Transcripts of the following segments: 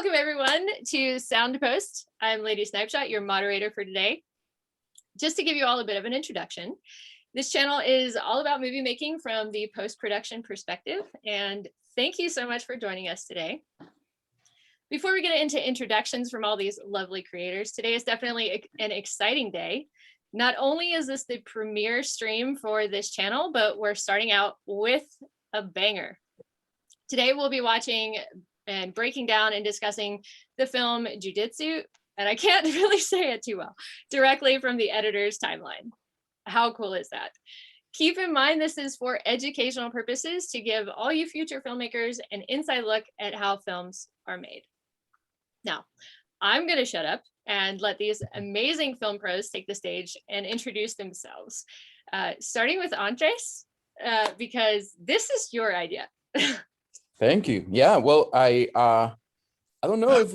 Welcome everyone to Soundpost. I'm Lady Snipeshot, your moderator for today. Just to give you all a bit of an introduction, this channel is all about movie making from the post-production perspective, and thank you so much for joining us today. Before we get into introductions from all these lovely creators, today is definitely an exciting day. Not only is this the premiere stream for this channel, but we're starting out with a banger. Today we'll be watching and breaking down and discussing the film Jiu Jitsu, and I can't really say it too well, directly from the editor's timeline. How cool is that? Keep in mind this is for educational purposes to give all you future filmmakers an inside look at how films are made. Now, I'm gonna shut up and let these amazing film pros take the stage and introduce themselves. Starting with Andres, because this is your idea. Thank you. Yeah, well, I don't know if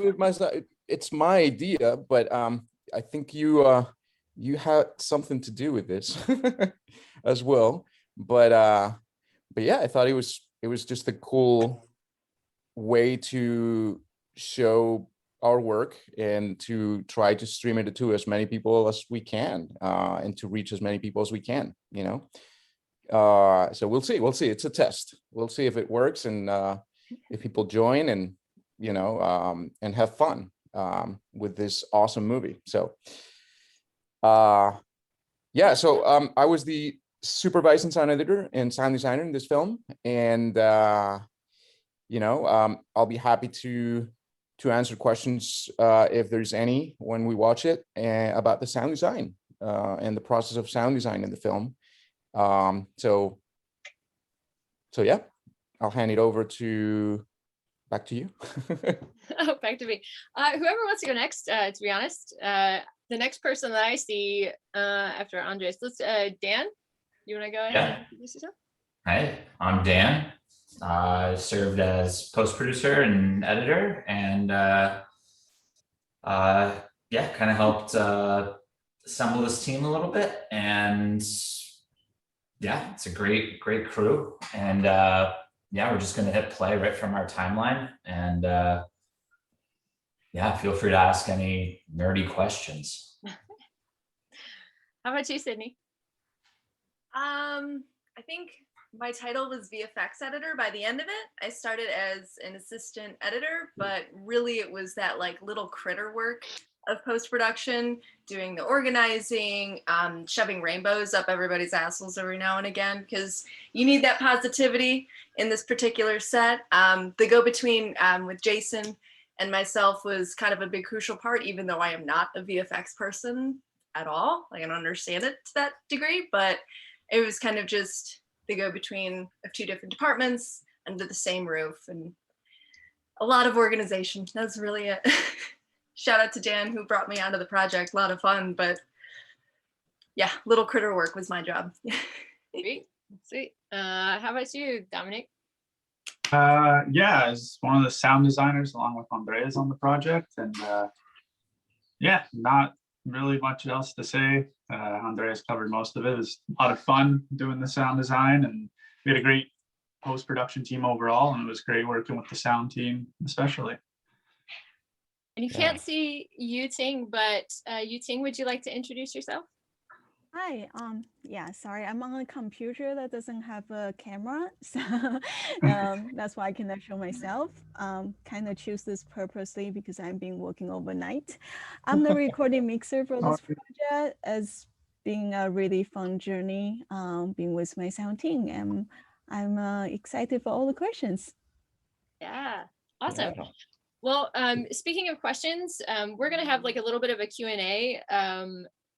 it's my idea, but I think you had something to do with this as well. But yeah, I thought it was just a cool way to show our work and to try to stream it to as many people as we can, and to reach as many people as we can, you know. So we'll see. It's a test. We'll see if it works and if people join and, you know, and have fun with this awesome movie. So yeah, so I was the supervising sound editor and sound designer in this film, and you know, I'll be happy to answer questions if there's any when we watch it, about the sound design and the process of sound design in the film. So yeah, I'll hand it over back to you. Oh, back to me. Whoever wants to go next, to be honest, the next person that I see after Andres, let's, Dan, you want to go ahead and introduce yourself? Hi, I'm Dan. I served as post-producer and editor, and yeah, kind of helped assemble this team a little bit. And yeah, it's a great crew, and yeah, we're just gonna hit play right from our timeline, and yeah, feel free to ask any nerdy questions. How about you, Sydney? I think my title was VFX editor by the end of it. I started as an assistant editor, but really it was that like little critter work of post-production, doing the organizing, shoving rainbows up everybody's assholes every now and again, because you need that positivity in this particular set. The go-between with Jason and myself was kind of a big crucial part, even though I am not a VFX person at all. Like, I don't understand it to that degree, but it was kind of just the go-between of two different departments under the same roof, and a lot of organization. That's really it. Shout out to Dan who brought me onto the project. A lot of fun, but yeah, little critter work was my job. Sweet. How about you, Dominic? Yeah, as one of the sound designers along with Andreas on the project, and yeah, not really much else to say. Andreas covered most of it. It was a lot of fun doing the sound design, and we had a great post-production team overall, and it was great working with the sound team especially. And you can't see Yu Ting, but Yu Ting, would you like to introduce yourself? Hi, yeah, sorry, I'm on a computer that doesn't have a camera, so that's why I cannot show myself. Kind of choose this purposely because I've been working overnight. I'm the recording mixer for this project. It's been a really fun journey being with my sound team, and I'm excited for all the questions. Yeah, awesome. Yeah. Well, speaking of questions, we're gonna have like a little bit of a Q&A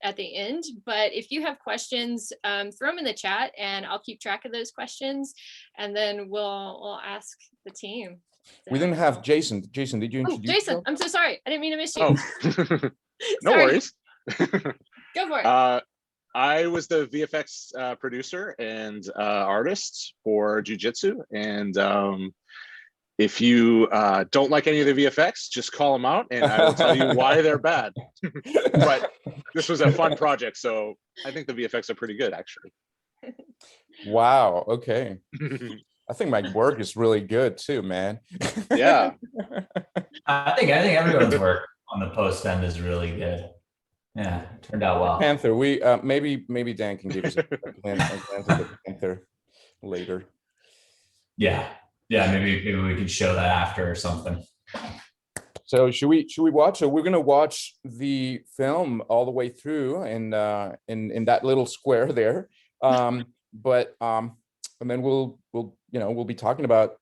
at the end, but if you have questions, throw them in the chat and I'll keep track of those questions, and then we'll ask the team. So, we didn't have Jason. Jason, did you introduce Jason, yourself? I'm so sorry. I didn't mean to miss you. Oh. No worries. Go for it. I was the VFX producer and artist for Jiu Jitsu, and if you don't like any of the VFX, just call them out and I will tell you why they're bad. But this was a fun project, so I think the VFX are pretty good, actually. Wow, okay. I think my work is really good too, man. Yeah. I think everyone's work on the post end is really good. Yeah, turned out well. Panther. We maybe Dan can give us a glance of the Panther later. Yeah, maybe we could show that after or something. So should we watch? So we're gonna watch the film all the way through in that little square there. And then we'll be talking about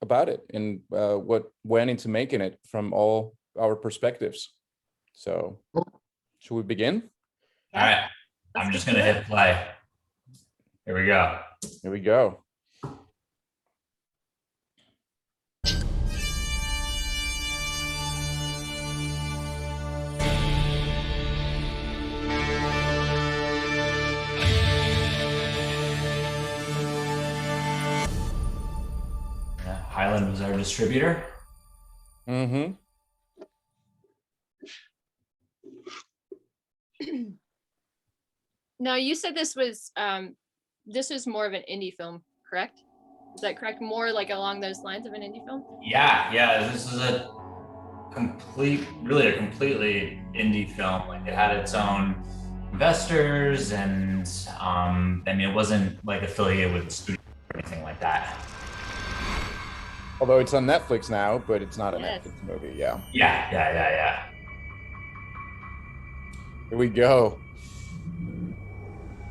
it and what went into making it from all our perspectives. So should we begin? All right, I'm just gonna hit play. Here we go. Here we go. Highland was our distributor. Mm-hmm. Now you said this was more of an indie film, correct? Is that correct? More like along those lines of an indie film? Yeah. This is a completely indie film. Like it had its own investors, and it wasn't like affiliated with the studio or anything like that. Although it's on Netflix now, but it's not a Netflix movie. Yeah. Yeah. Here we go.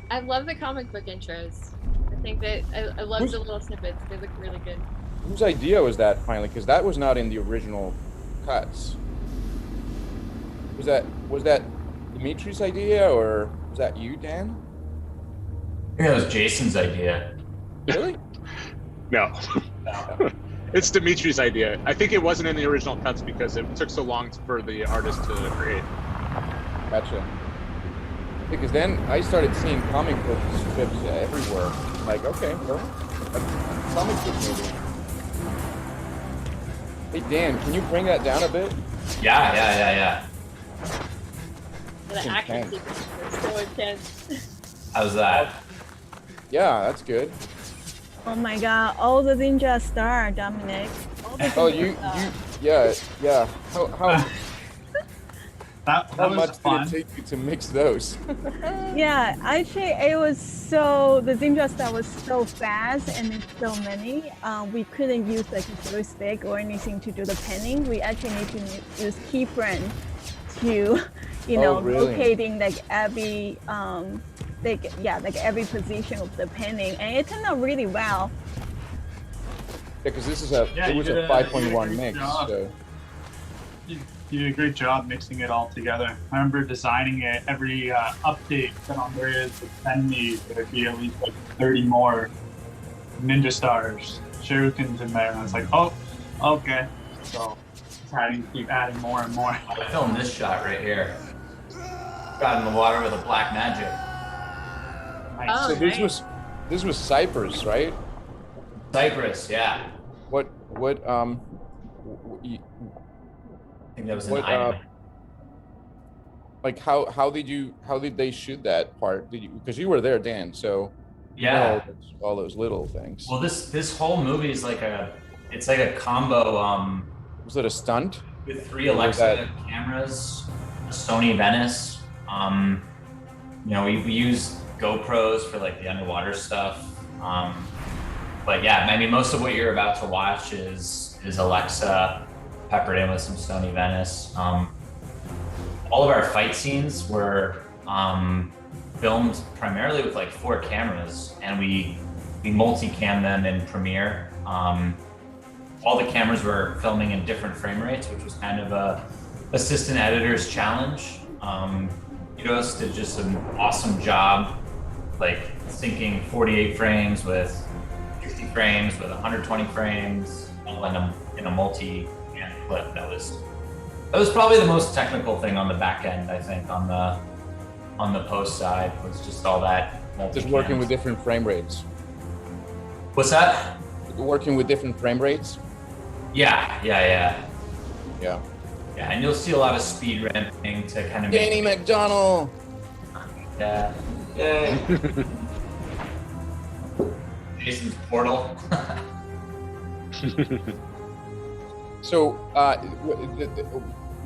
I love the comic book intros. I think that I love the little snippets. They look really good. Whose idea was that finally? Because that was not in the original cuts. Was that Dimitri's idea, or was that you, Dan? I think that was Jason's idea. Really? No. It's Dimitri's idea. I think it wasn't in the original cuts because it took so long for the artist to create. Gotcha. Because then I started seeing comic book strips everywhere. Like, okay, well, a comic book movie. Hey Dan, can you bring that down a bit? Yeah. The action sequence was so intense. How's that? Yeah, that's good. Oh my God! All the ninja star, Dominic. All the Oh, ninja yeah. How That was much fun. did it take you to mix those? Yeah, actually, it was so the ninja star was so fast and it's so many. We couldn't use like a joystick or anything to do the panning. We actually need to use keyframe to, really? locating like every every position of the panning, and it turned out really well. Yeah, because this is Yeah, it you was did a a 5.1 great mix. job. So You did a great job mixing it all together. I remember designing it. Every update that Andreas would send me, there'd be at least like 30 more ninja stars, shurikens in there, and I was like, oh, okay. So having to keep adding more and more. I filmed this shot right here. Got in the water with a black magic. Nice. Oh, so nice. this was Cyprus, right? Cyprus, yeah. What I think that was an item. like how did they shoot that part? Because you were there, Dan, so you Yeah. know all those little things. Well, this whole movie is like a combo Was it a stunt? with 3 Or was Alexa cameras, a Sony Venice. We use GoPros for like the underwater stuff. But yeah, I mean, most of what you're about to watch is Alexa peppered in with some Sony Venice. All of our fight scenes were filmed primarily with like 4 cameras, and we multi-cam them in Premiere. All the cameras were filming in different frame rates, which was kind of a assistant editor's challenge. Kudos did just an awesome job, like syncing 48 frames with 60 frames with 120 frames, all in a multi-cam clip. That was probably the most technical thing on the back end, I think, on the post side, was just all that multi-cams. Just working with different frame rates. What's that? Working with different frame rates. Yeah. Yeah. Yeah, and you'll see a lot of speed ramping to kind of Danny make McDonald. Yeah. Jason's portal. So,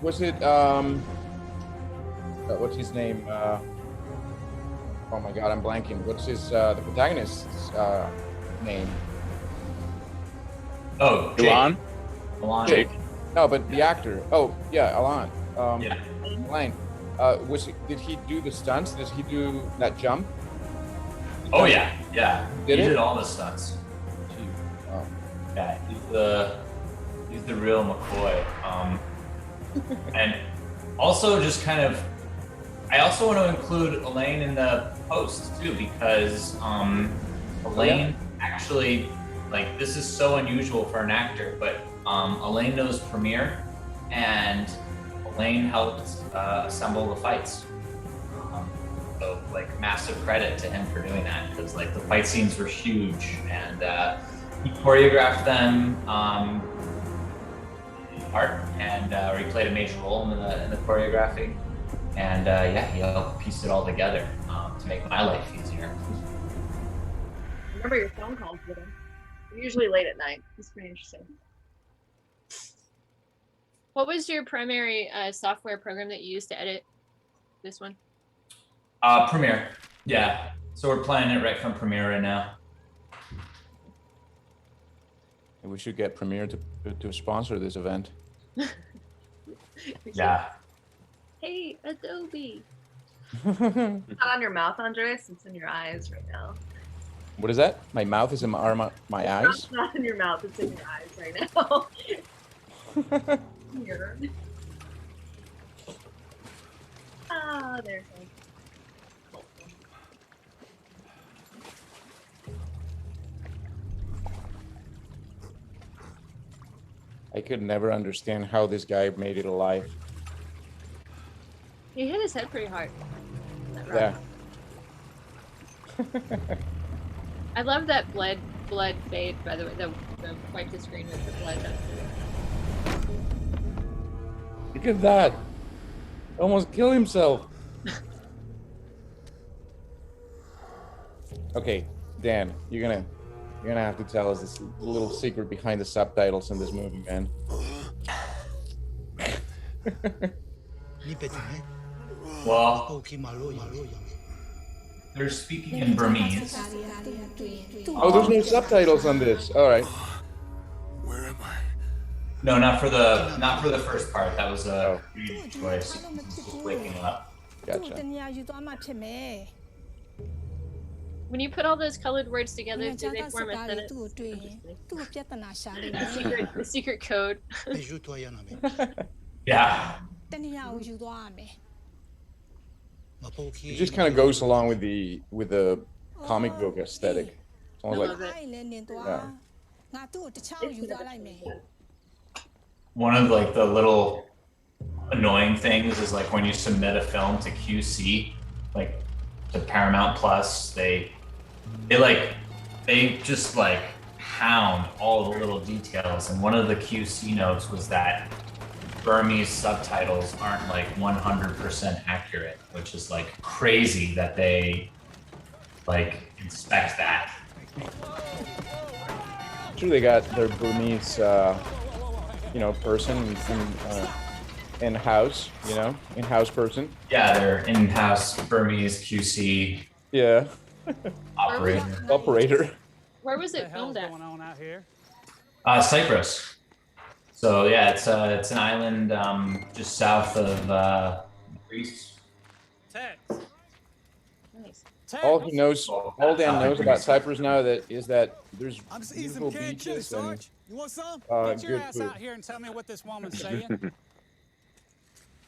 was it what's his name? Oh my God, I'm blanking. What's his the protagonist's name? Oh, Elon? Alon. Jake. No, but the actor. Oh yeah, Alan. Yeah. Elaine. Did he do the stunts? Did he do that jump? Oh yeah, yeah. Did he it? did all the stunts. Oh. Yeah, he's the real McCoy. And also just kind of, I also want to include Elaine in the post too, because Elaine actually, like, this is so unusual for an actor, but Elaine knows Premiere, and Elaine helped assemble the fights. So like massive credit to him for doing that, because like the fight scenes were huge, and he choreographed them part, and he played a major role in the choreography, and yeah, he helped piece it all together to make my life easier. Remember your phone calls with him. They're usually late at night. It's pretty interesting. What was your primary software program that you used to edit this one? Premiere, yeah. So we're playing it right from Premiere right now. We should get Premiere to sponsor this event. Yeah. Hey, Adobe. It's not on your mouth, Andres. It's in your eyes right now. What is that? My mouth is in my eyes? It's not in your mouth. It's in your eyes right now. Here. Ah, there's one. I could never understand how this guy made it alive. He hit his head pretty hard. Yeah. I love that blood fade, by the way. The wipe the screen with the blood. Look at that. Almost kill himself. Okay, Dan, you're gonna have to tell us this little secret behind the subtitles in this movie, man. Well, they're speaking in Burmese. Oh, there's no subtitles on this. All right. Where am I? No, not for the first part. That was a creative choice. Just waking up. Gotcha. When you put all those colored words together, do they form a sentence? The secret code. Yeah. It just kind of goes along with the comic book aesthetic. It's almost like, One of like the little annoying things is like when you submit a film to QC, like to Paramount Plus, they just like hound all the little details. And one of the QC notes was that Burmese subtitles aren't like 100% accurate, which is like crazy that they like inspect that. I'm sure they got their Burmese, person in-house, in-house person. Yeah, they're in-house Burmese QC. Yeah. Operator. Where was it filmed at? Cyprus. So yeah, it's an island just south of Greece. Nice. All Dan knows about Cyprus now is that there's beautiful beaches and good food. Here and tell me what this woman's saying.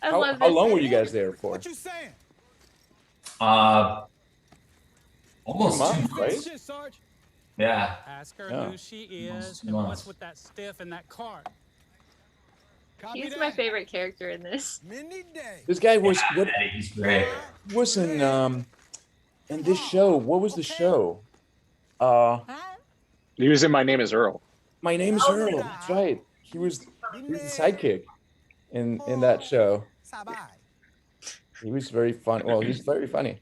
How long were you guys there for? What you saying? Almost 2 months, right? Yeah. Ask her Yeah. who she is and what's with that stiff in that cart. He's my favorite character in this. This guy was He's great. was in this show. What was the show? He was in My Name is Earl. My Name is Earl. That's right. He was the sidekick in that show. He was very fun. Well, he's very funny.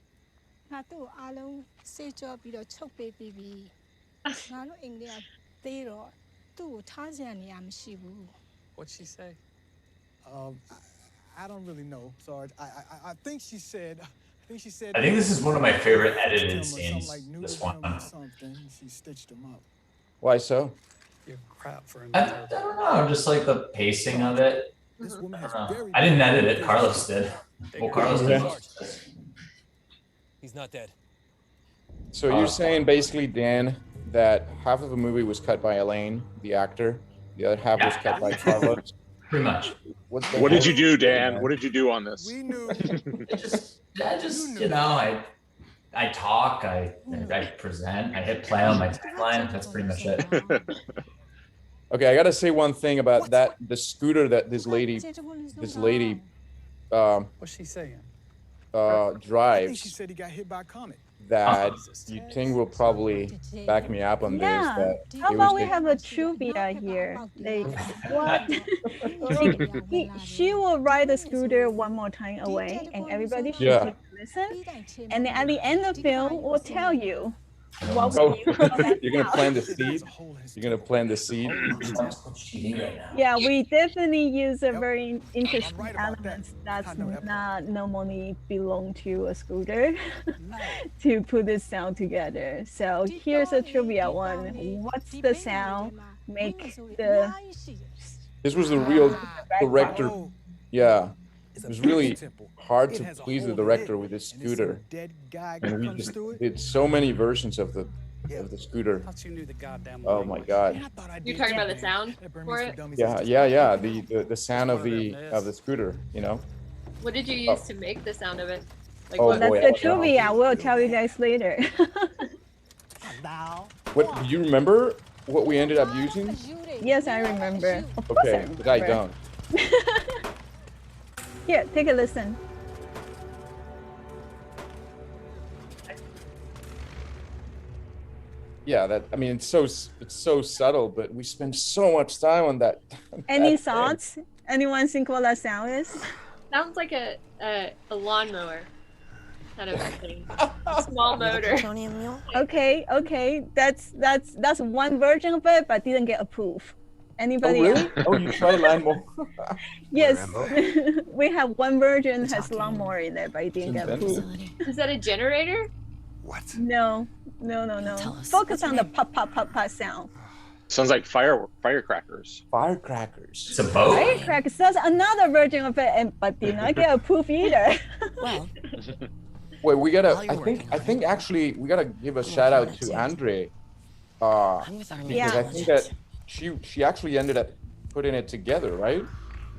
What'd she say? I don't really know, Sarge. I think she said. I think this is one of my favorite edited scenes. Like This neutered him or one. something. She stitched him up. Why so? Give crap for him. I don't know, just like the pacing of it. This woman I has don't know. very I didn't good edit it. vision. Carlos did. Well, Carlos did. Yeah. He's not dead. So you're saying basically, Dan, that half of the movie was cut by Elaine, the actor, the other half was cut by Carlos. Pretty much. What What did you do, Dan? What did you do on this? We knew. I just, you know, I talk, I present, I hit play on my timeline. That's pretty much it. Okay, I gotta say one thing about that. The scooter that this lady What's she saying? I think she drives, said he got hit by a comet. that you think will probably back me up on this. Yeah. That How it about was we the- have a trivia here? Like, what? Like, she will ride the scooter one more time away, and everybody should Yeah. take a listen. And then at the end of the film, we'll tell you what Oh, will you call that you're gonna now. plant the seed. You're gonna plant the seed. Yeah, we definitely use a Yep. very interesting right about that. elements that's I know that part. not normally belong to a scooter to put this sound together. So here's a trivia one. What's the sound make the This was the real director. Oh, Yeah, it's it a was big really temple. hard It to has a please the hole in director it, with this and it's a scooter, dead guy and we comes just through it. did so many versions of the scooter. Thought you knew the goddamn Oh my language. god. Man, I thought I You're did talking too, about the man. sound That Burmese for for it? Dummies Yeah, is yeah, just- yeah. The sound of the scooter. You know. What did you use to make the sound of it? Like Oh, what? That's boy, the I don't know. trivia. We'll tell you guys later. What do you remember? What we ended up using? Yes, I remember. Of course Okay, because I remember. don't. Here, take a listen. Yeah, that. I mean, it's so subtle, but we spend so much time on that. Any that thing. thoughts? Anyone think what that sound is? Sounds like a lawnmower kind of thing. A small motor. Okay. That's one version of it, but didn't get approved. Oh Anybody really? else? Oh, you tried lawnmower. Yes. We have one version has lawnmower in there, but it didn't get approved. Is that a generator? No. Focus on the pop sound. Sounds like firecrackers. Firecrackers. It's a boat. Firecrackers. That's another version of it, but did not get approved either. Well, Wait, we gotta. While you're I think actually we gotta give a shout out to Andre. I'm with Army Yeah. Because I think that she actually ended up putting it together, right?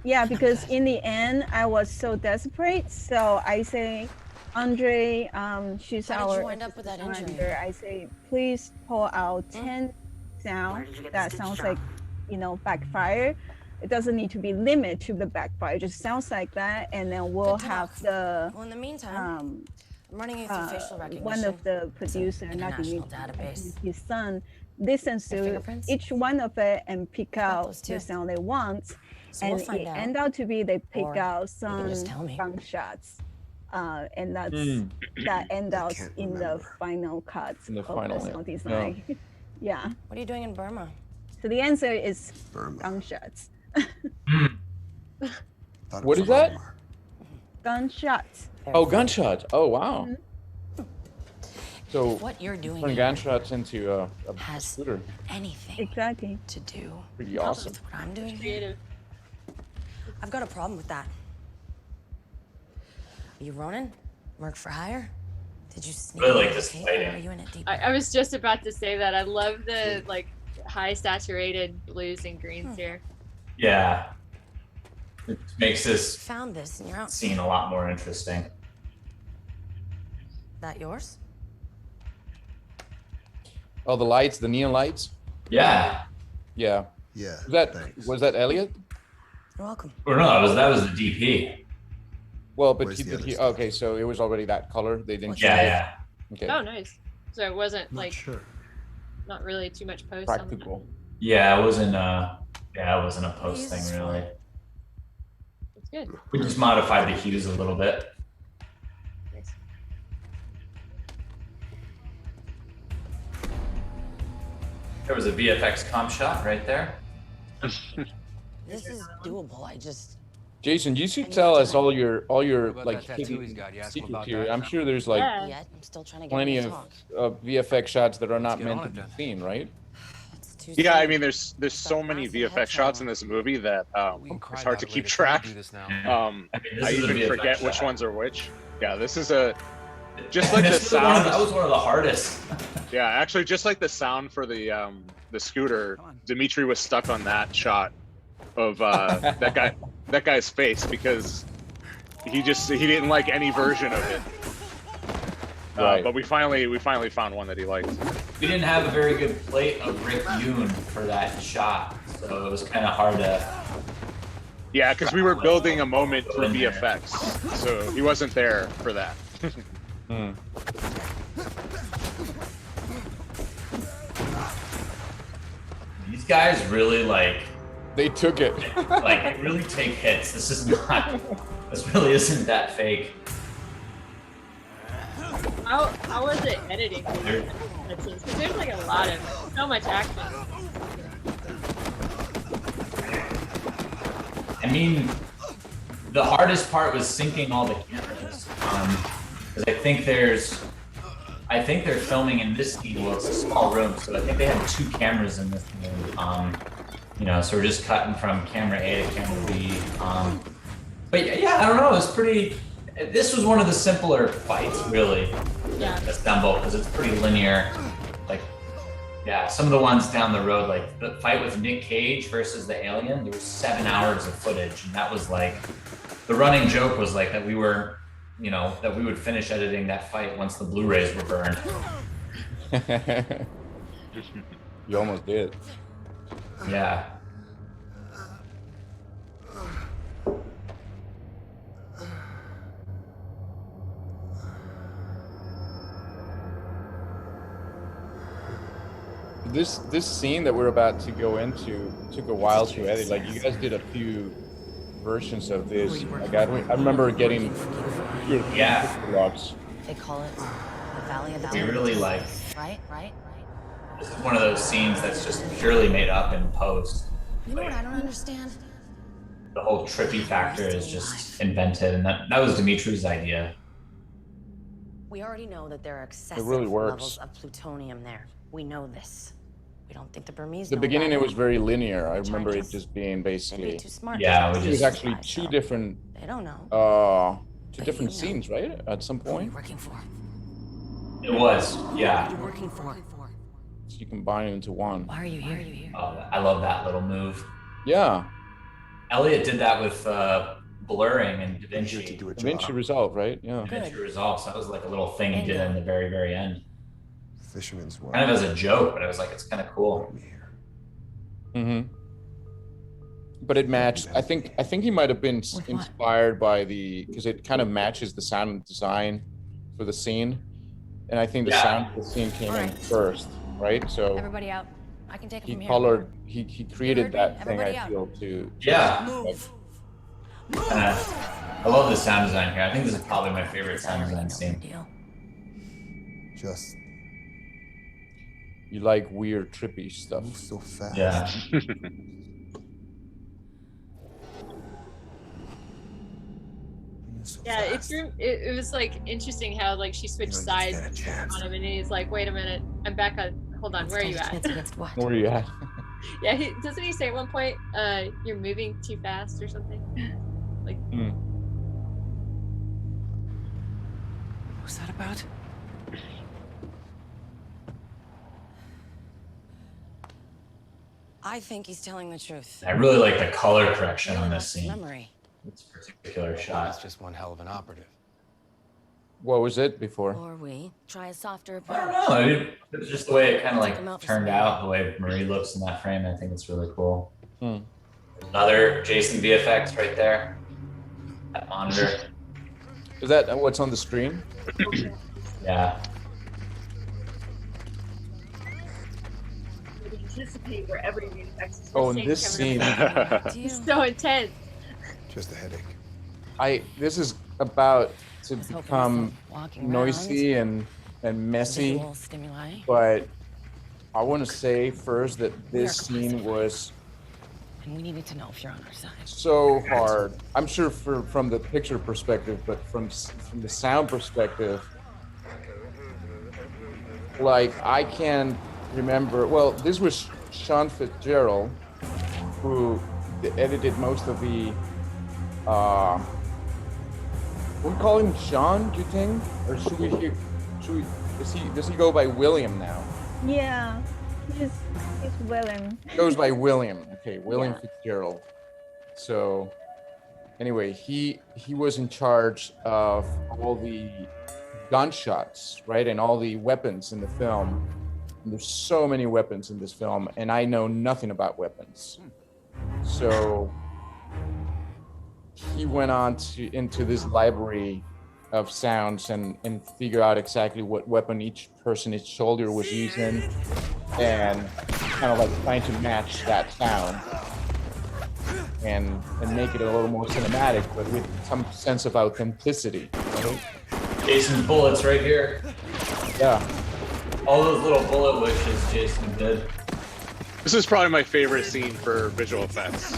Yeah, because in the end, I was so desperate. So I say, Andre, she's How did our you wind up with that assistant injury? manager. I say, please pull out 10 sound that sounds like, backfire. It doesn't need to be limited to the backfire. It just sounds like that, and then we'll Good have talk. the Well, in the meantime, I'm running you through facial recognition. one of the It's an producer, not the international database. his son, listens Your to fingerprints? each one of it and pick out those too. the sound they want. So And we'll find it out. end out to be they pick Or out you some can just tell me. gunshots, and that's Hmm. that end out in the final cut In the of final, the yeah. sound design. Yeah. What are you doing in Burma? So the answer is gunshots. What is that? Gunshots. Oh, gunshots. Oh, wow. So What you're doing turn here gunshots into a has scooter. anything Exactly. to do Pretty awesome. with what I'm doing here? Creative. I've got a problem with that. Are you Ronin? Merc for hire? Did you sneak Really like into this the cave, fighting. or are you in it deep? I was just about to say that. I love the like high saturated blues and greens here. Yeah. It makes this Found this and you're out. scene a lot more interesting. That yours? Oh, the lights, the neon lights. Yeah. Yeah. Yeah. Was that Elliot? You're welcome. Or no, that was the DP. Well, but Where's he the did. other He, stuff? okay, so it was already that color. They didn't. Yeah, change it? yeah. Okay. Oh, nice. So it wasn't like Sure. not really too much post on that. Practical. Yeah, it wasn't a post Jesus thing really. It's good. We just modified the hues a little bit. Nice. There was a VFX comp shot right there. This is doable. I just. Jason, you should need tell us time. all your About like that tattoo he's hidden got? You ask him secrets about here. that? I'm sure there's like Yeah. Yet. I'm still trying to get plenty him to of talk. VFX shots that are Let's not get meant on to it be then. seen, right? It's too Yeah, I soon. mean, there's so many VFX shots in this movie that We can cry it's hard about to it keep later. Can we track. do this now? I mean, this I is a even VFX forget which shot. ones are which. Yeah, this is just like the This was one of sound. that was one of the hardest. Yeah, actually, just like the sound for the scooter, Dimitri was stuck on that shot of that guy's face because he didn't like any version of it. Right. But we finally found one that he liked. We didn't have a very good plate of Rick Yoon for that shot, so it was kind of hard to. Yeah, because we were building a moment for VFX, so he wasn't there for that. Hmm. These guys really They took it. like really take hits. This is not. This really isn't that fake. How was it editing? There- Because there's like a lot of so much action. I mean, the hardest part was syncing all the cameras. Because I think they're filming in this scene. Well, it's a small room, so I think they have 2 cameras in this room. You know, so we're just cutting from camera A to camera B. But yeah, I don't know. It's pretty. This was one of the simpler fights, really. Yeah. Assemble because it's pretty linear. Like, yeah, some of the ones down the road, like the fight with Nick Cage versus the alien, there was 7 hours of footage, and that was like the running joke was like that we were, you know, that we would finish editing that fight once the Blu-rays were burned. You almost did. Yeah. This scene that we're about to go into took a while to edit. Like you guys did a few versions of this. Like I remember getting logs. They call it the Valley of We Valor. really like. Right. This is one of those scenes that's just purely made up in post. You know what I don't understand? The whole trippy factor is just invented, and that was Dimitri's idea. We already know that there are excessive really works. levels of plutonium there. We know this. We don't think the Burmese The know beginning about it was very linear. I They're trying remember to it just being They'd basically be too smart. Yeah, to we it was just- actually two different They don't know. two But different you know. scenes, right? At some Who are you point. working for? It was, Who are yeah. you working for? So you combine it into one. Why are you here? I love that little move. Yeah. Elliot did that with blurring and Da I'm here Vinci. to do a Da Vinci job. Resolve, right? Yeah. Da Vinci Resolve. So that was like a little thing he did in the very, very end. Fisherman's wife. Kind of as a joke, but I was like, it's kind of cool. brought me here. Mm-hmm. But it matched. I think he might have been With what? inspired by because it kind of matches the sound design for the scene, and I think the Yeah. sound of the scene came in first, right? So Everybody out. I can take it he from here. colored. He created heard me? that thing. Everybody I out. feel to Yeah. Move. I love the sound design here. I think this is probably my favorite sound design scene. Deal. Just You like weird, trippy stuff. move so fast. Yeah. Move so Yeah, fast. it was like interesting how like she switched You don't sides stand a chance. on him, and he's like, "Wait a minute, I'm back on. Hold on, where are you at?" Chance against what? Where are you at? Yeah, doesn't he say at one point, "You're moving too fast" or something? Like, What's that about? I think he's telling the truth. I really like the color correction on this Lost scene. Memory. This particular That's shot. just one hell of an operative. What was it before? Or we try a softer I don't approach. know. I mean, it's just the way it kind of Take him out like for turned some out, the way Marie looks in that frame. I think it's really cool. Hmm. Another Jason VFX right there. That monitor. Is that what's on the screen? Yeah. you anticipate where every VFX is. Oh, in this scene, It's so intense. Just a headache. this is about to was hoping become myself walking around, noisy and messy, visual stimuli. but I want to say first that We are this scene was and we needed to know if you're on our side. So hard. I'm sure from the picture perspective, but from the sound perspective, like I can remember. Well, this was Sean Fitzgerald, who edited most of the. We call him Sean, do you think, or should we? Does he go by William now? Yeah, he's William. Goes by William. Okay, William Yeah. Fitzgerald. So anyway, he was in charge of all the gunshots, right, and all the weapons in the film. And there's so many weapons in this film, and I know nothing about weapons. So he went on into this library of sounds and figure out exactly what weapon each soldier was using, and kind of like trying to match that sound and make it a little more cinematic, but with some sense of authenticity. Right? Jason's bullets right here. Yeah. All those little bullet wishes Jason did. This is probably my favorite scene for visual effects.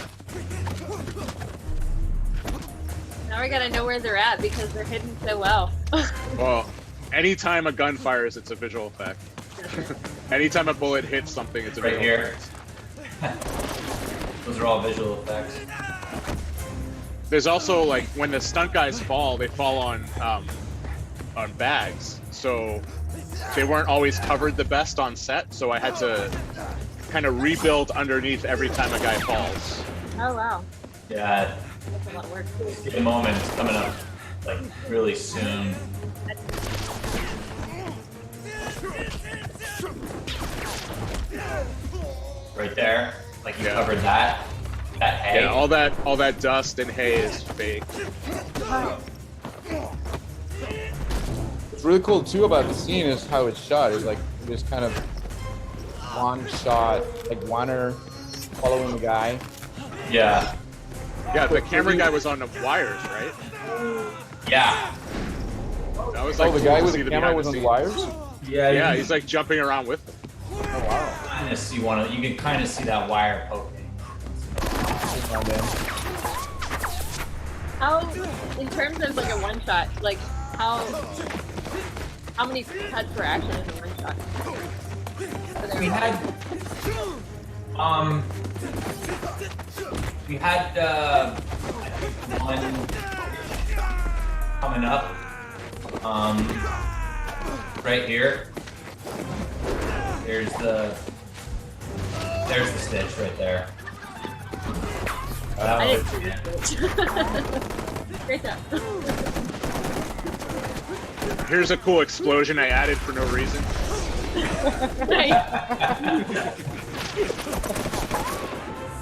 Now I gotta know where they're at because they're hidden so well. Well, anytime a gun fires, it's a visual effect. Anytime a bullet hits something, it's a Right visual here. effect. Those are all visual effects. There's also like when the stunt guys fall, they fall on bags, so they weren't always covered the best on set. So I had to kind of rebuild underneath every time a guy falls. Oh wow. Yeah, That's a lot of work. the moment's coming up like really soon. Right there, like you covered that hay. Yeah, all that dust and hay is fake. What's really cool too about the scene is how it's shot. It's like this kind of one shot, like oneer following the guy. Yeah. Yeah, the camera guy was on the wires, right? Yeah. That was like the cool guy to with see the camera was on the wires? Yeah. Yeah, he's like jumping around with them. Oh wow. Kind of see one of you can kind of see that wire poking. How, in terms of like a one shot, like how many cuts per action is a one shot? We had one coming up right here. There's the stitch right there. I didn't see this stitch. Great job. Here's a cool explosion I added for no reason.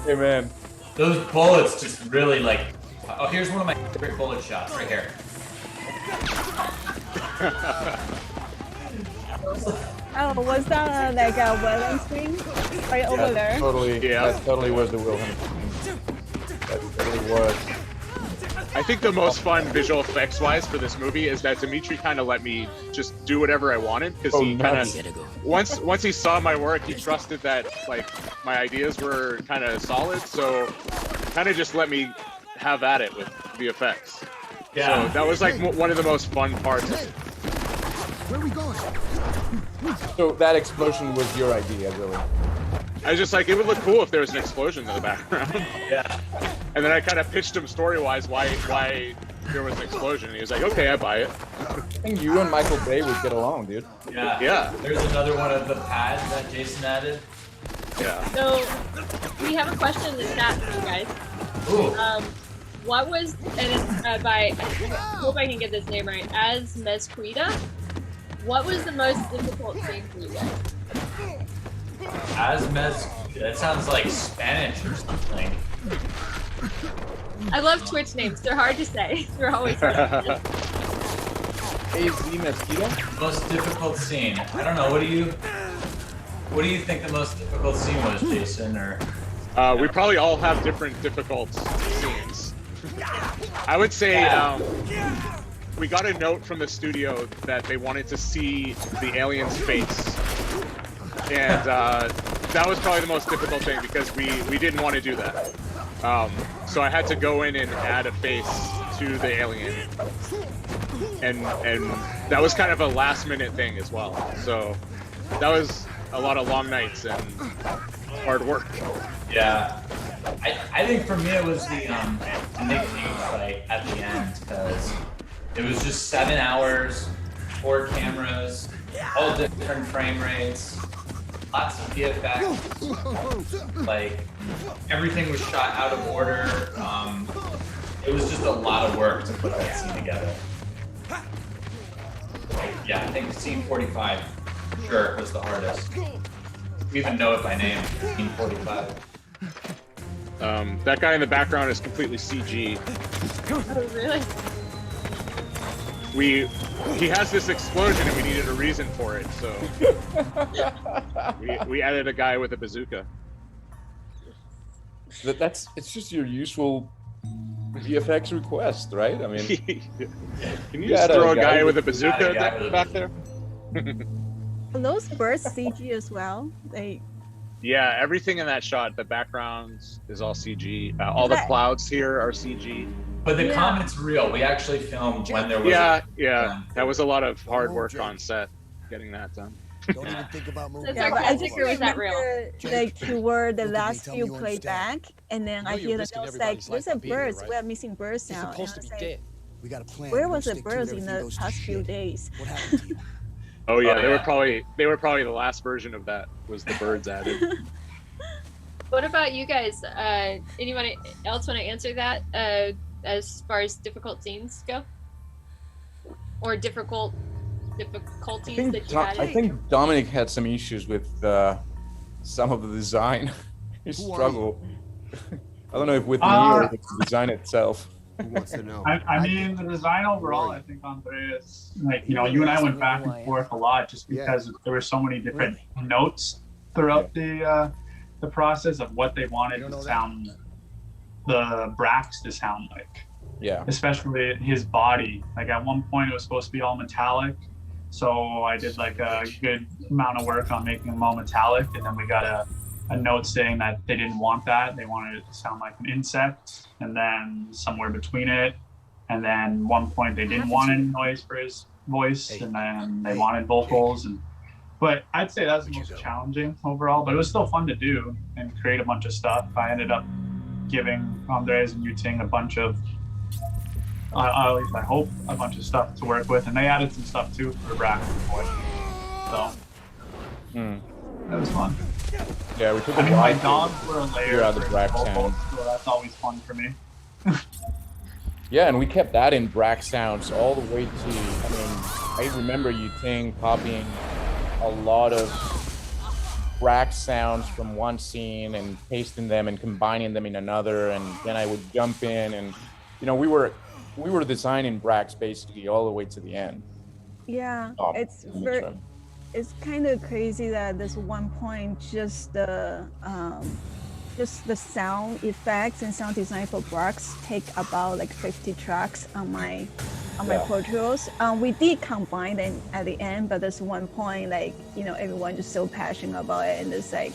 Hey man. Those bullets just really like. Oh, here's one of my favorite bullet shots right here. Oh, was that like a William screen right over there? Totally. Yeah. That totally was the Wilhelm. That totally was. I think the most fun visual effects wise for this movie is that Dimitri kind of let me just do whatever I wanted because he kind of once he saw my work, he trusted that like my ideas were kind of solid, so kind of just let me have at it with the effects. Yeah. So that was like one of the most fun parts. Where are we going? So that explosion was your idea, really? I was just like, it would look cool if there was an explosion in the background. Yeah. And then I kind of pitched him story-wise why there was an explosion. And he was like, okay, I buy it. I think you and Michael Bay would get along, dude. Yeah. Yeah. There's another one of the pads that Jason added. Yeah. So we have a question in the chat for you guys. Ooh. What was, and it's by, I hope I can get this name right, as Mezquita. What was the most difficult thing for you guys? That sounds like Spanish or something. I love Twitch names. They're hard to say. They're always hard. AZ Mosquito? Most difficult scene. I don't know. What do you think the most difficult scene was, Jason? Or we probably all have different difficult scenes. I would say we got a note from the studio that they wanted to see the alien's face. And that was probably the most difficult thing because we didn't want to do that. So I had to go in and add a face to the alien. And that was kind of a last minute thing as well. So that was a lot of long nights and hard work. Yeah. I think for me it was the nickname fight at the end because it was just 7 hours, 4 cameras, all different frame rates, lots of VFX, like everything was shot out of order. It was just a lot of work to put that scene together. Yeah, I think scene 45, sure, was the hardest. We even know it by name, scene 45. That guy in the background is completely CG. Oh, really? He has this explosion and we needed a reason for it, so we added a guy with a bazooka. It's just your usual VFX request, right? I mean, can you just throw a guy with a bazooka back there? Are those birds CG as well? Yeah, everything in that shot, the background is all CG. All the clouds here are CG. But the comment's real. We actually filmed when there was. Yeah. That was a lot of hard work on set, getting that done. Don't even think about moving. Yeah, but I think it was that real. Like you were the last few playback, and then I hear the notes like, "There's a birds. We're missing bird sound." Supposed to be dead. We got a plan. Where was the birds in the past few days? What happened to you? Oh yeah, they were probably the last version of that was the birds added. What about you guys? Anyone else want to answer that as far as difficult scenes go? Or difficulties that you had? I think Dominic had some issues with some of the design. He struggled. I don't know if with me or with the design itself. Who wants to know? I mean, the design overall, I think Andreas, like, you know, you and I went back and forth a lot just because there were so many different notes throughout the process of what they wanted to sound, the Brax to sound like. Yeah. Especially his body. Like at one point it was supposed to be all metallic. So I did like a good amount of work on making them all metallic, and then we got a note saying that they didn't want that. They wanted it to sound like an insect, and then somewhere between it. And then one point they didn't want any noise for his voice, and then they wanted vocals. But I'd say that was the most challenging overall, but it was still fun to do and create a bunch of stuff. I ended up giving Andres and Yuting a bunch of, at least I hope, a bunch of stuff to work with, and they added some stuff too for Brax voice. So that was fun. Yeah, we took my dogs were a layer out the Brax sound. so that's always fun for me. Yeah, and we kept that in Brax sounds all the way to, I remember Yuting copying a lot of Brax sounds from one scene and pasting them and combining them in another, and then I would jump in, and you know, we were designing Brax basically all the way to the end. Yeah, it's kind of crazy that there's one point just the sound effects and sound design for Brax take about like 50 tracks on my Pro Tools. We did combine them at the end, but there's one point like, you know, everyone just so passionate about it, and there's like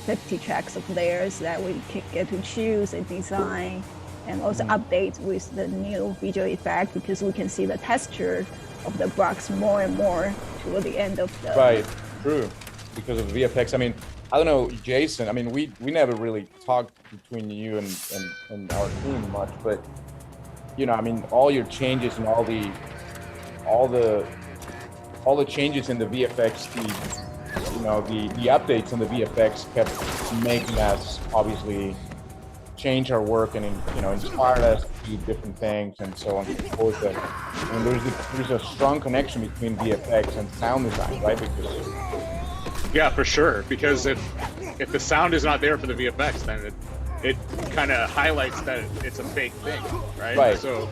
50 tracks of layers that we get to choose and design, and also update with the new visual effect, because we can see the texture of the Brax more and more toward the end of the... Right, true, because of VFX. I mean, I don't know, Jason, I mean, we never really talked between you and our team much, but you know, I mean, all your changes and all the changes in the VFX, the updates on the VFX kept making us obviously change our work and, you know, inspired us to do different things and so on and so forth. And there's a strong connection between VFX and sound design, right? Because yeah, for sure. Because if the sound is not there for the VFX, then it kind of highlights that it's a fake thing, right? Right. So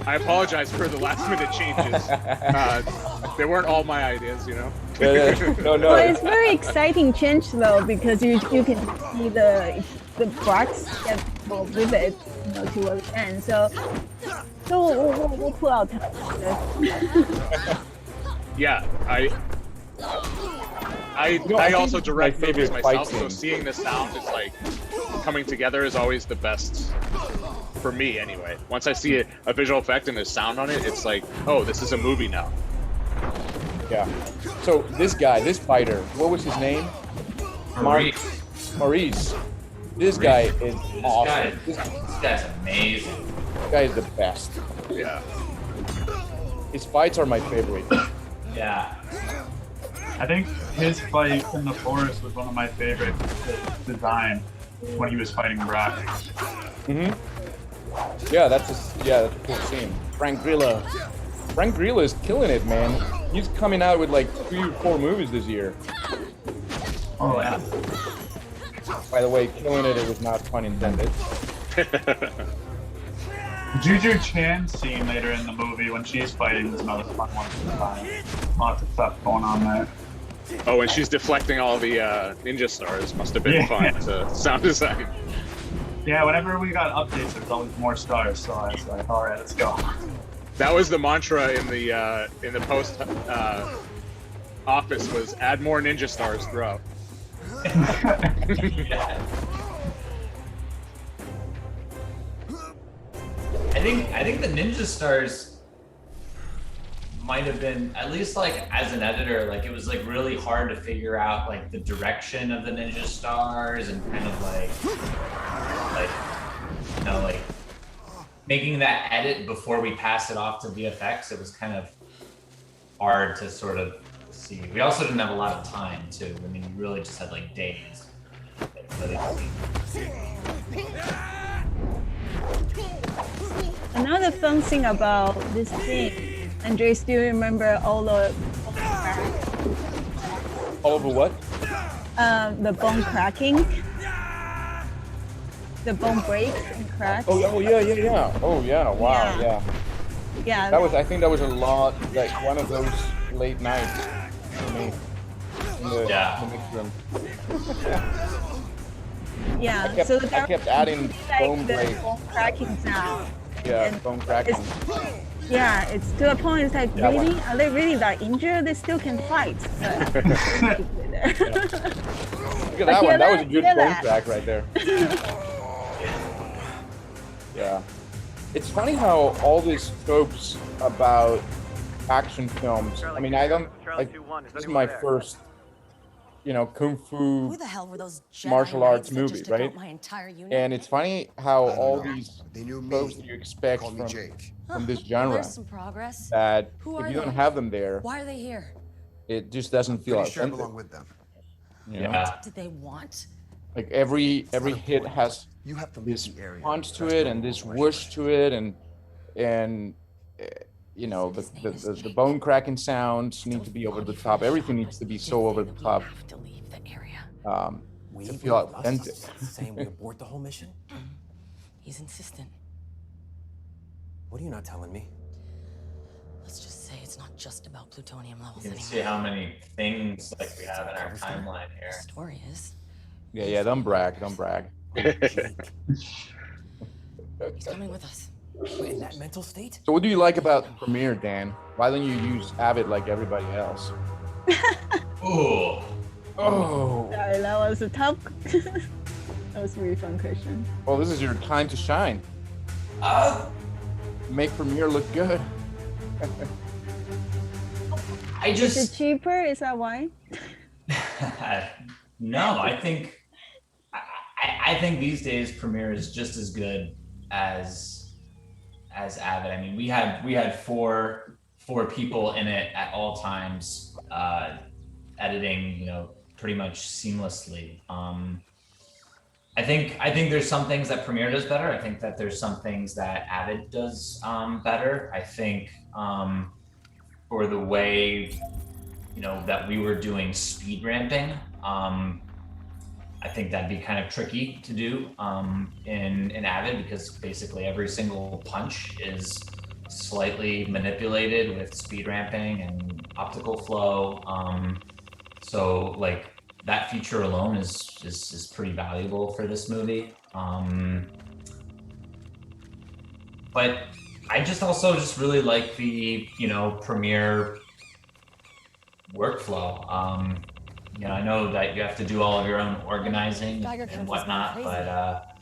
I apologize for the last minute changes. They weren't all my ideas, you know. No. But it's very exciting change though, because you can see the Brax get more vivid, you know, towards the end. So we'll pull out time. Yeah, I also think direct my movies favorite fight myself, so scene. seeing the sound is like coming together is always the best for me anyway. Once I see a visual effect and there's sound on it, it's like, oh, this is a movie now. Yeah. So this guy, this fighter, what was his name? Maurice. This guy is awesome. This guy's amazing. This guy is the best. Yeah. His fights are my favorite. Yeah. I think his fight in the forest was one of my favorite design when he was fighting Brock. Mm-hmm. Yeah, that's a cool scene. Frank Grillo is killing it, man. He's coming out with like 3 or 4 movies this year. Oh yeah. By the way, killing it was not pun intended. Juju Chan's scene later in the movie when she's fighting is another fun one to find. Lots of stuff going on there. Oh, and she's deflecting all the ninja stars. Must have been fun to sound design. Yeah, whenever we got updates, there's always more stars, so I was like, all right, let's go. That was the mantra in the post office was add more ninja stars throughout. I think the ninja stars might have been, at least like as an editor, like it was like really hard to figure out like the direction of the ninja stars and kind of like you know, like making that edit before we pass it off to VFX. It was kind of hard to sort of see. We also didn't have a lot of time too. I mean, we really just had like days. Another fun thing about this scene, Andres, do you remember all the All over what? the bone cracking? The bone breaks and cracks? Oh yeah. Oh yeah, wow, yeah. Yeah. I think that was a lot, like one of those late nights for me. In the mix room. Yeah, I kept adding bone the breaks. bone cracking sound. Yeah, And bone cracking. Yeah, it's to the point. It's like, Yeah, really? Are they really that injured? They still can fight. But Look at that one. That was a good bone crack right there. Yeah. It's funny how all these tropes about action films. I mean, I don't. Like, this is my first, kung fu Who the hell were those Jedi martial arts Knights that movie, just took out right? my entire unit? And it's funny how all know. these They knew me. tropes that you expect Call me from Jake. this Well, genre, there's some progress. that Who if are you don't they? have them there, Why are they here? it just doesn't feel Pretty sure I authentic. belong with them. You know? Yeah. What did they want? Like every It's not hit important. has You have to leave this the area. punch to That's it my and this role, whoosh right? to it, and the bone cracking sounds need to be over the top. Everything needs to be so over the top Have to leave the area. to feel authentic. Saying we abort the whole mission? He's insistent. What are you not telling me? Let's just say it's not just about plutonium levels You can anymore. see how many things like we have in our timeline The here. story is, Yeah, don't brag. he's coming with us. In that mental state? So what do you like about Premiere, Dan? Why don't you use Avid like everybody else? Ooh. Oh, Sorry, that was a tough. That was a really fun question. well, this is your time to shine. Make Premiere look good. I Is it just cheaper? Is that why? no. I think these days Premiere is just as good as Avid. I mean, we had four people in it at all times, editing, pretty much seamlessly. I think there's some things that Premiere does better. I think that there's some things that Avid does better. I think for the way that we were doing speed ramping, I think that'd be kind of tricky to do in Avid, because basically every single punch is slightly manipulated with speed ramping and optical flow. So like that feature alone is pretty valuable for this movie. But I just also really like the Premiere workflow. you know, I know that you have to do all of your own organizing Tiger and Cub was whatnot, going but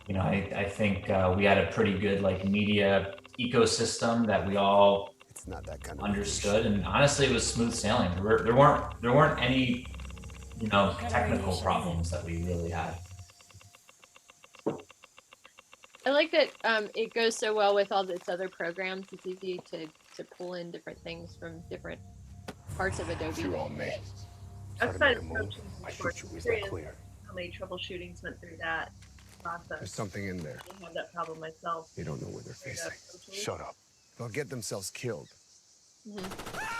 you know, I think we had a pretty good like media ecosystem that we all It's not that kind of understood, and honestly, it was smooth sailing. There weren't any, you know, technical problems that we really had. I like that it goes so well with all its other programs. It's easy to pull in different things from different parts of Adobe. You on me. Outside of I coaching, shoot you. Is that clear? how many troubleshootings went through that process. There's something in there. I have that problem myself. They don't know what they're facing. Shut up. They'll get themselves killed.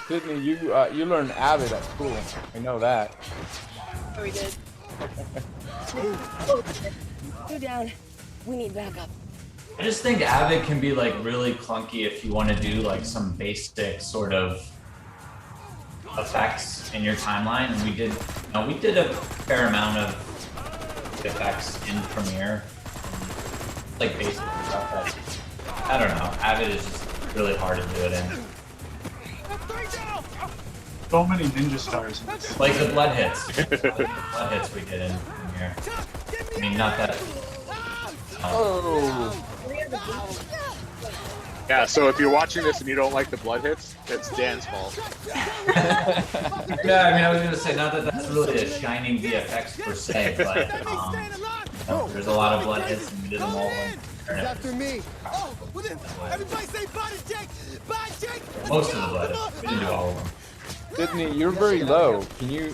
Sydney, you learned Avid at school. I know that. Oh, we did. Two down. We need backup. I just think Avid can be like really clunky if you want to do like some basic sort of effects in your timeline, and we did a fair amount of effects in Premiere, like basic stuff that I don't know. Avid is just really hard to do it in. So many ninja stars. in this. Like the blood hits. The blood hits we did in Premiere. I mean, not that. Oh. Yeah, so if you're watching this and you don't like the blood hits, it's Dan's fault. Yeah, I mean, I was gonna say not that that's really a shining VFX per se, but there's a lot of blood hits and we did them all. After me. Oh, everybody say bye to Jake. Bye, Jake. Most of the blood hits. We didn't do all of them. Sydney, you're very low. Can you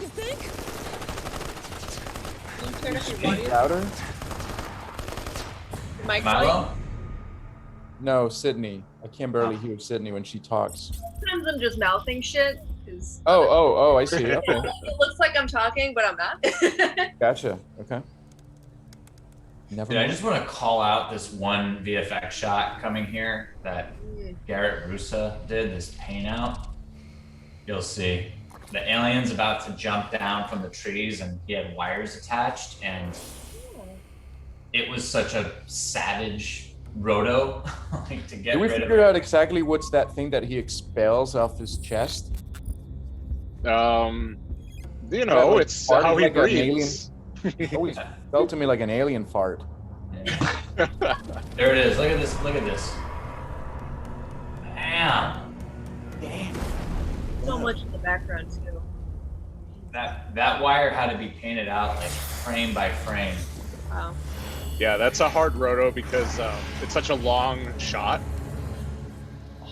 Turn up your speak volume. louder? Mike, Milo? No, Sydney. I can barely hear Sydney when she talks. Sometimes I'm just mouthing shit because Oh, I see. Okay. it looks like I'm talking, but I'm not. Gotcha. Okay. Never Dude, I mind. just want to call out this one VFX shot coming here that Garrett Russa did, this paint out. You'll see. The alien's about to jump down from the trees and he had wires attached, and it was such a savage roto like to get Did we rid of figure it. out exactly what's that thing that he expels off his chest? You That, know, like, it's farted how he like an breathes. Always felt to me like an alien fart. There it is. Look at this. Look at this. Bam. So much in the background too. That wire had to be painted out like frame by frame. Wow. Yeah, that's a hard roto because it's such a long shot,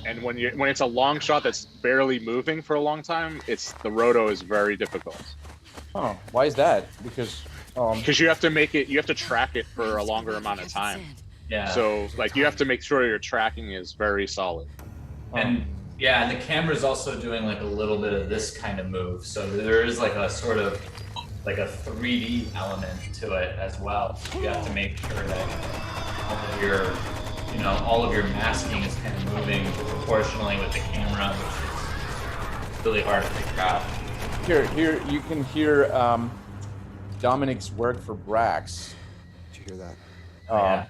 and when it's a long shot that's barely moving for a long time, the roto is very difficult. Oh, why is that? Because you have to track it for a longer amount of time. Yeah. So like you have to make sure your tracking is very solid. And yeah, and the camera's also doing like a little bit of this kind of move. So there is like a sort of like a 3D element to it as well. You have to make sure that all of your masking is kind of moving proportionally with the camera, which is really hard to figure out. Here you can hear Dominic's work for Brax. Did you hear that? Yeah.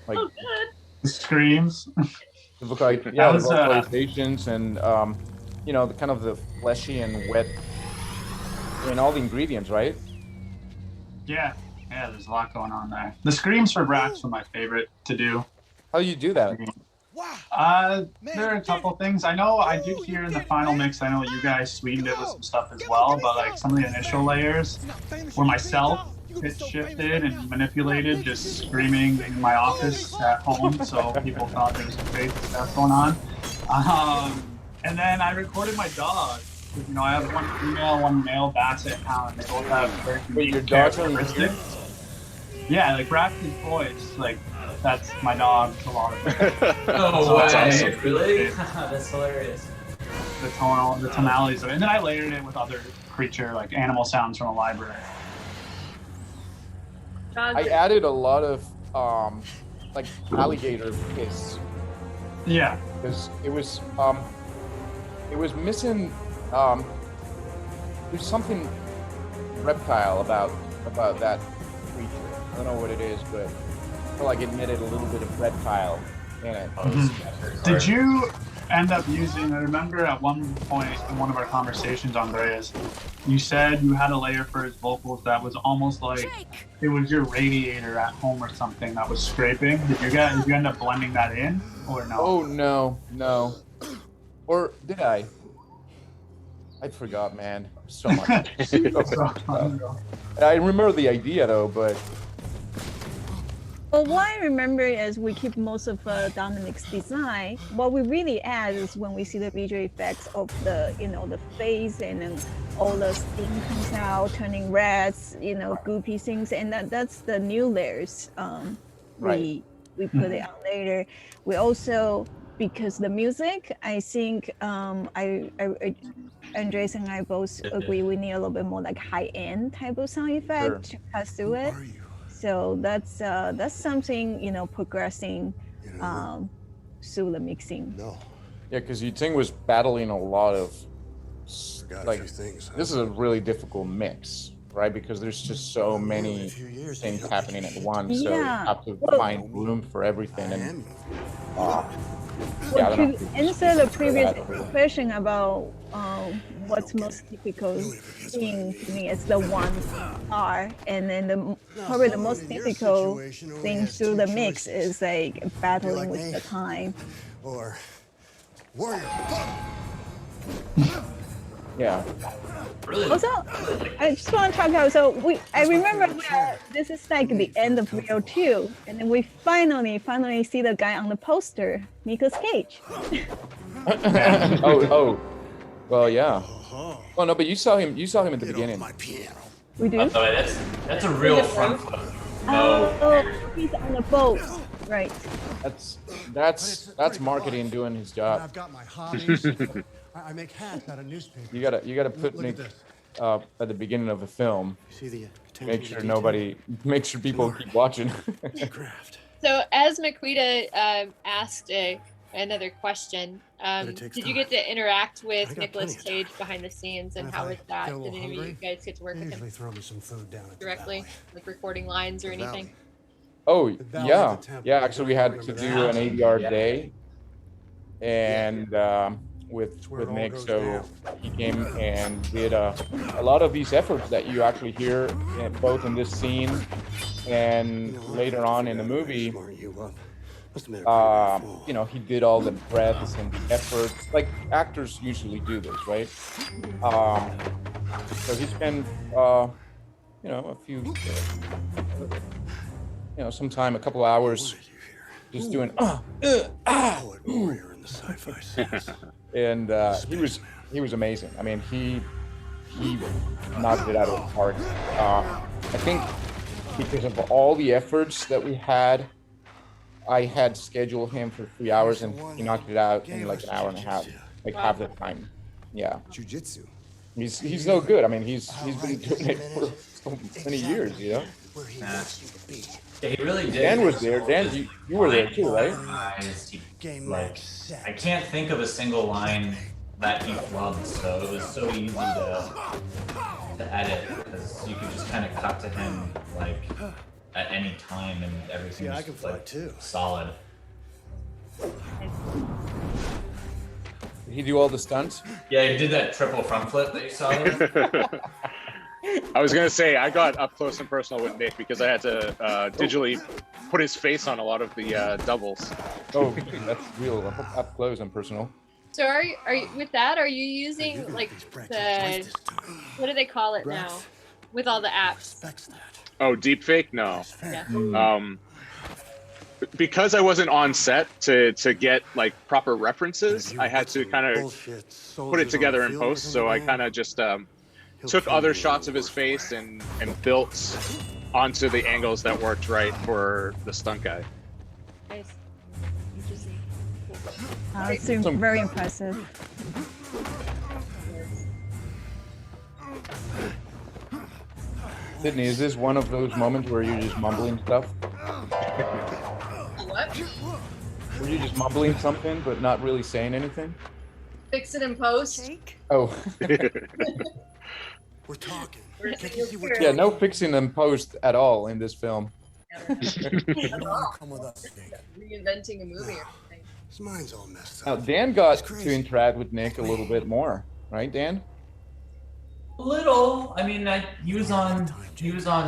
Like Oh, good. The screams. the vocalizations and the kind of the fleshy and wet and all the ingredients, right? Yeah, there's a lot going on there. The screams for Brax were my favorite to do. How do you do that? There are a couple things. I know I did hear in the final mix, I know you guys sweetened it with some stuff as well, but like some of the initial layers were myself pitch shifted and manipulated, just screaming in my office at home, so people thought there was some crazy stuff going on. And then I recorded my dog. I have one female, one male basset hound. They both have very unique characteristics. Yeah, like Braxton's voice, like that's my dog. A lot of it. Oh, That's way. awesome. Really? That's hilarious. The tonalities of it, and then I layered it with other creature, like animal sounds from a library. I added a lot of like alligator piss. Yeah. Because it was missing. There's something reptile about that creature. I don't know what it is, but I feel like it needed a little bit of reptile in it. Did you end up using, I remember at one point in one of our conversations, Andreas, you said you had a layer for his vocals that was almost like it was your radiator at home or something that was scraping. Did you end up blending that in or no? Oh, no. Or did I? I forgot, man. So much. I remember the idea though, but Well, what I remember is we keep most of Dominic's design. What we really add is when we see the visual effects of the, the face and then all the steam comes out, turning reds, goopy things, and that's the new layers. Right. We put it on later. We also, because the music, I think Andres and I both agree we need a little bit more like high-end type of sound effect to pass through it. So that's something progressing through the mixing. yeah, because Ting was battling a lot of like this is a really difficult mix, right? Because there's just so many things happening at once, so you have to find room for everything. And to answer the previous question about what's most difficult thing to me is the one R, and then probably the most difficult thing through the mix is like battling with the time. Or warrior. Yeah. Also, I just want to talk about, so I remember this is like the end of Rio 2, and then we finally see the guy on the poster, Nicolas Cage. oh, well, yeah. Oh no, but you saw him at the beginning. We do? Oh, that's a real front flip. Oh, he's on the boat, right? That's marketing doing his job. I've got my hobbies. I make hats out of newspapers. You gotta put Nick at the beginning of the film. Make sure people keep watching. So as Maquita asked another question, did you get to interact with Nicolas Cage behind the scenes, and how was that? Did any of you guys get to work with him directly, like recording lines or anything? Oh yeah. Actually, we had to do an ADR day, and with Nick, so he came and did a lot of these efforts that you actually hear both in this scene and later on in the movie. He did all the breaths and the efforts like actors usually do this, right? So he spent a few some time, a couple hours just doing and he was amazing. I mean, he knocked it out of the park. I think because of all the efforts that we had, I had scheduled him for 3 hours, and he knocked it out in like an hour and a half, like half the time. Yeah. Jiu Jitsu. He's so good. I mean, he's been doing it for so many years, Yeah, he really did. Dan was there. Dan, you were there too, right? I can't think of a single line that he flubbed, so it was so easy to edit, because you could just kind of cut to him like at any time, and everything was like solid. Did he do all the stunts? Yeah, he did that triple front flip that you saw there. I was gonna say I got up close and personal with Nick because I had to digitally put his face on a lot of the doubles. Oh, that's real up close and personal. So are you with that? Are you using like the what do they call it now, with all the apps? Oh, deepfake? No. Yeah. Because I wasn't on set to get like proper references, I had to kind of put it together in post. So I kind of just took other shots of his face and built onto the angles that worked right for the stunt guy. Nice. Interesting. It seems very impressive. Sydney, is this one of those moments where you're just mumbling stuff? What? Were you just mumbling something but not really saying anything? Fix it in post. Oh. We're talking. Yeah, no fixing in post at all in this film. Come with us, Reinventing a movie or something. His mind's all messed Now up. Dan got It's to crazy. interact with Nick a little bit more, right, Dan? Little. I mean, he was on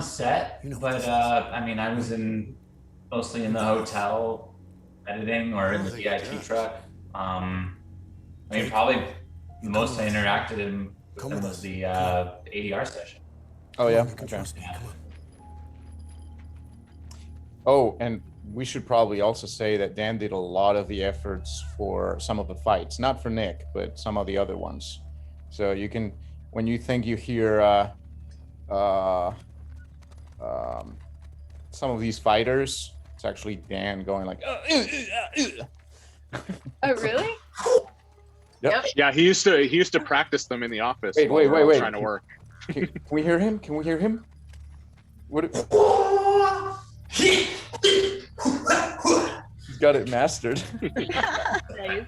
set, but I mean, I was mostly in the hotel editing or in the DIT truck. I mean, probably the most I interacted with him was the ADR session. Oh yeah. You can Okay. trust me. Come on. Oh, and we should probably also say that Dan did a lot of the efforts for some of the fights, not for Nick, but some of the other ones. So you can, when you think you hear some of these fighters, it's actually Dan going like, Oh, really? Yep. Yeah, he used to practice them in the office. Wait, while wait, we were all wait. Trying to work. Can we hear him? Can we hear him? What? He's got it mastered. Nice.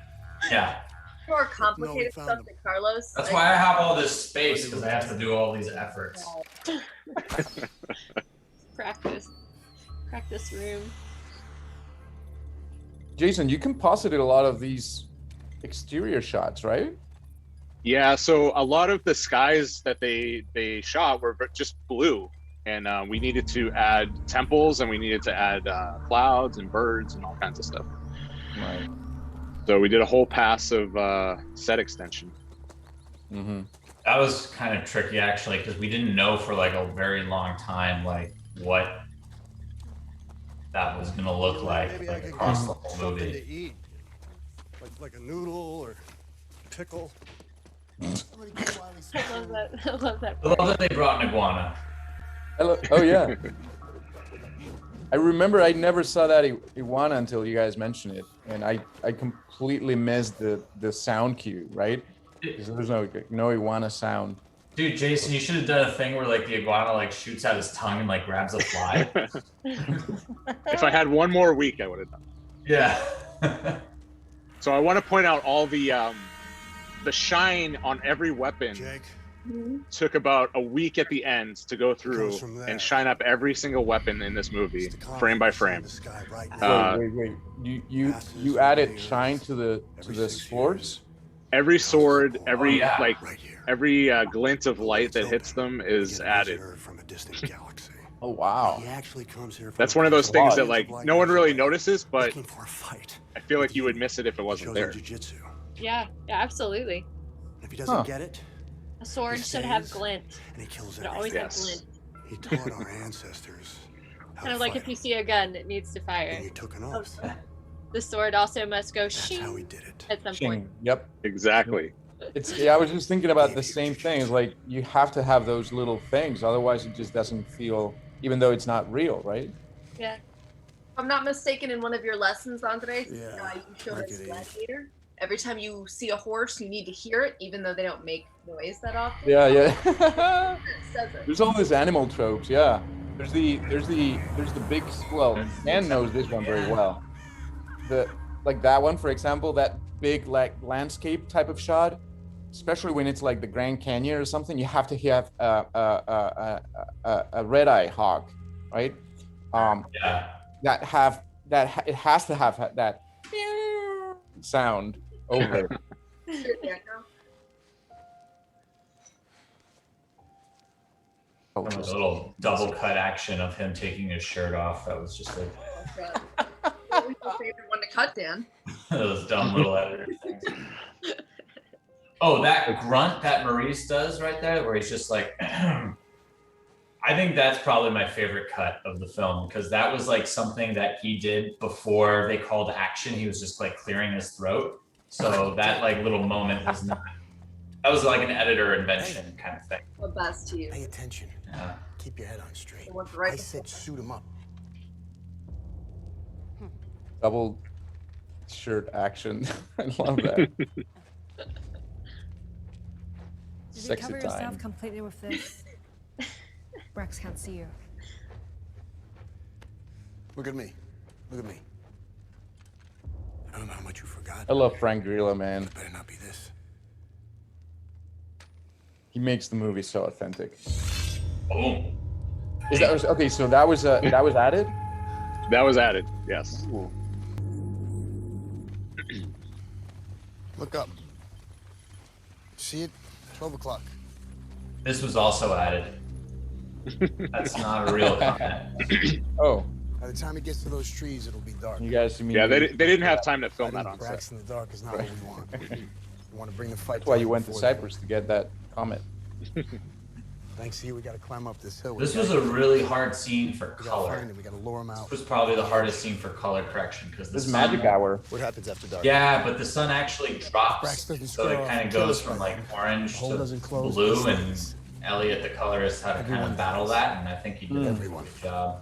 Yeah. More complicated found stuff him. than Carlos. That's why I have all this space, because I have to do all these efforts. Practice room. Jason, you composited a lot of these exterior shots, right? Yeah, so a lot of the skies that they shot were just blue, and we needed to add temples, and we needed to add clouds and birds and all kinds of stuff. Right. So we did a whole pass of set extension. Mm-hmm. That was kind of tricky, actually, because we didn't know for like a very long time, like what that was gonna look like Maybe I could across get the whole something movie. to eat, like a noodle or pickle. Somebody get Wiley's I love that. I love that. I love that they brought an iguana. Oh yeah. I remember I never saw that iguana until you guys mentioned it, and I completely missed the sound cue, right? Because there's no iguana sound. Dude, Jason, you should have done a thing where like the iguana like shoots out his tongue and like grabs a fly. If I had one more week, I would have done. Yeah. So I want to point out all the shine on every weapon. Jake, Took about a week at the end to go through Comes from there. and shine up every single weapon in this movie, it's the frame by confidence frame. in the sky right now. Wait. You added shine to the swords? Every sword, every yeah. like Right here. every glint of light that hits them We is get a added. visitor from a distant galaxy. Oh wow. He actually comes here from That's a one of those place things that billions like of no one light really years away, notices, but looking for a fight. I feel like you would miss it if it wasn't Shows there. him jiu-jitsu. Yeah, absolutely. If he doesn't Huh. get it, A sword He should have stays, glint. and he kills It always everything. have Yes. glint. He taught our ancestors how Kind of to like fight if you him, see a gun, it needs to fire. and he took an oath. The sword also must go That's how he shing did it. at some Shing. point. Yep. Exactly. I was just thinking about the same thing. It's like you have to have those little things, otherwise it just doesn't feel, even though it's not real, right? Yeah. If I'm not mistaken, in one of your lessons, Andres, Yeah, you showed I us get it. Gladiator. Every time you see a horse, you need to hear it, even though they don't make noise that often. Yeah. It says it. There's all these animal tropes, yeah. There's the big, well, Dan knows this one very well. Like that one, for example, that big like landscape type of shot, especially when it's like the Grand Canyon or something, you have to have a red-eye hawk, right? Yeah. It has to have that sound over it. Yeah, no. Oh, A little double cut action of him taking his shirt off. That was just like What was your favorite one to cut, Dan? those dumb little editor things. Oh, that grunt that Maurice does right there, where he's just like, I think that's probably my favorite cut of the film, because that was like something that he did before they called action. He was just like clearing his throat. So that like little moment was not, that was like an editor invention kind of thing. The best to you. Pay attention. Yeah. Keep your head on straight. The ones right I before. said suit him up. Double shirt action. I love that. Did you Sexy cover time. yourself completely with this? Rex can't see you. Look at me. Look at me. I don't know how much you forgot. I love Frank Grillo, man. It better not be this. He makes the movie so authentic. Oh, Is that okay? So that was added. That was added. Yes. Ooh. Look up. See it? 12 o'clock. This was also added. That's not a real comment. Oh, By the time it gets to those trees, it'll be dark. you guys mean? Yeah, they didn't have time to film that Fighting on set. Brax in the dark is not what we want. We want to bring the fight. That's why to you them went to before Cyprus to get that comment. Thanks to you, we got to climb up this hill. This was a really hard scene for We gotta color. find him. We got to lure him out. This was probably the hardest scene for color correction because the This is sun, magic hour. What happens after dark? Yeah, but the sun actually drops, Brax doesn't so square it off kind and of kill goes us from right like now. orange The hole to doesn't close, blue, it and stays. Elliot, the colorist, had to kind Everyone of battle does. that, and I think he did a Everyone. good job.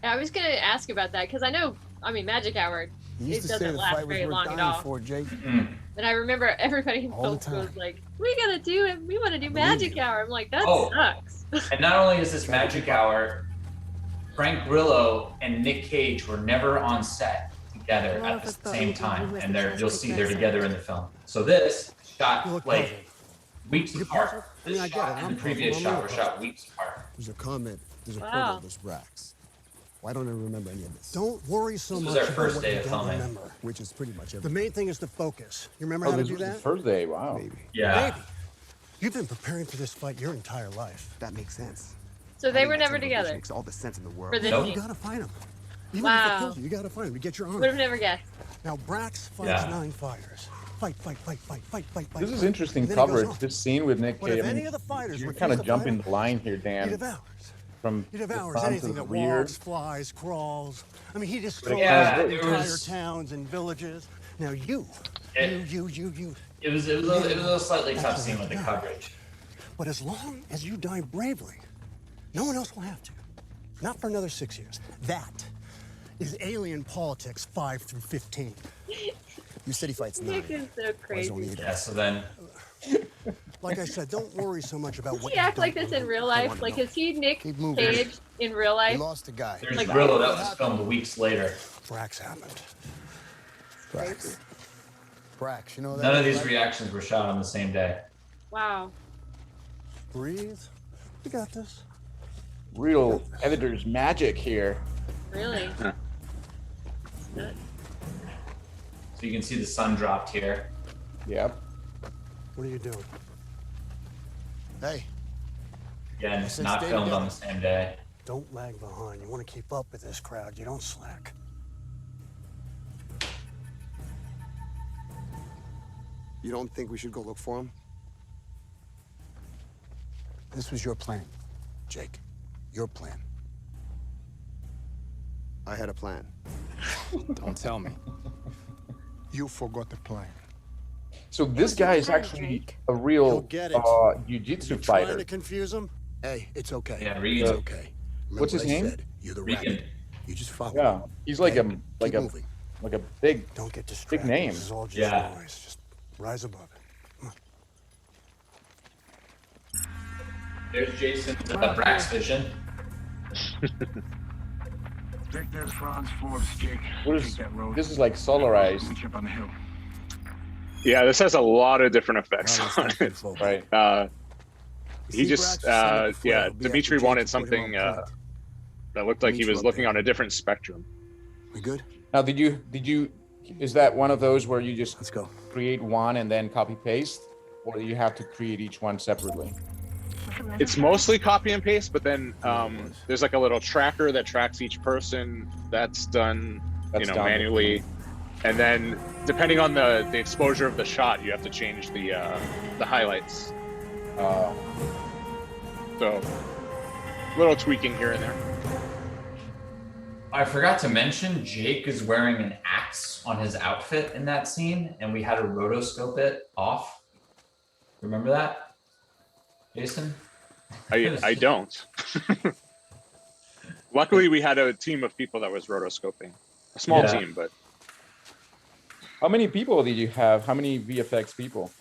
I was gonna ask about that because I know, I mean, Magic Hour, You used it to say doesn't the last fight was very worth long at dying all. for, Jake. And I remember everybody in All the both time. was like, "We gotta do it. We want to do believe Magic you. Hour." I'm like, that Oh. sucks. And not only is this magic hour, Frank Grillo and Nick Cage were never on set together Well, at the if it's same the- time, with and the you'll see they're plastic together in the film. So this You shot look like puzzled. weeks You're apart. puzzled? I mean, This I get shot it. and I'm the previous puzzled. I'm shot really were shot puzzled. weeks apart. There's a comment. There's a Wow. quote of this Brax. Why don't I remember any of this? Don't worry so This much was our about first what day you of don't filming. remember, which is pretty much everything. The main thing is to focus. You remember Oh, how to this do was the that? first day. Wow. Maybe. Yeah. Maybe. You've been preparing for this fight your entire life. That makes sense. So they Having were that never tunnel vision together. Makes all the sense in the world. For this Nope. You scene. gotta find him. Even if Wow. it kills you, you gotta find him to get your arm. Would have never guessed. Now Brax fights Yeah. 9 fighters. Fight, fight, fight, fight, fight, fight, fight. This is fight. interesting And then he goes coverage. home. This scene with Nick But if Cage. I any mean, of the fighters you're refuse kind of to fight jumping him, the line here, he Dan. devours. From He the devours front to anything the that rear. walks, flies, crawls. I mean, he destroys Yeah, it entire was- towns and villages. Now you. It was a little slightly tough scene with the coverage. But as long as you die bravely, no one else will have to. Not for another 6 years. That is alien politics 5 through 15. You said he fights 9. Nick is so Why is crazy. only 8 of Yeah, us? so then Like I said, don't worry so much about Does what he you act like don't this in know. real I life? wanna Like, know. is he Nick Keep moving. Cage in real We life? lost a guy. there's Like- Grillo that was filmed weeks later. Brax happened. Brax. Brax, you know that? None of these reactions were shot on the same day. Wow. Breathe. You got this. Real editor's magic here. Really? Huh. So you can see the sun dropped here. Yep. What are you doing? Hey, Again, I said not stay filmed on together. the same day. don't lag behind. You want to keep up with this crowd. You don't slack. You don't think we should go look for him? This was your plan, Jake. Your plan. I had a plan. Don't tell me. You forgot the plan. So this guy is Hi, actually Jake. a He'll real get it. jiu-jitsu You're trying fighter. to confuse him? Hey, it's okay. Yeah, Reed. It's okay. Remember What's his what I name? said. You're the Regan. rabbit. You just follow. Yeah, he's like Okay? Keep a moving. like a big. Don't get distracted. name. This is all just Yeah. noise. Just rise above it. Come on. There's Jason, Brax vision. Take this Franz Forbes, Jake. What is Take that road. this? Is like solarized, Meet you up on the hill. Yeah, this has a lot of different effects Now let's on not it. get focused. right? You He see, just, Brax said it before, yeah, it'll be after Dimitri Jake wanted to put him something on point. that looked like he Meet you was up looking there. on a different spectrum. We good? Now, did you? Is that one of those where you just Let's go. create one and then copy paste, or do you have to create each one separately? It's mostly copy and paste, but then there's like a little tracker that tracks each person. That's done, That's done. manually. And then depending on the exposure of the shot, you have to change the highlights. So little tweaking here and there. I forgot to mention, Jake is wearing an axe on his outfit in that scene, and we had to rotoscope it off. Remember that, Jason? I don't. Luckily, we had a team of people that was rotoscoping. A small Yeah. team, but How many people did you have? How many VFX people?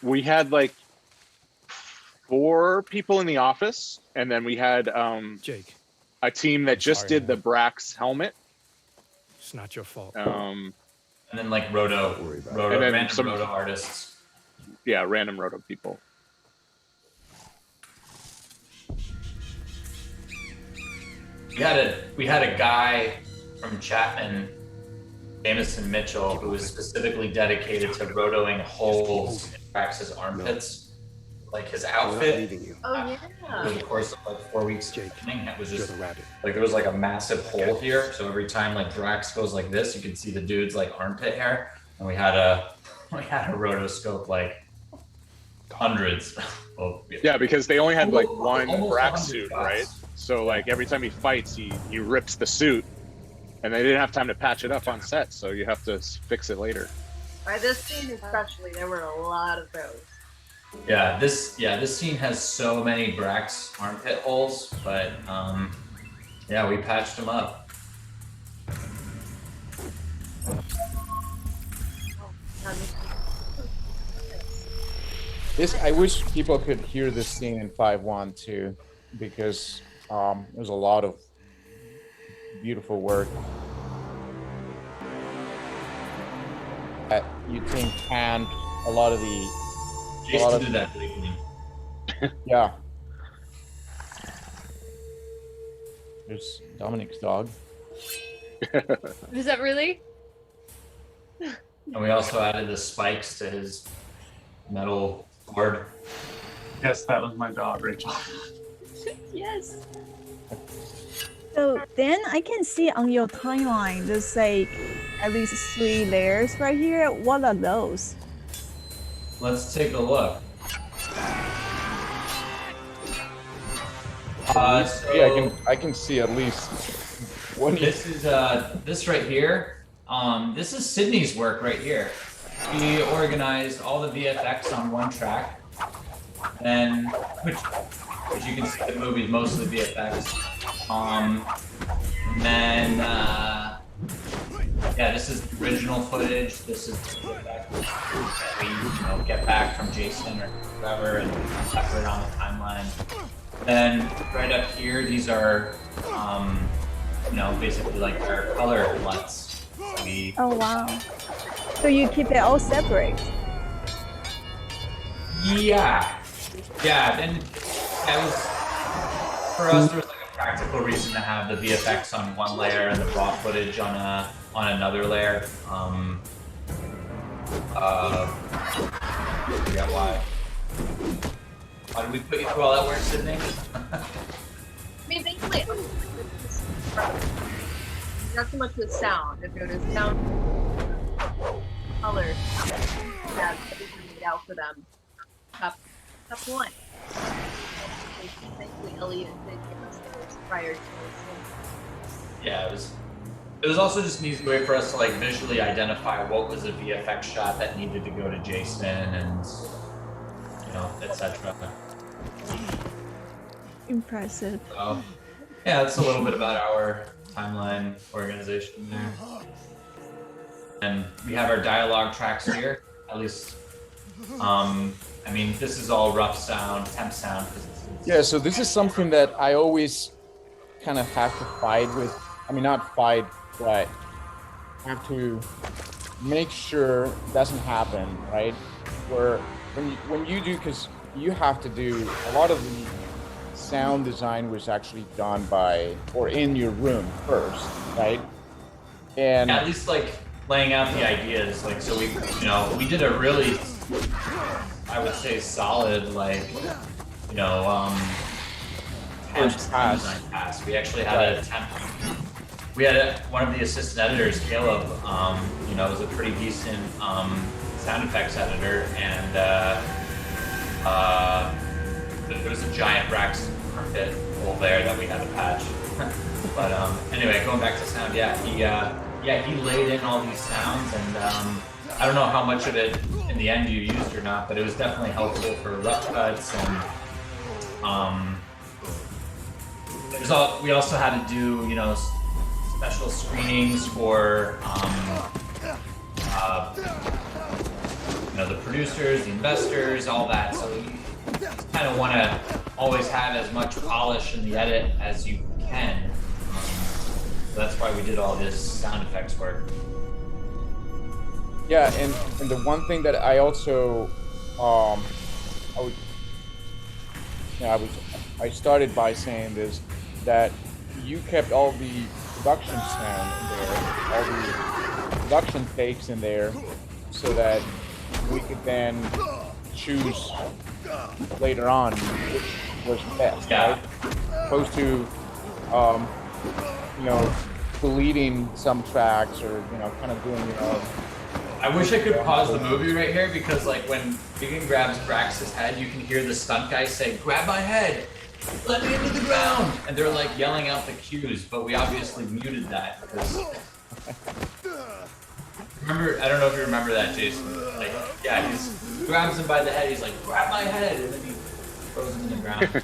we had like 4 people in the office, and then we had Jake, a team that just Sorry, did the man. Brax helmet. it's not your fault. And then like roto And then random some- roto artists. Yeah, random roto people. We had a guy from Chapman Jameson Mitchell, who was specifically dedicated to rotoing holes in Drax's armpits. Like his outfit, Oh over yeah. the course of like 4 weeks, Jake, it was you're just the rabbit. like there was like a massive hole here. So every time like Drax goes like this, you can see the dude's like armpit hair, and we had a rotoscope like hundreds. Yeah, because they only had like one Almost Drax 100 suit, shots. right? So like every time he fights, he rips the suit, and they didn't have time to patch it up on set, so you have to fix it later. By this scene especially, there were a lot of those. Yeah, this scene has so many Drax armpit holes, but yeah, we patched them up. I wish people could hear this scene in 5-1 too, because there's a lot of beautiful work that you think and a lot of the Jason did that lately. yeah. There's Dominic's dog. Is that really? And we also added the spikes to his metal board. Yes, that was my dog, Rachel. Yes. So then I can see on your timeline, there's like at least 3 layers right here. What are those? Let's take a look. Yeah, I can see at least one. This is this right here. This is Sydney's work right here. He organized all the VFX on one track, and which you can see the movie's mostly VFX. And then yeah, this is the original footage. This is the VFX we get back from Jason or whoever and separate on the timeline. Then right up here, these are basically like our color LUTs. Oh wow. So you keep it all separate? Yeah. Then that was for us. There was like a practical reason to have the VFX on one layer and the raw footage on another layer. I forget why. Why did we put you through all that work, Sydney? I mean, basically, not so much with sound. If it was sound, color, that's everything laid out for them. Top 1. Thankfully, Elliot did give us those prior to this. Yeah, it was also just an easy way for us to like visually identify what was a VFX shot that needed to go to Jason and etc. Impressive. So yeah, that's a little bit about our timeline organization there. And we have our dialogue tracks here, at least. I mean, this is all rough sound, temp sound. Yeah, so this is something that I always kind of have to fight with. I mean, not fight, but have to make sure it doesn't happen, right? Where when you do, because you have to do a lot of the sound design was actually done by or in your room first, right? And at least like laying out the ideas, like so we did a really, I would say, solid first pass. We actually had an attempt. We had one of the assistant editors, Caleb, was a pretty decent sound effects editor, and there was a giant Drax armpit hole there that we had to patch. But anyway, going back to sound, he laid in all these sounds, and I don't know how much of it in the end you used or not, but it was definitely helpful for rough cuts, and we also had to do special screenings for the producers, the investors, all that. So you kind of want to always have as much polish in the edit as you can. So that's why we did all this sound effects work. Yeah, and the one thing that I also I started by saying this, that you kept all the production sound in there, all the production takes in there so that we could then choose later on which was best, right? Opposed to, you know, deleting some tracks or, you know, kind of doing your own. I wish I could pause the movie right here because, like, when Deegan grabs Brax's head, you can hear the stunt guy say, "Grab my head, let me into the ground," and they're like yelling out the cues. But we obviously muted that because. Remember, I don't know if you remember that, Jason. Like, yeah, he grabs him by the head. He's like, "Grab my head," and then he throws him in the ground.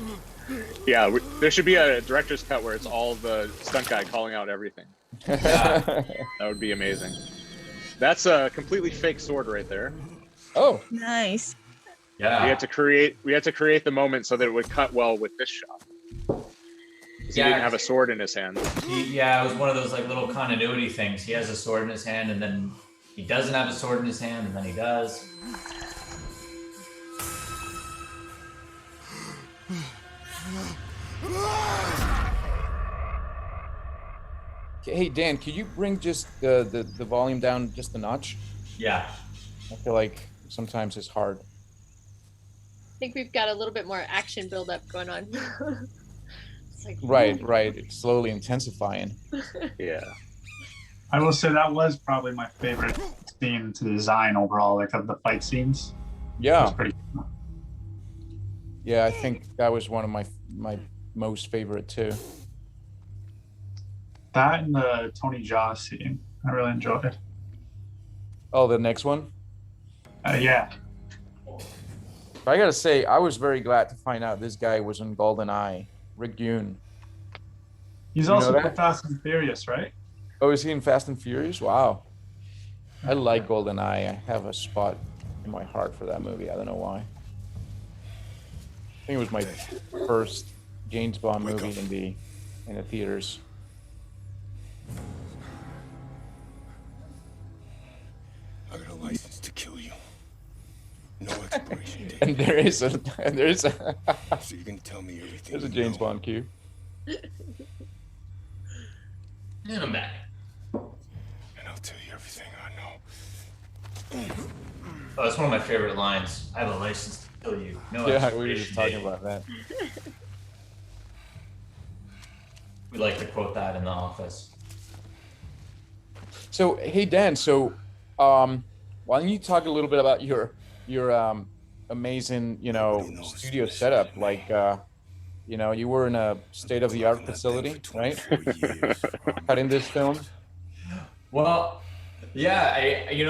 Yeah, there should be a director's cut where it's all the stunt guy calling out everything. Yeah. That would be amazing. That's a completely fake sword right there. Oh, Nice. Yeah. We had to create the moment so that it would cut well with this shot. He didn't have a sword in his hand. Yeah, it was one of those like little continuity things. He has a sword in his hand, and then he doesn't have a sword in his hand, and then he does. Hey Dan, could you bring just the volume down just a notch? Yeah. I feel like sometimes it's hard. I think we've got a little bit more action buildup going on. It's like, Right. It's slowly intensifying. Yeah. I will say that was probably my favorite scene to design overall, like of the fight scenes. It Yeah. was pretty cool. Yeah, I think that was one of my most favorite too. That and the Tony Jaa scene, I really enjoyed it. Oh, the next one? Yeah. I gotta say, I was very glad to find out this guy was in GoldenEye, Rick Yoon. He's You know also that? in Fast and Furious, right? Oh, is he in Fast and Furious? Wow. I like GoldenEye. I have a spot in my heart for that movie. I don't know why. I think it was my first James Bond movie in the theaters. I got a license to kill you. No expiration date. And there is a So you can tell me everything. there's a you James know. Bond cue. And I'm back. And I'll tell you everything I know. Oh, that's one of my favorite lines. I have a license to kill you. No Yeah, we were just expiration talking date. about that. We like to quote that in the office. So hey Dan, so why don't you talk a little bit about your amazing, you know, studio setup? Like you know, you were in a state-of-the-art facility, right? Cutting this film. Well, yeah,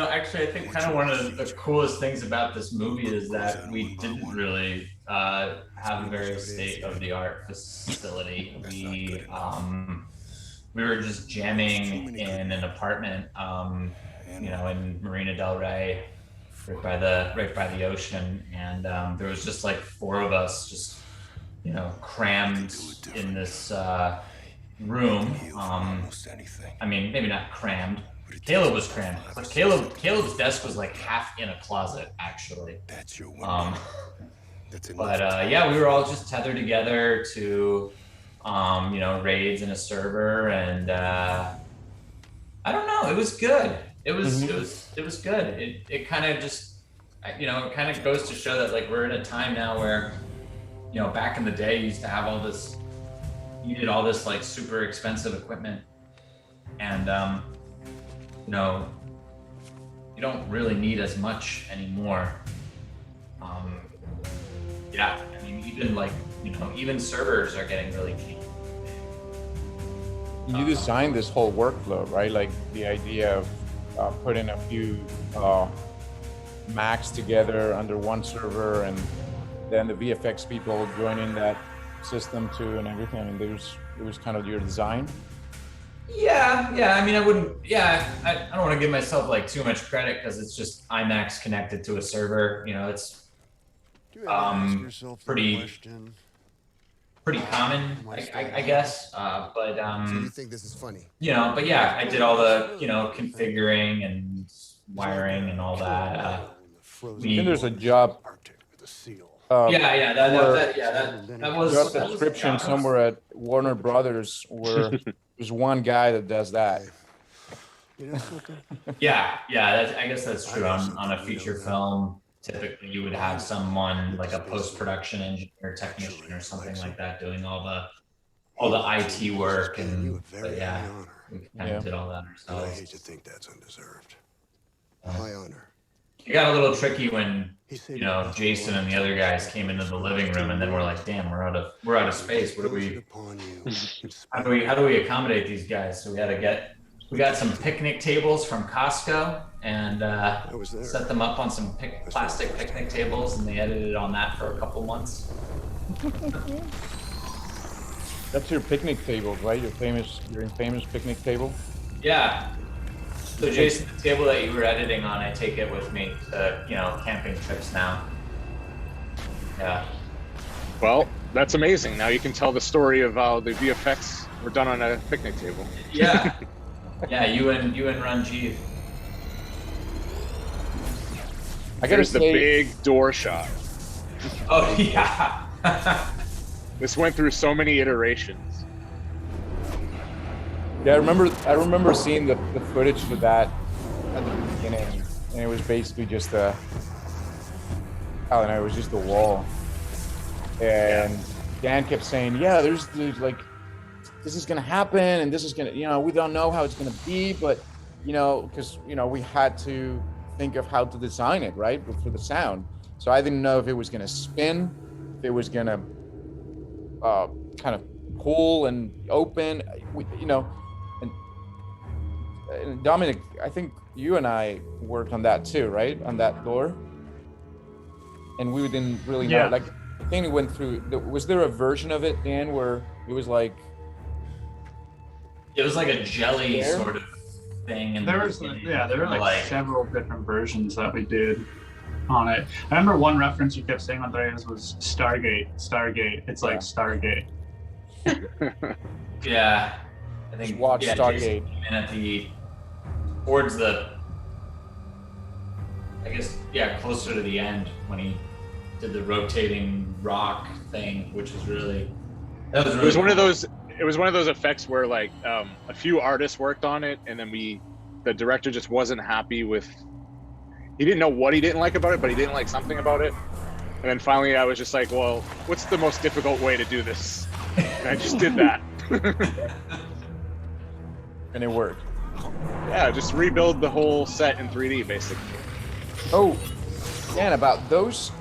actually, I think kind of one of the coolest things about this movie is that we didn't really have a very state-of-the-art facility. We were just jamming in an apartment, you know, in Marina del Rey, right by the ocean, and there was just like 4 of us, just, you know, crammed in this room. I mean, maybe not crammed. Caleb was crammed. But Caleb's desk was like half in a closet, actually. But yeah, we were all just tethered together to, you know, raids in a server, and I don't know. It was good. It was good. It kind of just, you know, it kind of goes to show that like we're in a time now where, you know, back in the day, you used to have all this, you needed all this like super expensive equipment, and you know, you don't really need as much anymore. Yeah, I mean, even like, you know, even servers are getting really cheap. You designed this whole workflow, right? Like the idea of putting a few Macs together under one server, and then the VFX people joining that system too, and everything. I mean, it was kind of your design. Yeah. I mean, I don't want to give myself like too much credit because it's just IMAX connected to a server. You know, it's pretty common, I guess. But So you think this is funny? you know, but yeah, I did all the, you know, configuring and wiring and all that. And there's a job. That was job description somewhere at Warner Brothers where there's one guy that does that. You know something? Yeah, I guess that's true. On a feature film, typically you would have someone like a post-production engineer, technician, or something like that doing all the IT work. And but yeah, we kind of did all that And I ourselves. hate to think that's undeserved. High honor. It got a little tricky when Jason and the other guys came into the living room, and then we're like, damn, we're out of space. What do we? How do we accommodate these guys? So we got some picnic tables from Costco and set them up on some plastic picnic tables, and they edited on that for a couple months. That's your picnic table, right? Your famous picnic table. Yeah. So Jason, the table that you were editing on, I take it with me to camping trips now. Yeah. Well, that's amazing. Now you can tell the story of how the VFX were done on a picnic table. Yeah. Yeah, you and Ranjiv. There's the big door shot. Oh yeah. This went through so many iterations. Yeah, I remember seeing the footage for that at the beginning, and it was basically just I don't know, it was just a wall. And Dan kept saying, yeah, there's like, this is gonna happen, and this is gonna, we don't know how it's gonna be, but because we had to think of how to design it, right, for the sound. So I didn't know if it was gonna spin, if it was gonna kind of pull and open, and Dominic, I think you and I worked on that too, right? On that door. And we didn't really know, like, I think it went through, was there a version of it, Dan, where it was like... It was like a jelly sort of thing. And there were like several different versions that we did on it. I remember one reference you kept saying, Andreas, was Stargate. It's like Stargate. Yeah. I think just watch Stargate. And at towards the, I guess, closer to the end when he did the rotating rock thing, which was really, it was one of those. It was one of those effects where like a few artists worked on it, and then the director just wasn't happy with. He didn't know what he didn't like about it, but he didn't like something about it. And then finally, I was just like, well, what's the most difficult way to do this? And I just did that. And it worked. Yeah, just rebuild the whole set in 3D, basically. Oh, and about these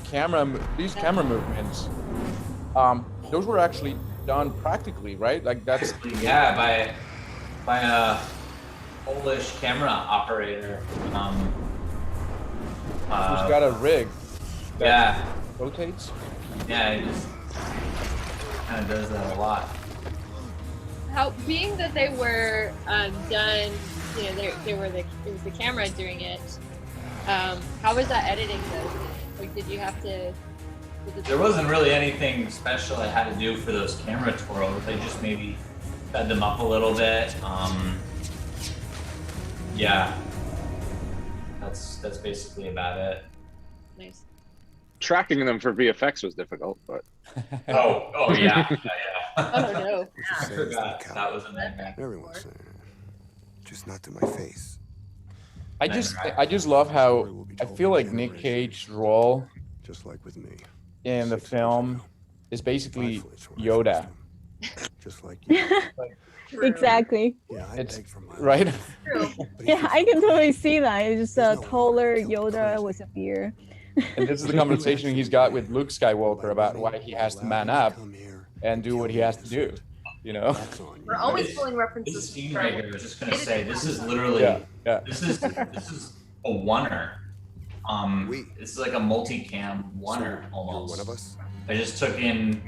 camera movements, those were actually done practically, right? Like that's by a Polish camera operator. Who's got a rig that yeah rotates. Yeah, he just kind of does that a lot. How, being that they were done, it was the camera doing it. How was that editing though? Like, did you have to? There wasn't really anything special I had to do for those camera twirls. I just maybe sped them up a little bit. Yeah, that's basically about it. Nice. Tracking them for VFX was difficult, but. Oh yeah. Oh no. I forgot that was a nightmare. Everyone's saying it. Just not to my face. I just love how I feel like Nick Cage's role, just like with me, in the film is basically Yoda. Just like you. Exactly. Yeah, it's right. Yeah, I can totally see that. It's just a taller Yoda with a beard. And this is the conversation he's got with Luke Skywalker about why he has to man up and do what he has to do. We're always pulling references. This scene right here, I was just gonna say, this is literally, this is a oneer. This is like a multicam oneer almost. One of us. I just took in,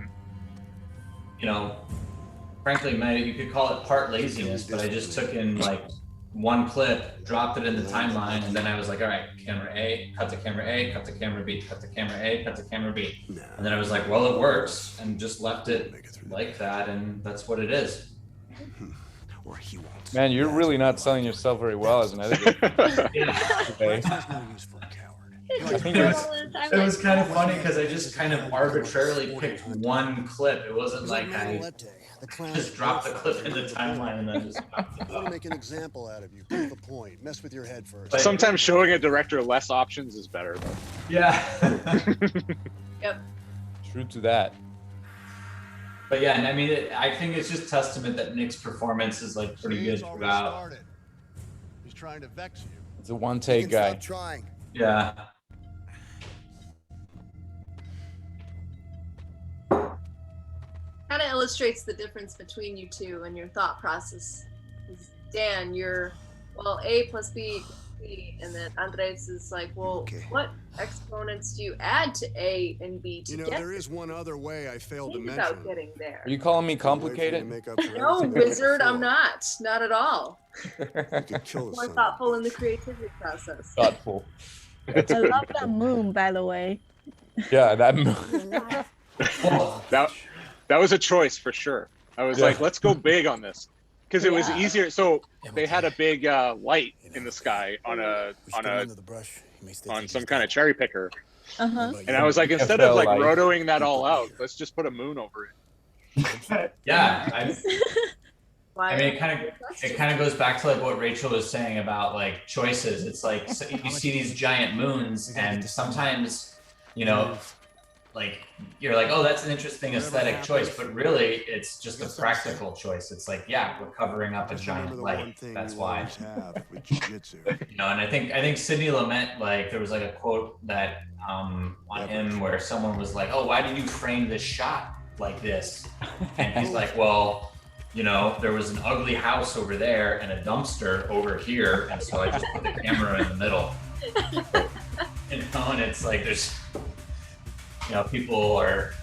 frankly, you could call it part laziness, but I just took in like one clip, dropped it in the timeline, and then I was like, all right, camera A, cut to camera A, cut to camera B, cut to camera A, cut to camera B. And then I was like, well, it works, and just left it like that, and that's what it is. Or he won't. Man, you're really not selling yourself very well as an editor. Yeah. Okay. It was kind of funny because I just kind of arbitrarily picked one clip. It wasn't like I just dropped the clip in the timeline and then just. I want to make an example out of you. Prove a point. Mess with your head first. Sometimes showing a director less options is better, though. Yeah. Yep. True to that. But yeah, and I mean, I think it's just testament that Nick's performance is like pretty good throughout. He's trying to vex you. It's a one-take guy. Stop trying. Yeah. Kind of illustrates the difference between you two and your thought process. 'Cause Dan, you're, well, A plus B, C, and then Andres is like, well, what exponents do you add to A and B to You know, get there is one other way I failed to think mention. about getting there? Are you calling me complicated? No, wizard, I'm not at all. Kill More thoughtful in the creativity process. Thoughtful. I love that moon, by the way. Yeah, that. That was a choice for sure. I was like, let's go big on this because it was easier. So they had a big light in the sky on some kind of cherry picker, and I was like, instead of like rotoing that all out, let's just put a moon over it. Yeah. I mean, it kind of goes back to like what Rachel was saying about like choices. It's like so you see these giant moons, and sometimes, you know, like you're like, oh, that's an interesting aesthetic choice, but really it's just a practical choice. It's like, yeah, we're covering up a giant light. That's why. You know, and I think Sidney Lumet, like there was like a quote that on him where someone was like, oh, why did you frame this shot like this? And he's like, well, you know, there was an ugly house over there and a dumpster over here, and so I just put the camera in the middle. You know, and it's like there's, you know, people are,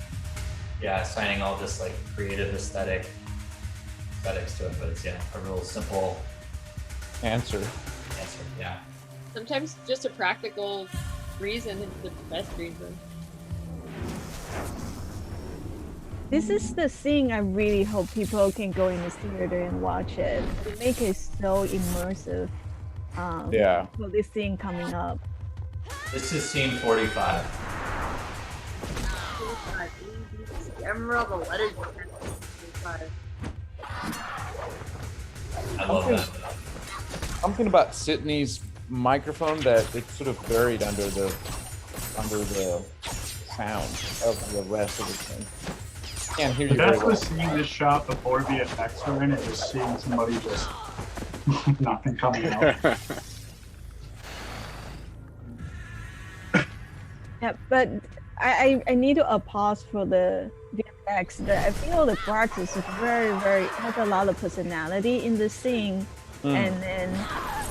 assigning all this like creative aesthetics to it, but it's a real simple answer. Yeah. Sometimes just a practical reason is the best reason. This is the scene I really hope people can go in the theater and watch it. To make it so immersive. For this scene coming up. This is scene 45. Emerald, the letters. I love that. Something about Sydney's microphone that it's sort of buried under the sound of the rest of the thing. Can't hear you very That's well. the scene this shot before VFX were in it, just seeing somebody just nothing coming out. Yeah, but I need to pause for the VFX. I feel the practice is very has a lot of personality in the scene. And then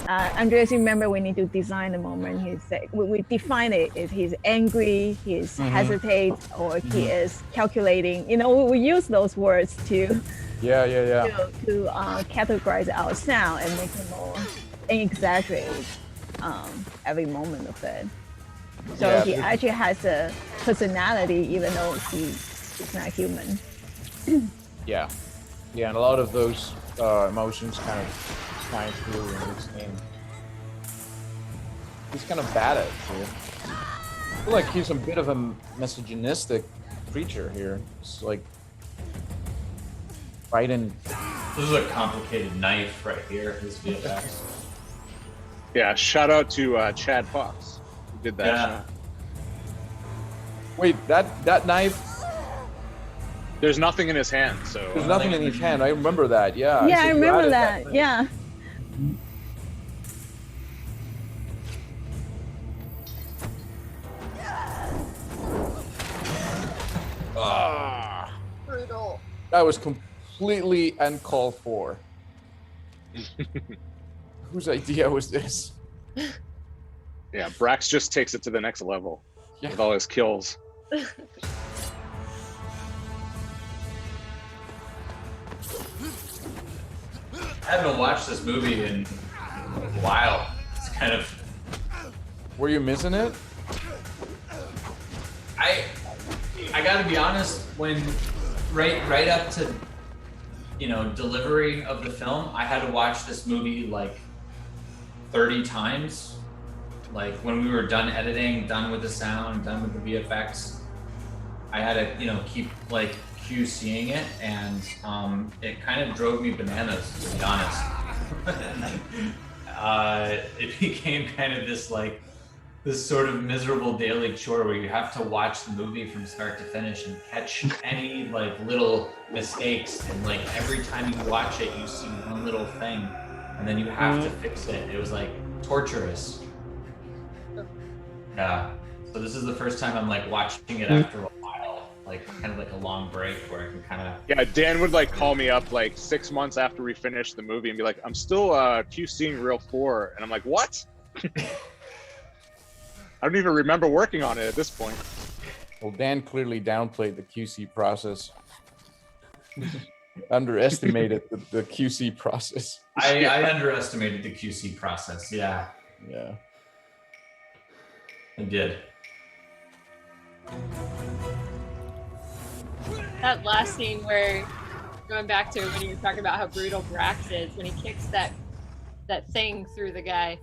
Andreas, remember we need to design the moment. He's we define it if he's angry, he's hesitate, or he is calculating. You know, we use those words to to categorize our sound and make it more and exaggerate every moment of it. So he actually has a personality, even though he's not human. Yeah, and a lot of those emotions kind of shine through in this game. He's kind of bad at it too. I feel like he's a bit of a misogynistic creature here. It's like fighting. This is a complicated knife right here. This VFX. Yeah, shout out to Chad Fox who did that. Yeah. Wait, that knife. There's nothing in his hand, so. There's nothing in his hand. I remember that. Yeah. Yeah, I remember that. Yeah. Brutal. That was completely uncalled for. Whose idea was this? Yeah, Brax just takes it to the next level with all his kills. I haven't watched this movie in a while. It's kind of. Were you missing it? I gotta be honest, when right up to, you know, delivery of the film, I had to watch this movie like 30 times Like when we were done editing, done with the sound, done with the VFX, I had to, keep like QCing it, and it kind of drove me bananas, to be honest. It became kind of this sort of miserable daily chore where you have to watch the movie from start to finish and catch any like little mistakes, and like every time you watch it you see one little thing and then you have to fix it. It was like torturous. Yeah. So this is the first time I'm like watching it after a while, like kind of like a long break where I can kind of. Yeah, Dan would like call me up like 6 months after we finished the movie and be like, I'm still QCing Reel 4. And I'm like, what? I don't even remember working on it at this point. Well, Dan clearly downplayed the QC process. Underestimated the QC process. I underestimated the QC process. Yeah. Yeah. I did. That last scene where, going back to when you were talking about how brutal Brax is, when he kicks that thing through the guy.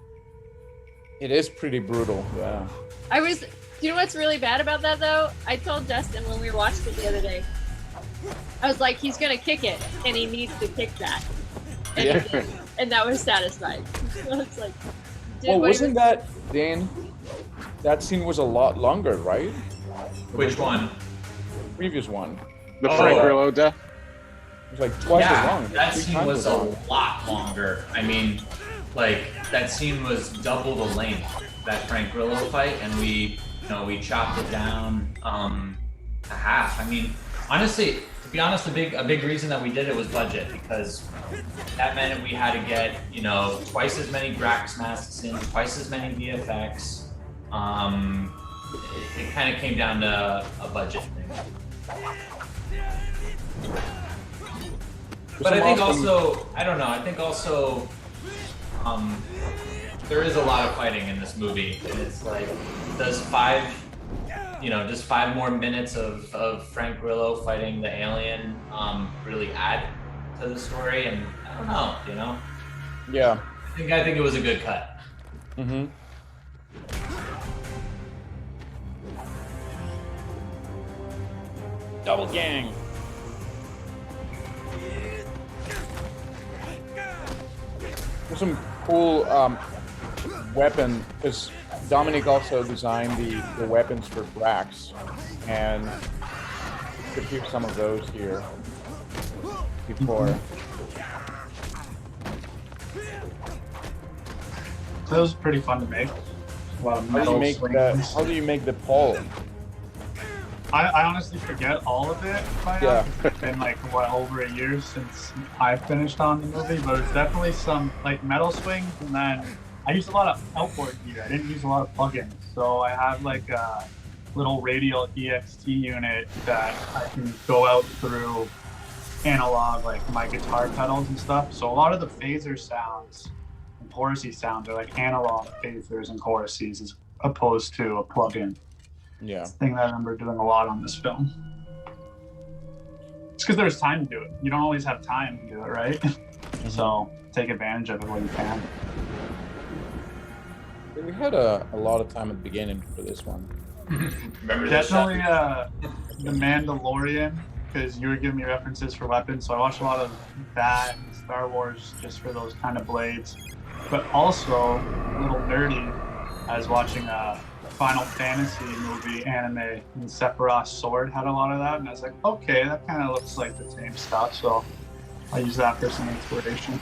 It is pretty brutal, yeah. Do you know what's really bad about that though? I told Justin when we were watching it the other day, I was like, he's gonna kick it, and he needs to kick that. And, Yeah. And that was satisfying. So it's like, Well, wasn't that, Dan, that scene was a lot longer, right? Which one? Previous one. The Frank Grillo death? It was like twice as long. That 3 scene times was as a long. lot longer. I mean, like that scene was double the length, that Frank Grillo fight, and we chopped it down to half. I mean, honestly, to be honest, a big reason that we did it was budget, because that meant we had to get twice as many Brax masks in, twice as many VFX. It kind of came down to a budget thing. But I think also, I don't know, I think also there is a lot of fighting in this movie, and it's like, does 5 more minutes of Frank Grillo fighting the alien really add to the story? And I don't know, Yeah. I think it was a good cut. Mm-hmm. Double gang. There's some cool weapon, because Dominic also designed the weapons for Brax, and you could hear some of those here before. So those are pretty fun to make. A lot of How metal swings. do you make the pole? I honestly forget all of it by now. Yeah. It's been like over a year since I finished on the movie, but it's definitely some like metal swings, and then I used a lot of outboard gear. I didn't use a lot of plugins, so I have like a little radial EXT unit that I can go out through analog, like my guitar pedals and stuff. So a lot of the phaser sounds and chorusy sounds are like analog phasers and choruses as opposed to a plugin. Yeah. It's the thing that I remember doing a lot on this film. It's because there was time to do it. You don't always have time to do it, right? Mm-hmm. So take advantage of it when you can. We had a lot of time at the beginning for this one. Remember that Definitely The Mandalorian, because you were giving me references for weapons, so I watched a lot of that and Star Wars just for those kind of blades. But also, a little nerdy, I was watching a Final Fantasy movie anime, and Sephiroth's sword had a lot of that, and I was like, okay, that kind of looks like the same stuff, so I use that for some inspiration.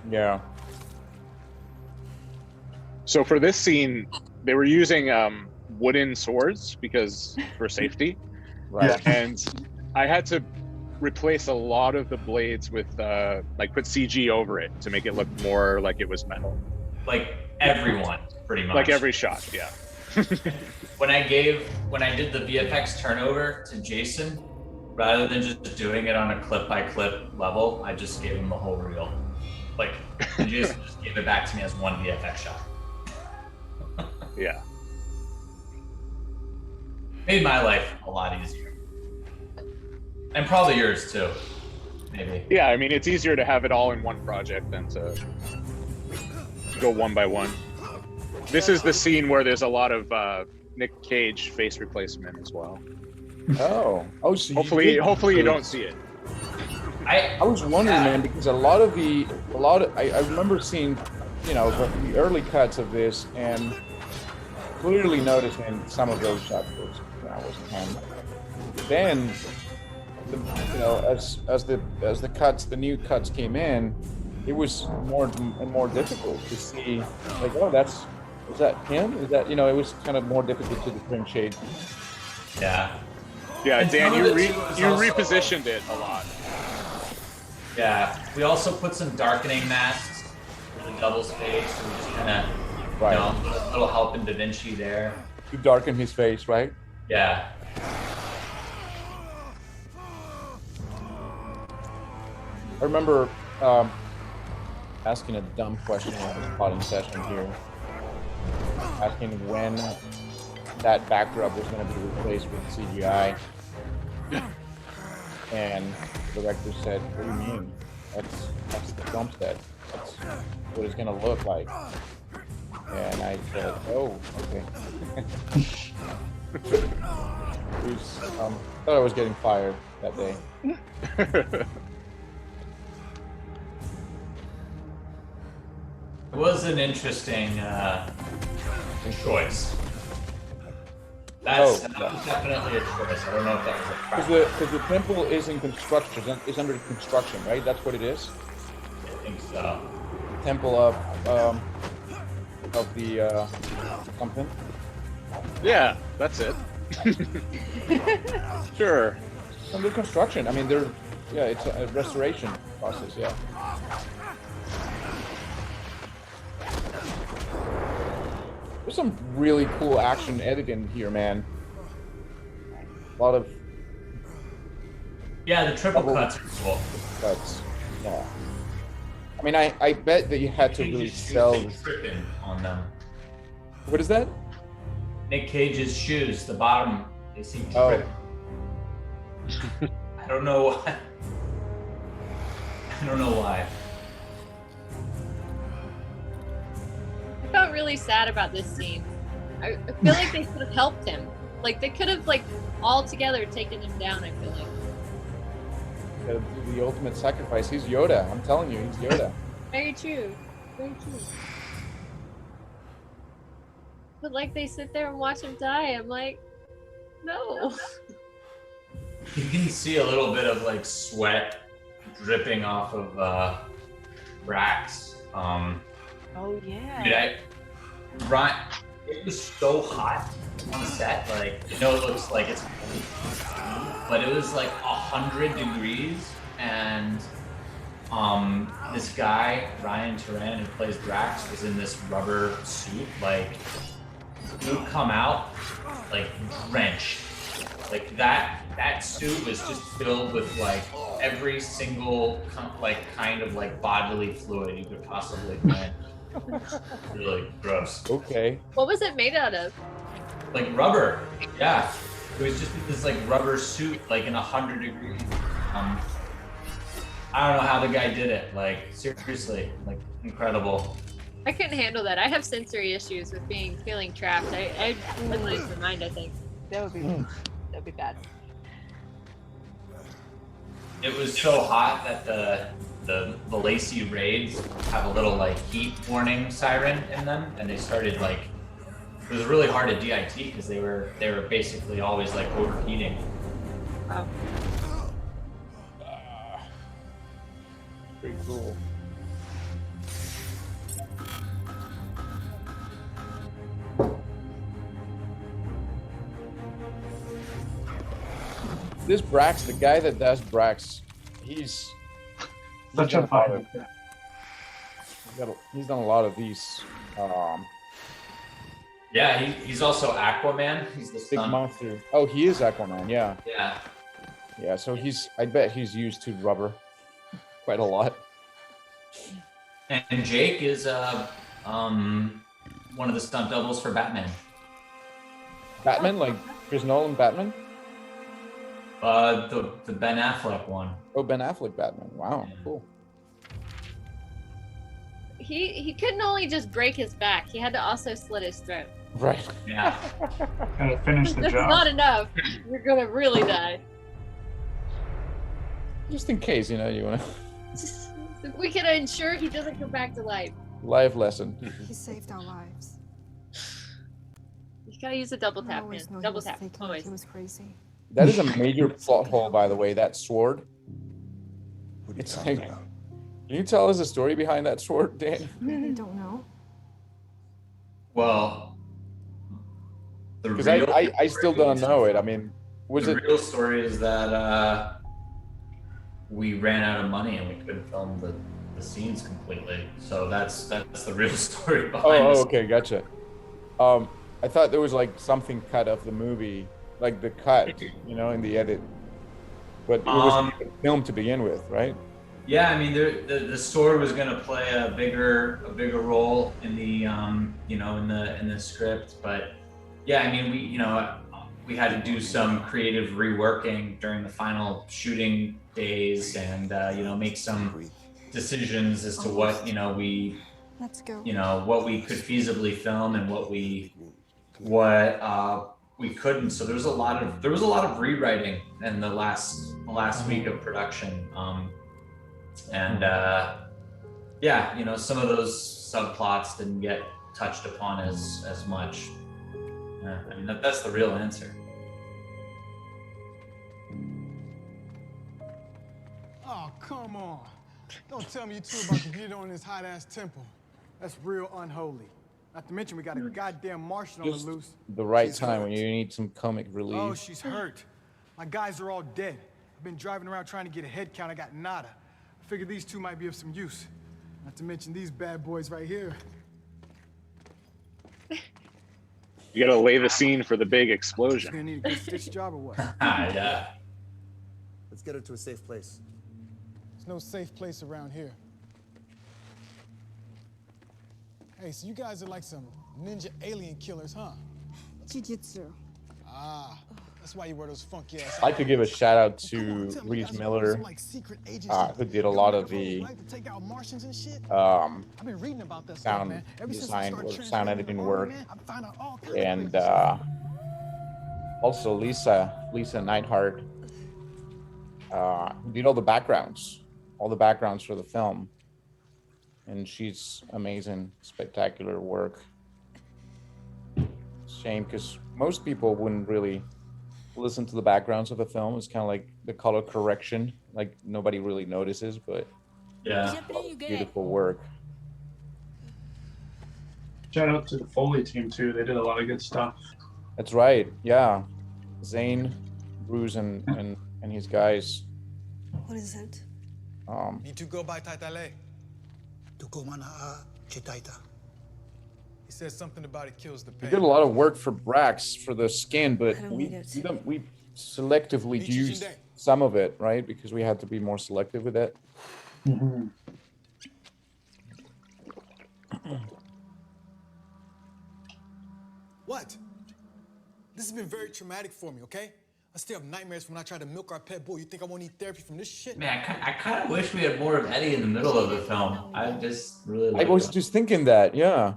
Yeah. So for this scene, they were using wooden swords because for safety. Right. Yeah. And I had to replace a lot of the blades with put CG over it to make it look more like it was metal. Like everyone, pretty much. Like every shot, yeah. When I did the VFX turnover to Jason, rather than just doing it on a clip by clip level, I just gave him the whole reel. Like, and Jason just gave it back to me as one VFX shot. Yeah. Made my life a lot easier. And probably yours too, maybe. Yeah, I mean, it's easier to have it all in one project than to go one by one. This is the scene where there's a lot of Nick Cage face replacement as well. Oh, so Hopefully you don't see it. I was wondering, man, because I remember seeing, you know, the early cuts of this and clearly noticing some of those shots wasn't him. Then, you know, as the new cuts came in, it was more and more difficult to see, like, oh, is that him? Is that, you know, it was kind of more difficult to differentiate. Yeah. Yeah, And Dan, some you of it too is also- repositioned it a lot. Yeah, we also put some darkening masks for the double space. So we just kind of, Right. you know, a little help in Da Vinci there. To darken his face, right? Yeah. I remember asking a dumb question in the plotting session here, asking when that backdrop was going to be replaced with CGI, and the director said, "What do you mean? That's the film set. That's what it's going to look like." And I said, "Oh, okay." Thought I was getting fired that day. It was an interesting choice. That was definitely a choice. I don't know if that was a practice. Because the temple is in construction. It's under construction, right? That's what it is. I think so. Temple of the something. Yeah, that's it. Sure. It's under construction. I mean, it's a restoration process. Yeah. There's some really cool action editing here, man. A lot of the triple cuts are cool. Cuts. Yeah. I mean, I bet that you had to really sell this. Tripping on them. What is that? Nick Cage's shoes, the bottom, they seem Oh. tripping. I don't know why. I don't know why. I felt really sad about this scene. I feel like they could have helped him. Like they could have all together taken him down, I feel like. The ultimate sacrifice. He's Yoda. I'm telling you, he's Yoda. Very true. Very true. But they sit there and watch him die. I'm like, no. You can see a little bit of sweat dripping off of Brax. Oh yeah. Dude, it was so hot on the set. It looks like it's cold, but it was 100 degrees, and this guy Ryan Turan, who plays Brax, was in this rubber suit. He would come out drenched. That suit was just filled with every single kind of bodily fluid you could possibly find. Really gross. Okay. What was it made out of? Rubber. Yeah. It was just this rubber suit in 100 degrees. I don't know how the guy did it. Seriously, incredible. I couldn't handle that. I have sensory issues with feeling trapped. I'd lose my mind, I think. That would be bad. It was so hot that the Lacey raids have a little heat warning siren in them, and they started it was really hard to DIT because they were basically always overheating. Wow. Pretty cool. This Brax, the guy that does Brax, he's Such a fun. He's done a lot of these. Yeah, he's also Aquaman. He's the Big son. monster. Oh, he is Aquaman. Yeah. Yeah. Yeah. So I bet he's used to rubber quite a lot. And Jake is one of the stunt doubles for Batman. Batman, Chris Nolan Batman. The Ben Affleck one. Oh, Ben Affleck Batman. Wow, cool. he couldn't only just break his back, he had to also slit his throat. Right. Yeah. Gotta finish the This is job. not enough. You're gonna really die. Just in case, you know, you want We can ensure he doesn't come back to life. to life lesson. He saved our lives. You gotta use a double I tap, always man. knew Double he was tap, faking like always. he was crazy. That is a major plot hole, by the way. That sword. It's like, can you tell us the story behind that sword, Dan? I don't know. Well, the Because real I still don't know it. I mean, was the it? real story is that we ran out of money and we couldn't film the scenes completely. So that's the real story behind Oh, this. okay, gotcha. I thought there was like something cut of the movie, like the cut, you know, in the edit. But it was filmed to begin with, right? Yeah, I mean, the story was going to play a bigger role in the you know, in the script, but yeah, I mean, we had to do some creative reworking during the final shooting days, and you know, make some decisions as to what, you know, Let's go. you know, what we could feasibly film and what we couldn't. So there was a lot of rewriting in the last week of production. And yeah, you know, some of those subplots didn't get touched upon as much. I mean, that's the real answer. Oh, come on. Don't tell me you two about to get on this hot ass temple. That's real unholy. Not to mention we got a goddamn Martian on the Just loose. the right time when you need some comic Oh, relief. she's hurt. My guys are all dead. I've been driving around trying to get a head count. I got nada. I figured these two might be of some use. Not to mention these bad boys right here. You gotta lay the scene for the big She's explosion. gonna need a good stitch job or what? Yeah. Let's get her to a safe place. There's no safe place around here. Hey, so you guys are like some ninja alien killers, huh? Jiu Jitsu. Ah, that's why you wear those funky ass. I'd like to give a shout out Come on, to tell me you Reese guys are Miller, some, like, secret agency who did a lot of government the right, to take out Martians and shit? um, I've been reading about that stuff, sound man. Ever since we design started or sound transferring editing the army, work, man, I found out all kinds of and crazy also Lisa Neidhart, who did all the backgrounds for the film, and she's amazing, spectacular work. Shame, because most people wouldn't really listen to the backgrounds of a film. It's kind of like the color correction, like nobody really notices, but Yeah. beautiful work. Shout out to the Foley team too. They did a lot of good stuff. That's right. Yeah, Zane, Bruce, and his guys. What is it? Need to go by Taitale. He says something about it kills the We pain. did a lot of work for Brax for the skin, but I don't need it. we selectively used some of it, right? Because we had to be more selective with it. What? This has been very traumatic for me, okay? I still have nightmares when I try to milk our pet bull. You think I won't need therapy from this shit? Man, I kind of wish we had more of Eddie in the middle of the film. I just really I like was him. just thinking that, yeah.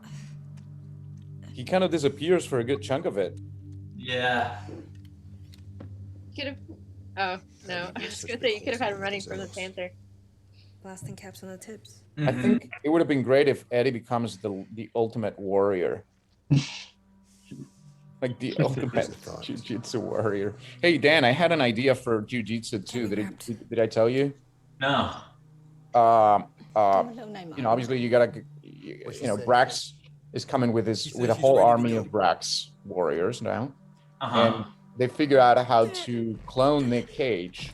He kind of disappears for a good chunk of it. Yeah. Could have. Oh no, I was gonna say you could have had him running from the panther. Blasting caps on the tips. I think it would have been great if Eddie becomes the ultimate warrior. Like the ultimate jiu-jitsu warrior. Hey Dan, I had an idea for jiu-jitsu too. Did I tell you? No. You know, obviously you gotta, you know, Brax is coming with a whole army of Brax warriors now, and they figure out how to clone Nick Cage,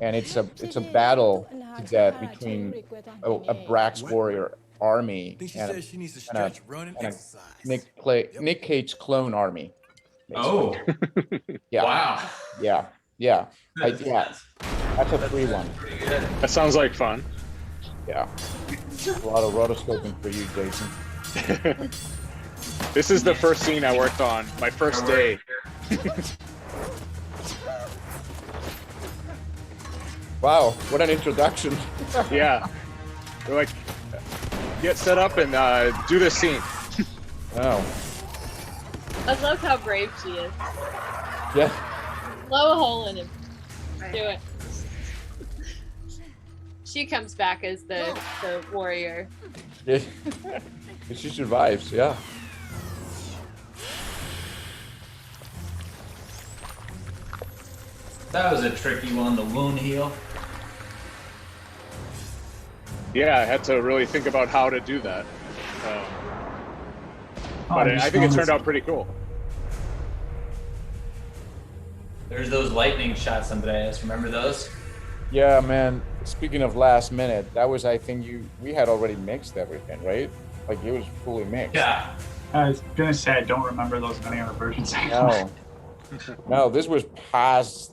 and it's a battle to death between a Brax warrior army Think she and says she needs to and stretch, run, and a exercise. Nick Cage clone army. Oh. Yeah. Wow. Yeah. Yeah. Yeah. That's a free one. That sounds like fun. Yeah. A lot of rotoscoping for you, Jason. This is the first scene I worked on, my first day. Wow, what an introduction. Yeah. They're like, get set up and do this scene. Wow. I love how brave she is. Yeah. Blow a hole in him. Do it. She comes back as the warrior. Yeah. She survives, yeah. That was a tricky one, the wound heal. Yeah, I had to really think about how to do that. Oh, But I I just think it turned noticed- out pretty cool. There's those lightning shots, Andreas. Remember those? Yeah, man. Speaking of last minute, that was, I think we had already mixed everything, right? Like it was fully mixed. Yeah. I was gonna say I don't remember those many other versions. No. No, this was past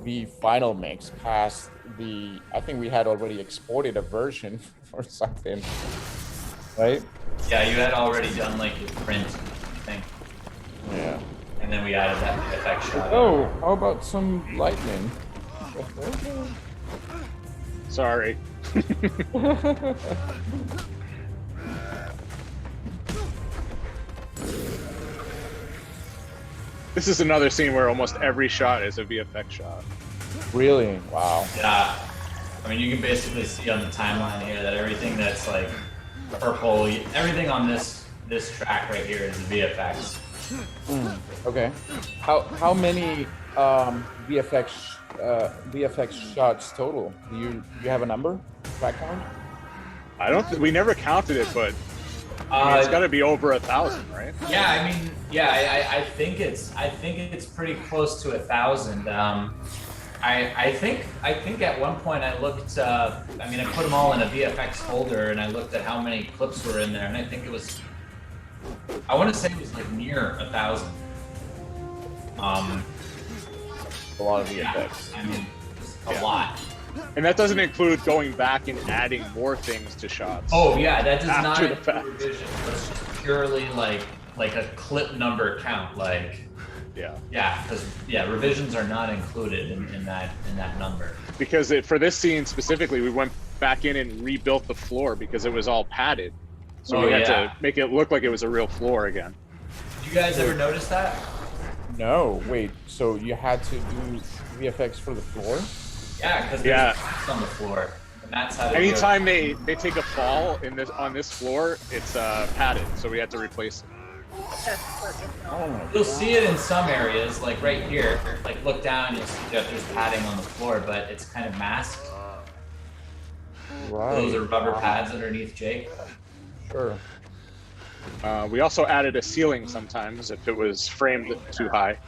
the final mix, past the, I think we had already exported a version or something, right? Yeah, you had already done like your print, I think. Yeah. And then we added that effect shot. Oh, how about some lightning? Sorry. This is another scene where almost every shot is a VFX shot. Really? Wow. Yeah. I mean, you can basically see on the timeline here that everything that's like purple, everything on this track right here is VFX. Okay. How many VFX shots total? Do you have a number? Track count? I don't. We never counted it, but I mean, it's got to be over 1,000, right? Yeah, I mean, yeah, I think it's pretty close to 1,000. I think at one point I looked. I mean, I put them all in a VFX folder, and I looked at how many clips were in there, and I think it was. I want to say it was like near 1,000. A lot of VFX. Yeah, I mean, a lot. And that doesn't include going back and adding more things to shots. Oh yeah, that does not After the include fact. revision. It's just purely like a clip number count. Like yeah, because revisions are not included in that number. Because for this scene specifically, we went back in and rebuilt the floor because it was all padded. So we had to make it look like it was a real floor again. Did you guys ever notice that? No, wait. So you had to do VFX for the floor? Yeah, because there's cracks on the floor, and that's how. Anytime they take a fall on this floor, it's padded, so we had to replace it. You'll see it in some areas, like right here. Like look down, you'll see that there's padding on the floor, but it's kind of masked. Right. Those are rubber pads underneath Jake. Sure. We also added a ceiling sometimes if it was framed too high.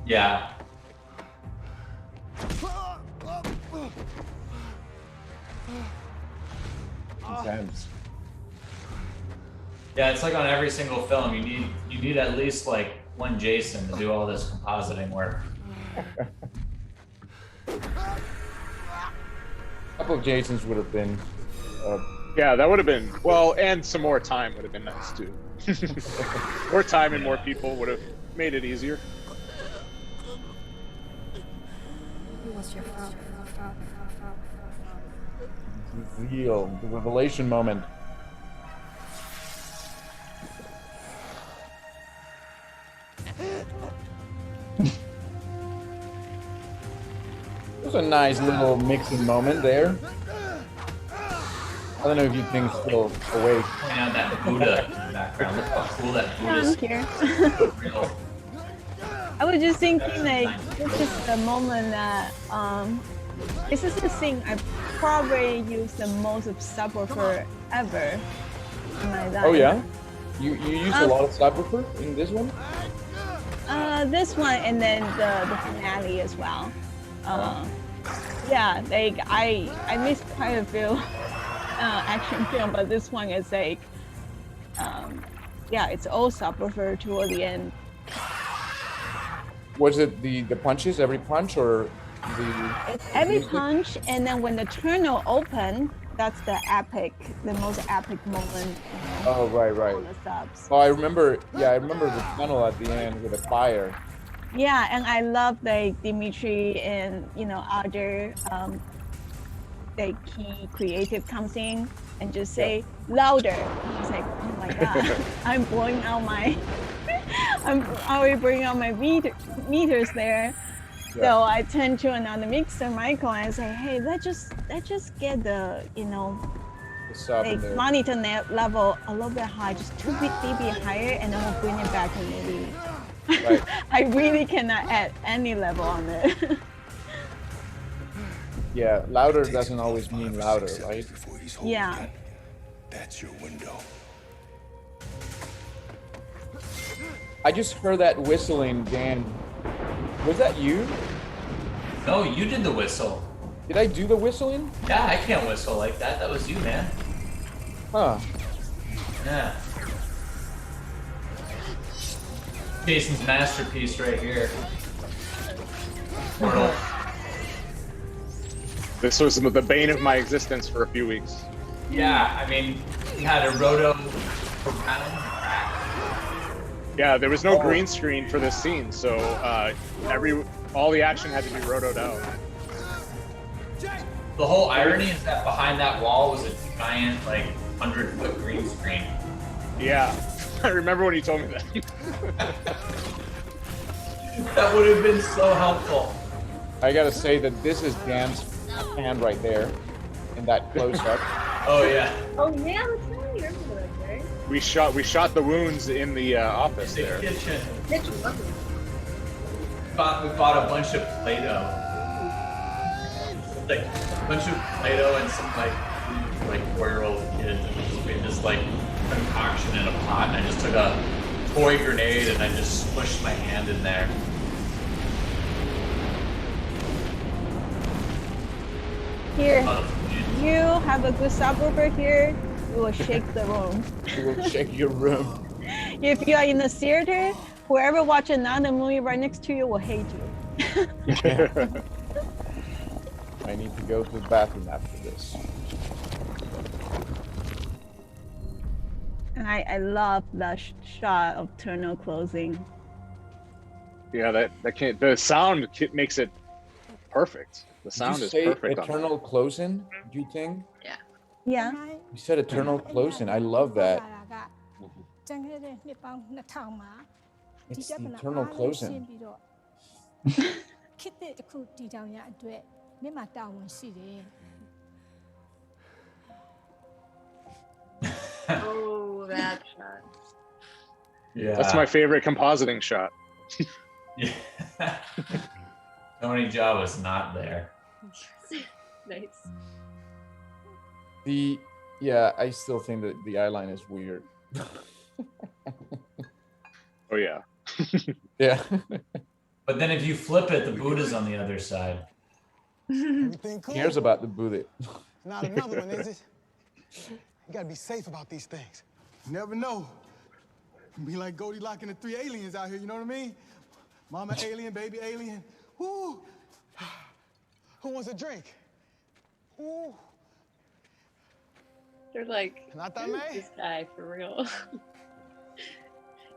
Yeah. Intense. Yeah, it's like on every single film, you need at least like one Jason to do all this compositing work. A couple of Jasons would have been. Yeah, that would have been well, and some more time would have been nice too. More time and more people would have made it easier. Real, the revelation moment. It was a nice little mixing moment there. I don't know if you think still awake. Point out that Buddha in the background. Look how cool that Buddha is. I'm here. I was just thinking like this is the moment that this is the thing I probably use the most of subwoofer ever in my life. Oh yeah? You used a lot of subwoofer in this one? This one and then the finale as well. Yeah, like I missed quite a few action film, but this one is like yeah, it's all subwoofer toward the end. Was it the punches, every punch, or the? It's every music? punch, and then when the tunnel open, that's the most epic moment. Oh right. All the subs. Oh, I remember. Yeah, I remember the tunnel at the end with the fire. Yeah, and I love like Dimitri and other the key creative comes in and just say louder. I was like, oh my god, I'm blowing out my, I'm already bringing out my meters there. Yeah. So I turn to another mixer, Michael, and I say, hey, let's just get the, you know, The sub in like there. monitor level a little bit high, just 2 dB higher, and then we'll bring it back to maybe. Right. I really cannot add any level on it. Yeah, louder doesn't always mean louder, right? Yeah. That's your window. I just heard that whistling, Dan. Was that you? No, you did the whistle. Did I do the whistling? Yeah, I can't whistle like that. That was you, man. Huh. Yeah. Jason's masterpiece right here. Portal. This was the bane of my existence for a few weeks. Yeah, I mean, you had a roto. Yeah, there was no green screen for this scene, so all the action had to be rotoed out. The whole irony is that behind that wall was a giant, like, 100-foot green screen. Yeah, I remember when you told me that. That would have been so helpful. I gotta say that this is Dan's hand right there in that close-up. Oh yeah. Oh yeah, that's right. I remember that, right? We shot the wounds in the office The there. kitchen. Kitchen, lovely. We bought a bunch of Play-Doh. Like, a bunch of Play-Doh and some, like 4-year-old kids. And we made this, like, concoction in a pot. And I just took a toy grenade and I just smushed my hand in there. Here, you have a good subwoofer here, you will shake the room. You will shake your room. If you are in the theater, whoever watch another movie right next to you will hate you. I need to go to the bathroom after this. And I love that shot of tunnel closing. Yeah, the sound makes it perfect. The sound Did you is say perfect. on eternal closing, do you think? Yeah. Yeah. You said eternal closing. I love that. It's the eternal closing. Oh, that shot. Yeah. That's my favorite compositing shot. Yeah. Tony Jaa was not there. Nice. Yeah, I still think that the eyeline is weird. Oh yeah. Yeah. But then if you flip it, the Buddha's on the other side. Everything cool? Who cares about the Buddha? Not another one, is it? You gotta be safe about these things. You never know. Be like Goldilocks and the 3 aliens out here, you know what I mean? Mama alien, baby alien. Woo! Who wants a drink? Ooh. They're like, Not that who's May? this guy for real?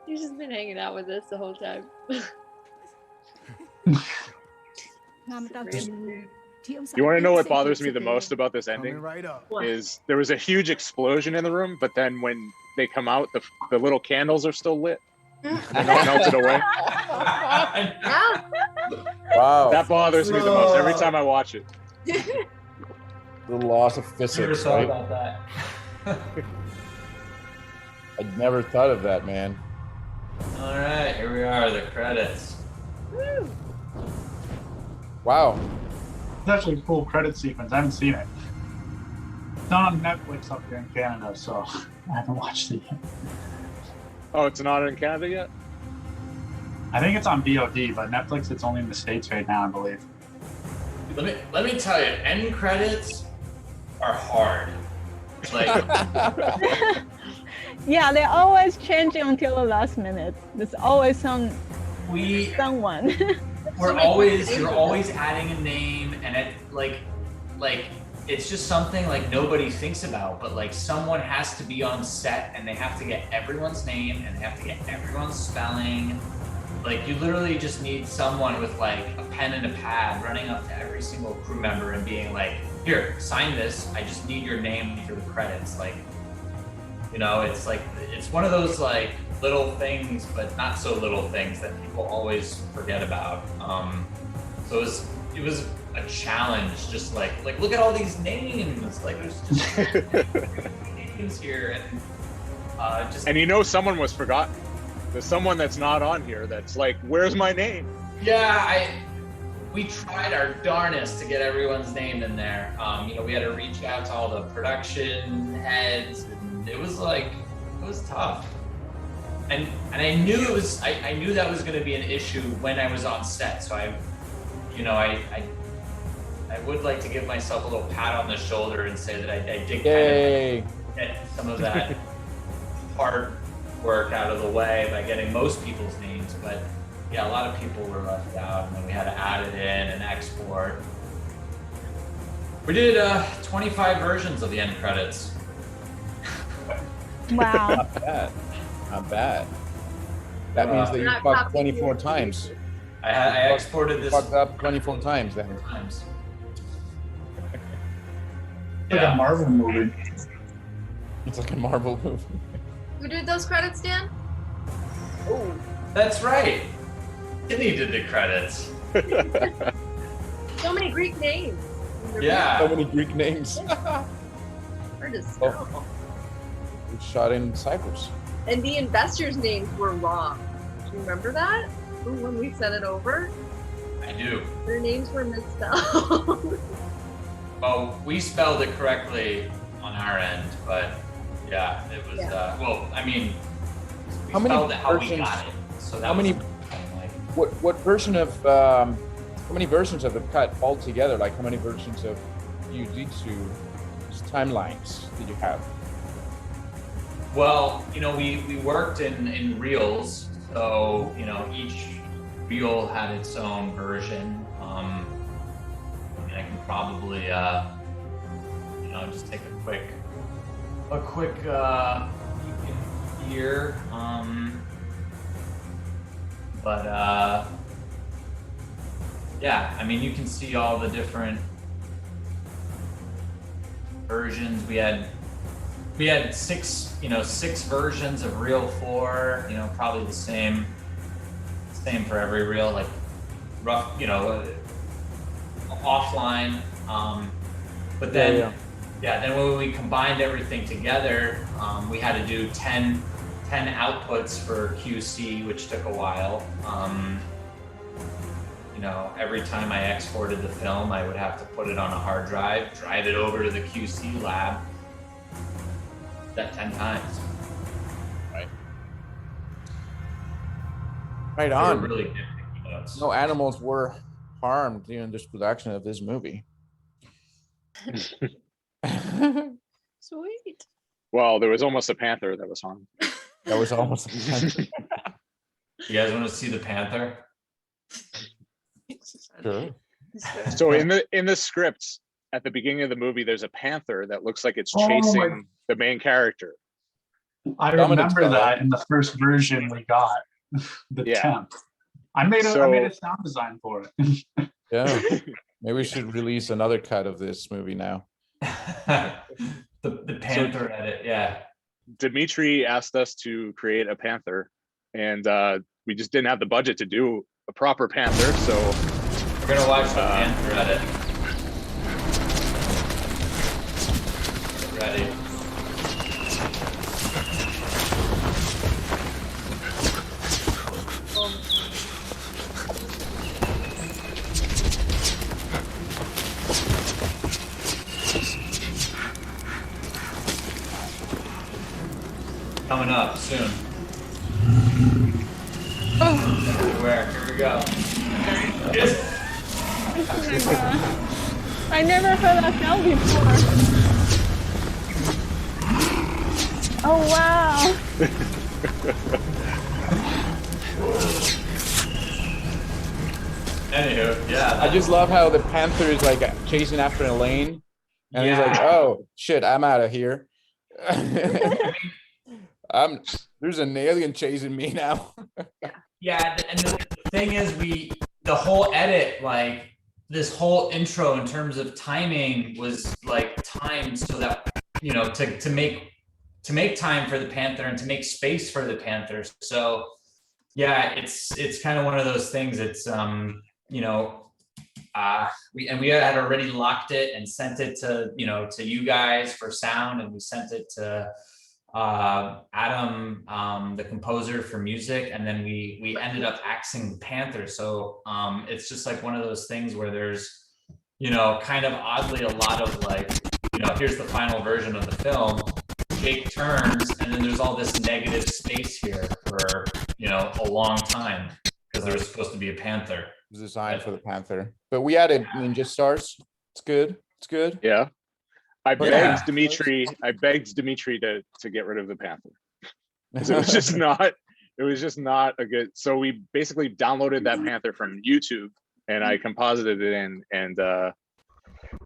He's just been hanging out with us the whole time. You want to know what bothers me the most about this ending? Coming right up. Is there was a huge explosion in the room, but then when they come out, the little candles are still lit. They're not melted away. Wow. That bothers me the most every time I watch it. The loss of Never physics, thought right? about that. I'd never thought of that, man. All right, here we are, the credits. Wow. It's actually a cool credit sequence. I haven't seen it. It's not on Netflix up here in Canada, so I haven't watched it yet. Oh, it's not in Canada yet? I think it's on VOD, but Netflix, it's only in the States right now, I believe. Let me tell you, end credits are hard. Like, Yeah, they always change it until the last minute. There's always someone. you're always adding a name, and it like it's just something like nobody thinks about, but like someone has to be on set and they have to get everyone's name and they have to get everyone's spelling. Like you literally just need someone with like a pen and a pad, running up to every single crew member and being like, here, sign this. I just need your name for the credits. Like, you know, it's like, it's one of those like little things, but not so little things that people always forget about. So it was a challenge, just like look at all these names. Like there's just names here, and just. And you know, someone was forgotten. There's someone that's not on here that's like, where's my name? Yeah, we tried our darnest to get everyone's name in there. You know, we had to reach out to all the production heads, and it was tough. And I knew I knew that was going to be an issue when I was on set. So I would like to give myself a little pat on the shoulder and say that I did kind of get some of that hard work out of the way by getting most people's names. But yeah, a lot of people were left out, and then we had to add it in and export. We did 25 versions of the end credits. Wow. Not bad. Not bad. That means that you fucked 24 times. I exported this. Fucked up 24 times then. Like a Marvel movie. It's like a Marvel movie. Who did those credits, Dan? Oh, that's right. Sydney did the credits. So many Greek names. Yeah. So many Greek names. Hard to spell. We shot in Cyprus. And the investors' names were wrong. Do you remember that? When we sent it over? I do. Their names were misspelled. Well, we spelled it correctly on our end, but yeah, it was, well, I mean, we spelled it how we got it. So that what version of, how many versions of the cut altogether? Like how many versions of Jiu Jitsu timelines did you have? Well, you know, we worked in reels, so, you know, each reel had its own version. I mean, I can probably, you know, just take a quick peek in here. But yeah, I mean, you can see all the different versions. We had six versions of reel 4, you know, probably the same for every reel, like rough, you know, offline. But then, then when we combined everything together, we had to do 10 outputs for QC, which took a while. You know, every time I exported the film, I would have to put it on a hard drive, drive it over to the QC lab. That 10 times. Right. Right on. Really nitpicky notes. No animals were harmed during this production of this movie. Sweet. Well, there was almost a panther that was harmed. That was almost a panther. You guys want to see the panther? Sure. So in the script at the beginning of the movie, there's a panther that looks like it's chasing the main character. I remember that in the first version we got, the 10th. I made a sound design for it. Yeah, maybe we should release another cut of this movie now. the panther edit, yeah. Dimitri asked us to create a panther, and we just didn't have the budget to do a proper panther, so we're gonna watch the panther edit. Get ready. Coming up soon. Everywhere. Here we go. I never heard that sound before. Oh wow. Anywho, yeah. I just love how the panther is like chasing after Elaine, and he's like, "Oh shit, I'm out of here." There's an alien chasing me now. Yeah, and the thing is, the whole edit, like this whole intro in terms of timing was like timed so that, you know, to make time for the Panther and to make space for the Panther. So yeah, it's kind of one of those things. It's you know, we had already locked it and sent it to, you know, to you guys for sound, and we sent it to Adam, the composer for music, and then we ended up axing the Panther. So it's just like one of those things where there's, you know, kind of oddly a lot of like, you know, here's the final version of the film, Jake turns, and then there's all this negative space here for, you know, a long time because there was supposed to be a Panther. It was designed for the Panther, but we added ninja stars. It's good. It's good. Yeah. I But begged yeah. Dimitri to get rid of the Panther. 'Cause it was just not a good, so we basically downloaded that Panther from YouTube and I composited it in, and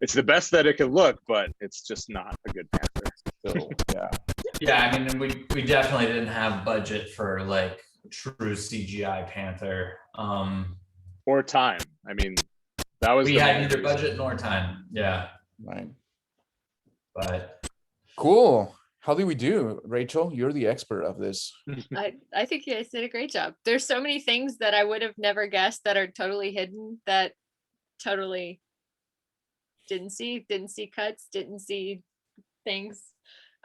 it's the best that it could look, but it's just not a good Panther. So yeah. Yeah, I mean, we definitely didn't have budget for like true CGI Panther. Or time. I mean, that was We the had main neither reason. budget nor time. Yeah, Right. but Cool. How do we do, Rachel? You're the expert of this. I think you guys did a great job. There's so many things that I would have never guessed that are totally hidden, that totally didn't see cuts, didn't see things.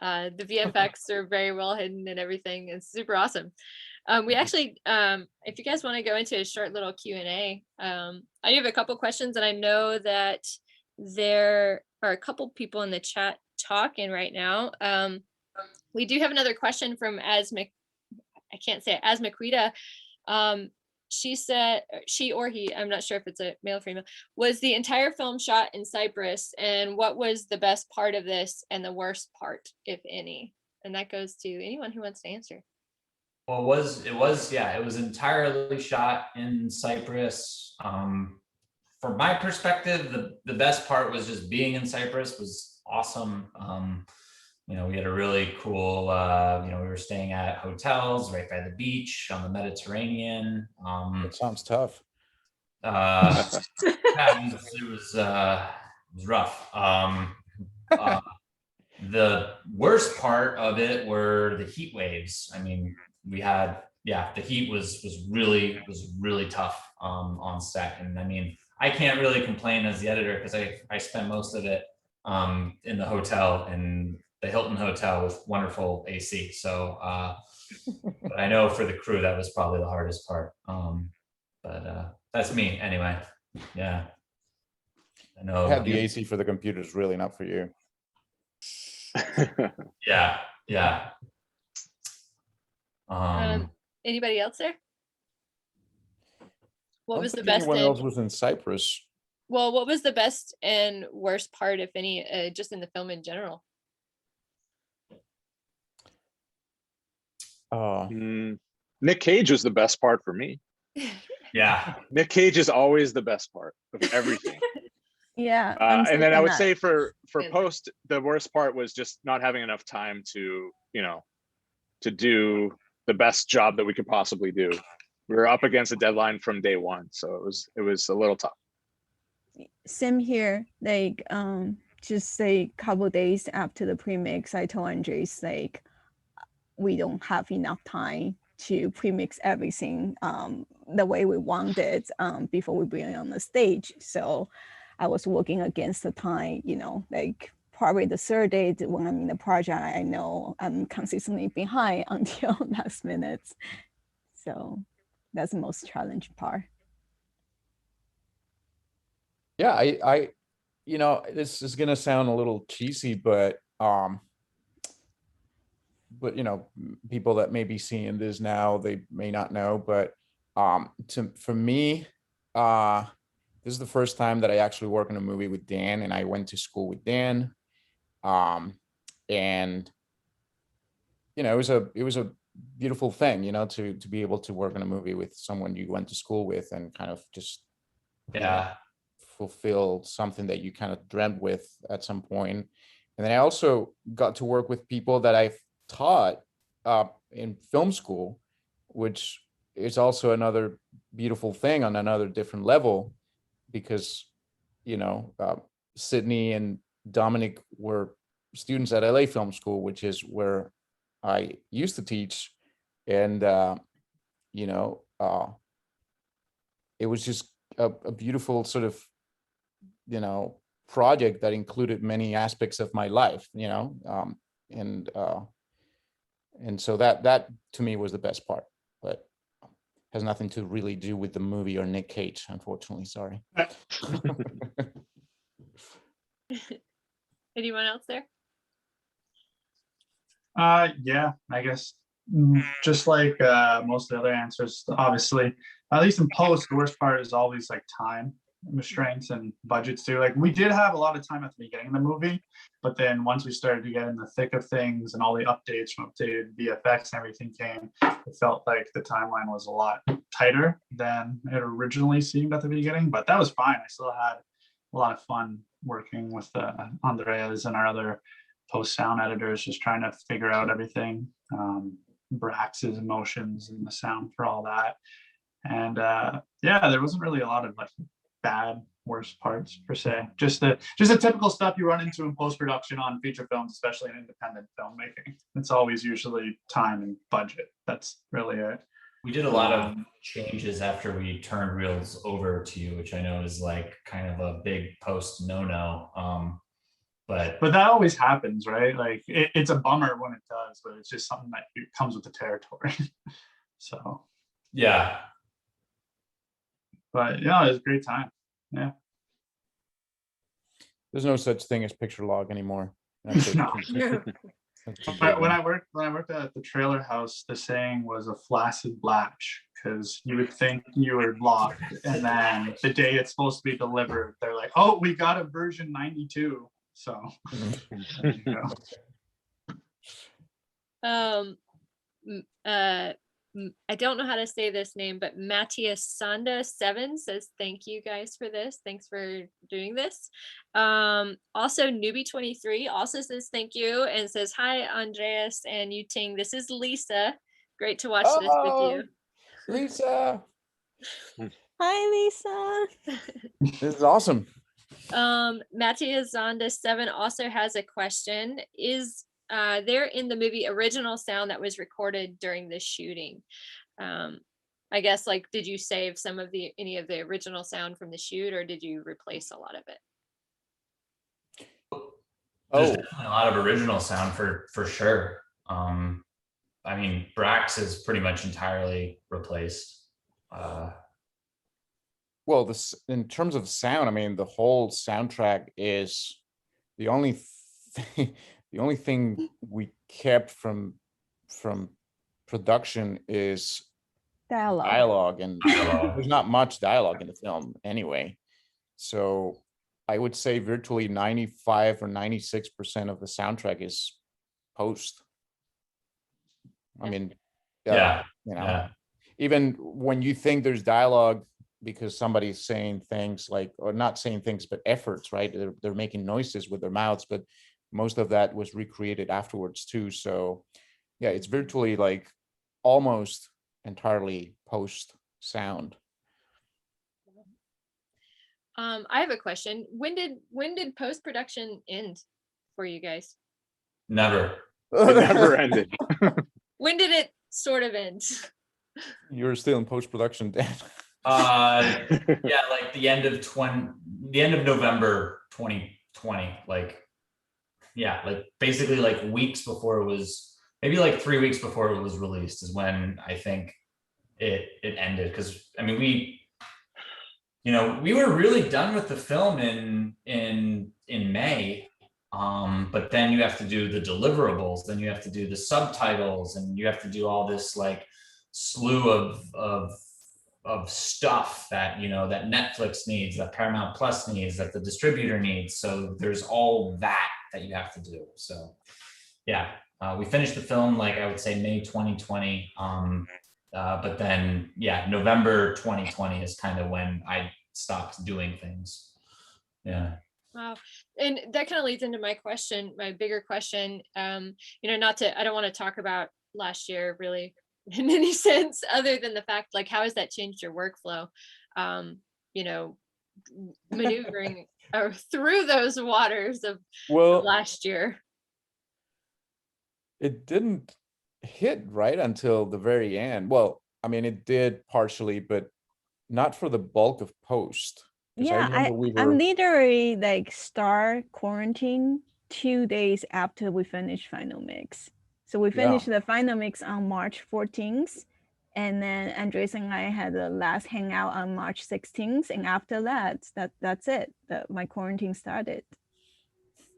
The VFX are very well hidden and everything. It's super awesome. We actually, if you guys want to go into a short little Q&A, I have a couple questions, and I know that there are a couple people in the chat talking right now. We do have another question from Asmaquita. She said, she or he, I'm not sure if it's a male or female, was the entire film shot in Cyprus, and what was the best part of this and the worst part, if any? And that goes to anyone who wants to answer. well, it was entirely shot in Cyprus. From my perspective, the best part was just being in Cyprus was awesome. You know, we had a really cool, you know, we were staying at hotels right by the beach on the Mediterranean. It sounds tough. Yeah, it was rough. The worst part of it were the heat waves. I mean, we had, the heat was really tough on set. And I mean, I can't really complain as the editor because I spent most of it in the hotel, in the Hilton Hotel with wonderful AC. So, but I know for the crew, that was probably the hardest part. But that's me anyway. Yeah. I know. I had the AC for the computers, really not for you. Yeah. Anybody else there? What was the think best? anyone else was in Cyprus? Well, what was the best and worst part, if any, just in the film in general? Nick Cage was the best part for me. Yeah. Nick Cage is always the best part of everything. Yeah. And then I would say for post, the worst part was just not having enough time to, you know, to do the best job that we could possibly do. We were up against a deadline from day one, so it was a little tough. Same here. Like just a couple days after the premix, I told Andres like we don't have enough time to premix everything the way we wanted before we bring it on the stage. So I was working against the time, you know, like probably the third day when I'm in the project, I know I'm consistently behind until last minute. So that's the most challenging part. Yeah, I you know, this is gonna sound a little cheesy, but you know, people that may be seeing this now, they may not know, but for me, this is the first time that I actually work in a movie with Dan, and I went to school with Dan. And you know, it was a beautiful thing, you know, to be able to work in a movie with someone you went to school with and kind of just fulfill something that you kind of dreamt with at some point. And then I also got to work with people that I've taught in film school, which it's also another beautiful thing on another different level, because Sydney and Dominic were students at LA Film School, which is where I used to teach, and it was just a beautiful sort of project that included many aspects of my life, and so that to me was the best part, but has nothing to really do with the movie or Nick Cage, unfortunately. Sorry. Anyone else there? Yeah, I guess just like most of the other answers, obviously, at least in post, the worst part is always like time restraints and budgets too. Like we did have a lot of time at the beginning of the movie, but then once we started to get in the thick of things and all the updates from updated VFX and everything came, it felt like the timeline was a lot tighter than it originally seemed at the beginning, but that was fine. I still had a lot of fun working with Andreas and our other post sound editors, just trying to figure out everything, Brax's emotions and the sound for all that. And yeah, there wasn't really a lot of like bad worst parts per se, just the typical stuff you run into in post-production on feature films, especially in independent filmmaking. It's always usually time and budget. That's really it. We did a lot of changes after we turned reels over to you, which I know is like kind of a big post no-no. But that always happens, right? Like it's a bummer when it does, but it's just something that comes with the territory. So yeah. But yeah, it was a great time. Yeah. There's no such thing as picture log anymore. No. When I worked at the trailer house, the saying was a flaccid blatch, because you would think you were blocked, and then the day it's supposed to be delivered, they're like, "Oh, we got a version 92." So, I don't know how to say this name, but Matthias Sanda 7 says, thank you guys for this. Thanks for doing this. Also, Newbie23 also says thank you and says, hi, Andreas and Yuting. This is Lisa. Great to watch this with you. Lisa. Hi, Lisa. This is awesome. Matthias Zonda 7 also has a question. Is there in the movie original sound that was recorded during the shooting? I guess, like, did you save some of any of the original sound from the shoot, or did you replace a lot of it? There's definitely a lot of original sound for sure. I mean, Brax is pretty much entirely replaced. Well, in terms of sound, I mean, the whole soundtrack is the only thing we kept from production is dialogue, and there's not much dialogue in the film anyway. So I would say virtually 95 or 96% of the soundtrack is post. I mean, even when you think there's dialogue because somebody's saying things like, or not saying things, but efforts, right? They're making noises with their mouths, but most of that was recreated afterwards too. So yeah, it's virtually like almost entirely post sound. I have a question. When did post-production end for you guys? Never. It never ended. When did it sort of end? You're still in post-production, Dan. Yeah, like the end of November 2020. Like, yeah, like basically like weeks before it was, maybe like 3 weeks before it was released is when I think it ended. Because I mean, we were really done with the film in May. But then you have to do the deliverables, then you have to do the subtitles, and you have to do all this like slew of stuff that that Netflix needs, that Paramount Plus needs, that the distributor needs. So there's all that you have to do. So yeah, we finished the film like I would say May 2020. But then yeah, November 2020 is kind of when I stopped doing things. Yeah. Wow. And that kind of leads into my question, my bigger question. I don't want to talk about last year really in any sense, other than the fact, like, how has that changed your workflow? You know, maneuvering through those waters of Well, last year. it didn't hit right until the very end. Well, I mean, it did partially, but not for the bulk of post. Because I Yeah, remember we I'm were, literally like start quarantine 2 days after we finished final mix. So we yeah, finished the final mix on March 14th, and then Andres and I had the last hangout on March 16th, and after that, that's it. My quarantine started.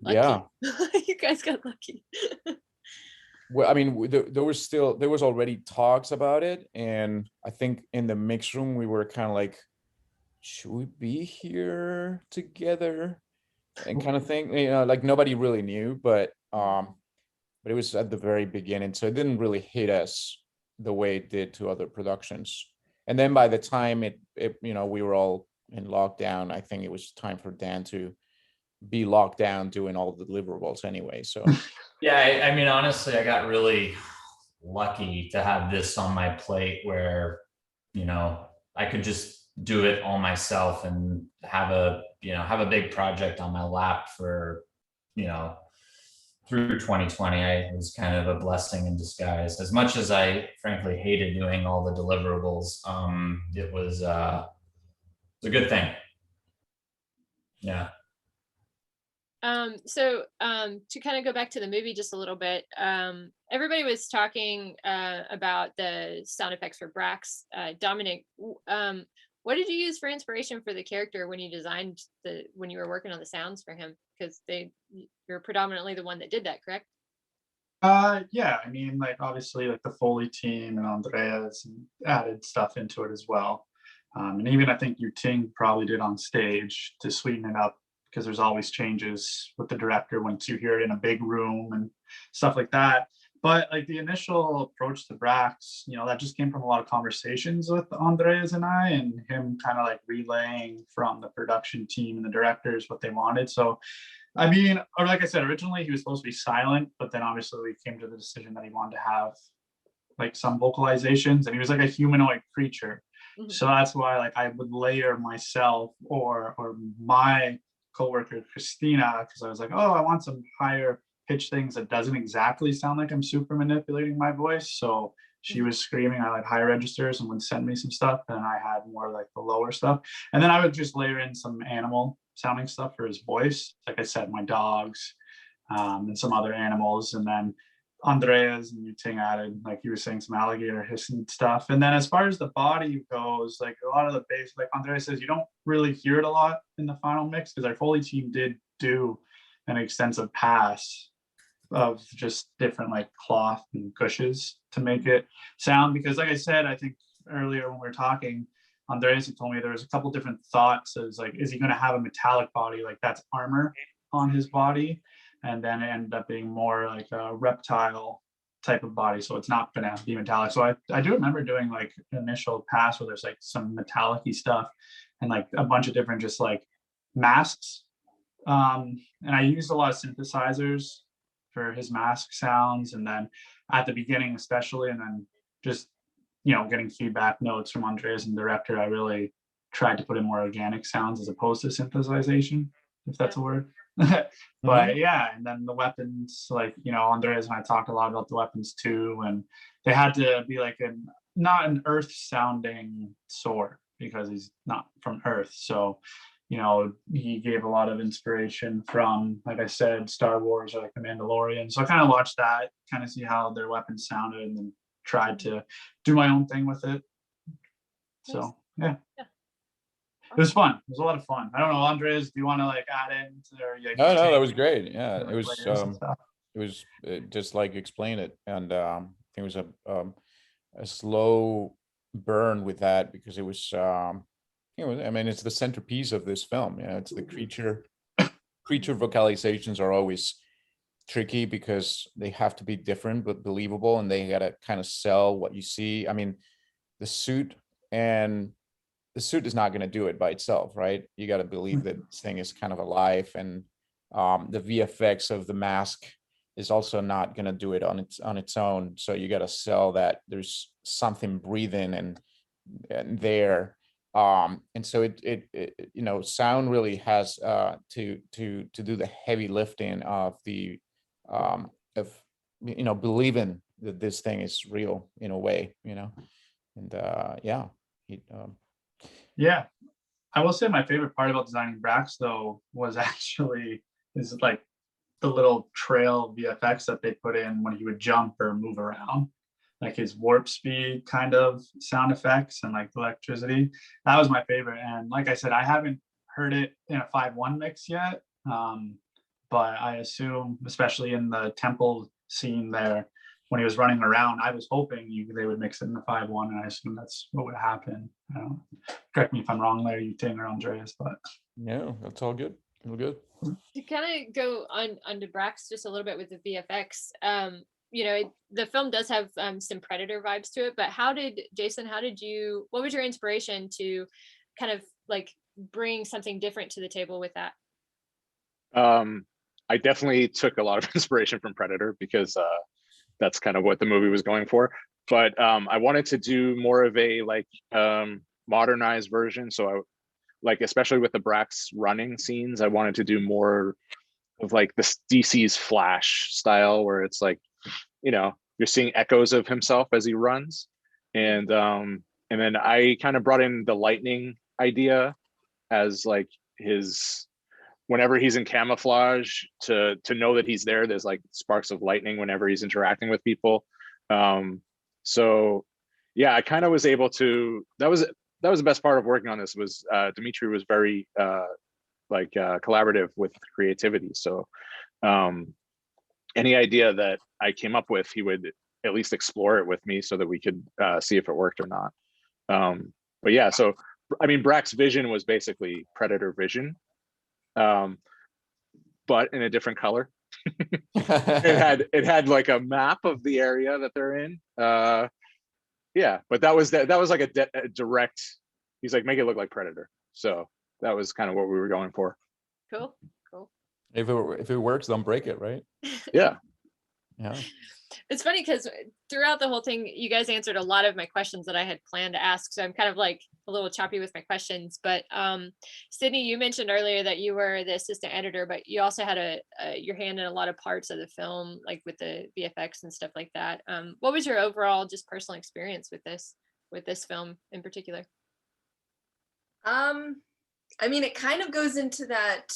yeah. You guys got lucky. Well, I mean, there was already talks about it, and I think in the mix room we were kind of like, should we be here together, and kind of thing. You know, like nobody really knew, but it was at the very beginning, so it didn't really hit us the way it did to other productions. And then by the time it you know, we were all in lockdown, I think it was time for Dan to be locked down doing all the deliverables anyway. So Yeah, I mean, honestly, I got really lucky to have this on my plate where, you know, I could just do it all myself and have a big project on my lap for, you know, through 2020. It was kind of a blessing in disguise. As much as I frankly hated doing all the deliverables, it was a good thing. Yeah. So to kind of go back to the movie just a little bit, everybody was talking about the sound effects for Brax. Dominic, what did you use for inspiration for the character when you designed when you were working on the sounds for him? Because you're predominantly the one that did that, correct? Yeah, I mean, like obviously like the Foley team and Andreas added stuff into it as well. And even I think Ting probably did on stage to sweeten it up, because there's always changes with the director once you hear it in a big room and stuff like that. But like the initial approach to Brax, you know, that just came from a lot of conversations with Andreas and I, and him kind of like relaying from the production team and the directors what they wanted. So I mean, or like I said, originally he was supposed to be silent, but then obviously we came to the decision that he wanted to have like some vocalizations, and he was like a humanoid creature. Mm-hmm. So that's why like I would layer myself or my coworker Christina, because I was like, oh, I want some higher pitch things that doesn't exactly sound like I'm super manipulating my voice. So she was screaming at like higher registers and would send me some stuff, and I had more like the lower stuff. And then I would just layer in some animal sounding stuff for his voice. Like I said, my dogs and some other animals. And then Andreas and Ting added, like you were saying, some alligator hissing stuff. And then as far as the body goes, like a lot of the bass, like Andreas says, you don't really hear it a lot in the final mix, because our Foley team did do an extensive pass of just different like cloth and cushions to make it sound. Because like I said, I think earlier when we were talking, Andreas told me there was a couple different thoughts as like, is he going to have a metallic body, like that's armor on his body, and then it ended up being more like a reptile type of body, so it's not going to be metallic. So I do remember doing like an initial pass where there's like some metallic-y stuff and like a bunch of different just like masks, and I used a lot of synthesizers for his mask sounds, and then at the beginning especially, and then just, you know, getting feedback notes from Andreas and the director, I really tried to put in more organic sounds as opposed to synthesization, if that's a word. But yeah, and then the weapons, like, you know, Andreas and I talked a lot about the weapons too, and they had to be like not an earth sounding sword, because he's not from Earth. So, you know, he gave a lot of inspiration from, like I said, Star Wars or like The Mandalorian. So I kind of watched that, kind of see how their weapons sounded, and then tried to do my own thing with it. So yeah. It was fun. It was a lot of fun. I don't know, Andres, do you want to like add in or like, no, that was great. Yeah, like, it was just like explain it, and I think it was a slow burn with that, because it was you know, I mean, it's the centerpiece of this film. You know, it's the creature vocalizations are always tricky because they have to be different but believable, and they gotta kind of sell what you see. I mean, the suit is not going to do it by itself, right? You got to believe that this thing is kind of alive, and the VFX of the mask is also not going to do it on its own. So you got to sell that there's something breathing and there. And so it you know, sound really has to do the heavy lifting of the of, you know, believing that this thing is real in a way, you know. And yeah, Yeah, I will say my favorite part about designing Brax though was actually is like the little trail VFX that they put in when he would jump or move around, like his warp speed kind of sound effects and like electricity. That was my favorite. And like I said, I haven't heard it in a 5-1 mix yet, but I assume, especially in the temple scene there, when he was running around, I was hoping they would mix it in the 5-1, and I assume that's what would happen. Correct me if I'm wrong there, Yuting or Andreas, but no, that's all good. All good. To kind of go on to Brax just a little bit with the VFX, you know, the film does have some Predator vibes to it, but Jason, what was your inspiration to kind of like bring something different to the table with that? I definitely took a lot of inspiration from Predator because that's kind of what the movie was going for. But I wanted to do more of a like modernized version. So I like, especially with the Brax running scenes, I wanted to do more of like the DC's Flash style, where it's like, you know, you're seeing echoes of himself as he runs. And then I kind of brought in the lightning idea as like his, whenever he's in camouflage, to know that he's there, there's like sparks of lightning whenever he's interacting with people. So yeah, I kind of was able to, that was the best part of working on this, was Dimitri was very collaborative with creativity. So any idea that I came up with, he would at least explore it with me so that we could see if it worked or not. But yeah, so I mean, Brax's vision was basically Predator vision, but in a different color. it had like a map of the area that they're in. Yeah, but that was like a direct, he's like, make it look like Predator. So that was kind of what we were going for. Cool. If it works, don't break it, right? Yeah. Yeah. It's funny because throughout the whole thing, you guys answered a lot of my questions that I had planned to ask. So I'm kind of like a little choppy with my questions. But Sydney, you mentioned earlier that you were the assistant editor, but you also had your hand in a lot of parts of the film, like with the VFX and stuff like that. What was your overall just personal experience with this film in particular? I mean, it kind of goes into that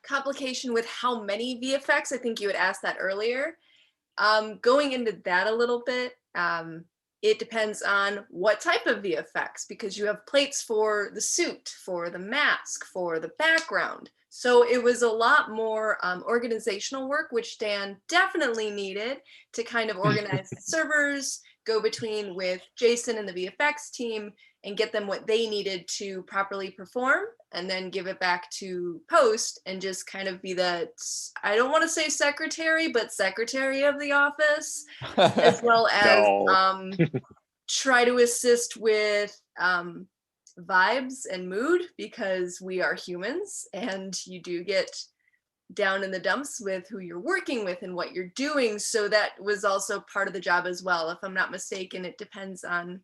complication with how many VFX. I think you had asked that earlier. Going into that a little bit, it depends on what type of VFX, because you have plates for the suit, for the mask, for the background. So it was a lot more organizational work, which Dan definitely needed to kind of organize the servers, go between with Jason and the VFX team, and get them what they needed to properly perform, and then give it back to post and just kind of be the, I don't want to say secretary, but secretary of the office, as well as try to assist with vibes and mood, because we are humans and you do get down in the dumps with who you're working with and what you're doing. So that was also part of the job as well. If I'm not mistaken, it depends on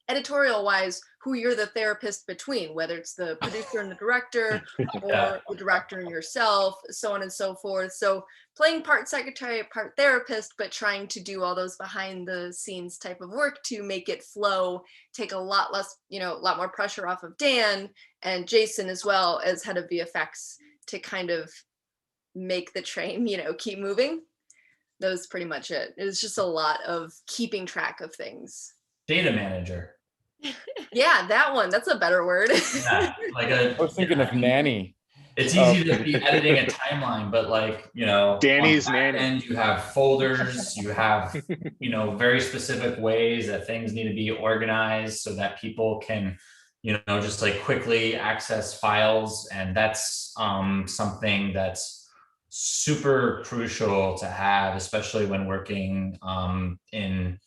editorial wise who you're the therapist between, whether it's the producer and the director, or the director and yourself, so on and so forth. So playing part secretary, part therapist, but trying to do all those behind the scenes type of work to make it flow, take a lot less, a lot more pressure off of Dan and Jason, as well as head of VFX, to kind of make the train, keep moving. That was pretty much it. It was just a lot of keeping track of things. Data manager. Yeah, that one. That's a better word. Yeah, I was thinking of nanny. It's easy to be editing a timeline, but Danny's nanny. And you have folders, you have, very specific ways that things need to be organized so that people can, just like quickly access files. And that's something that's super crucial to have, especially when working in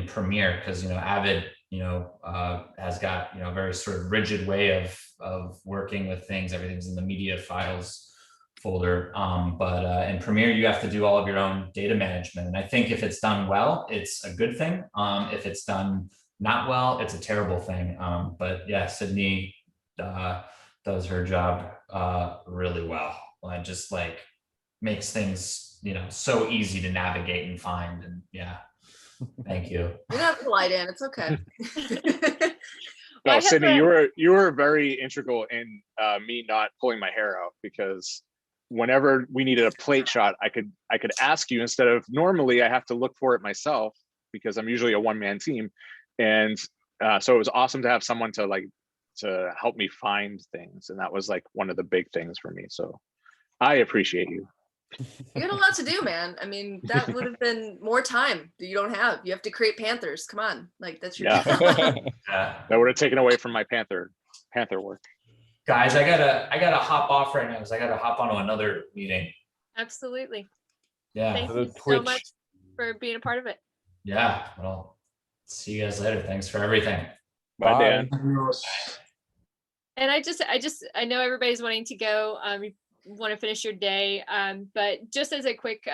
Premiere, because Avid has got a very sort of rigid way of working with things. Everything's in the media files folder. But in Premiere, you have to do all of your own data management. And I think if it's done well, it's a good thing. If it's done not well, it's a terrible thing. But yeah, Sydney does her job really well. And just like makes things, you know, so easy to navigate and find. And yeah, thank you. You don't have to lie, Dan. It's okay. No, have Sydney, a- you were very integral in me not pulling my hair out, because whenever we needed a plate shot, I could ask you instead of, normally I have to look for it myself because I'm usually a one-man team. And so it was awesome to have someone to help me find things. And that was like one of the big things for me. So I appreciate you. You had a lot to do, man. I mean, that would have been more time that you don't have. You have to create Panthers. Come on, like that's your Yeah. job. That would have taken away from my Panther work. Guys, I gotta hop off right now because I gotta hop onto another meeting. Absolutely. Yeah. Thank The you so Twitch. much for being a part of it. Yeah. Well, see you guys later. Thanks for everything. Bye, Dan. And I know everybody's wanting to go. You want to finish your day, but just as a quick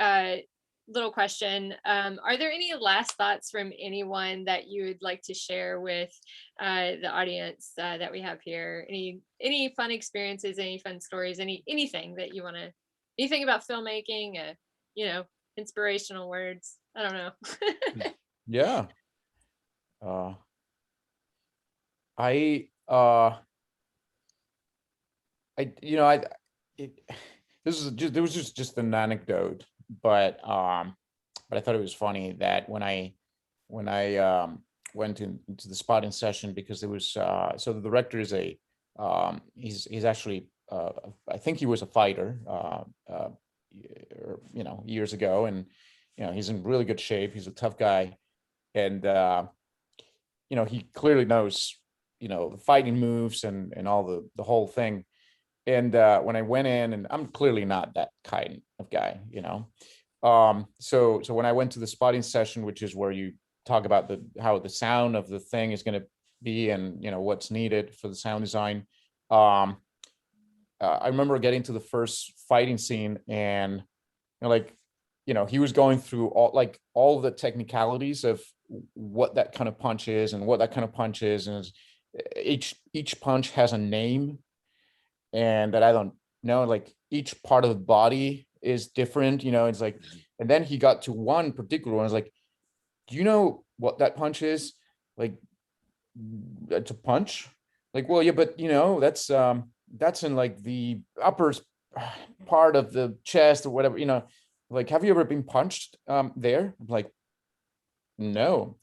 little question, are there any last thoughts from anyone that you would like to share with the audience that we have here? Any fun experiences, any fun stories, anything that you want to, anything about filmmaking, you know, inspirational words? I don't know. Yeah. There was just an anecdote, but I thought it was funny that when I went into the spotting session, because it was so the director is he's actually I think he was a fighter you know, years ago, and you know, he's in really good shape. He's a tough guy, and you know, he clearly knows, you know, the fighting moves and all the whole thing. And when I went in, and I'm clearly not that kind of guy, you know. So when I went to the spotting session, which is where you talk about how the sound of the thing is going to be, and you know what's needed for the sound design. I remember getting to the first fighting scene, and you know, like, you know, he was going through all the technicalities of what that kind of punch is and what that kind of punch is, and each punch has a name, and that I don't know, like each part of the body is different, you know. It's like, and then he got to one particular one. I was like, do you know what that punch is? Like, it's a punch. Like, well, yeah, but you know, that's in like the upper part of the chest or whatever, you know. Like, have you ever been punched there? I'm like, no.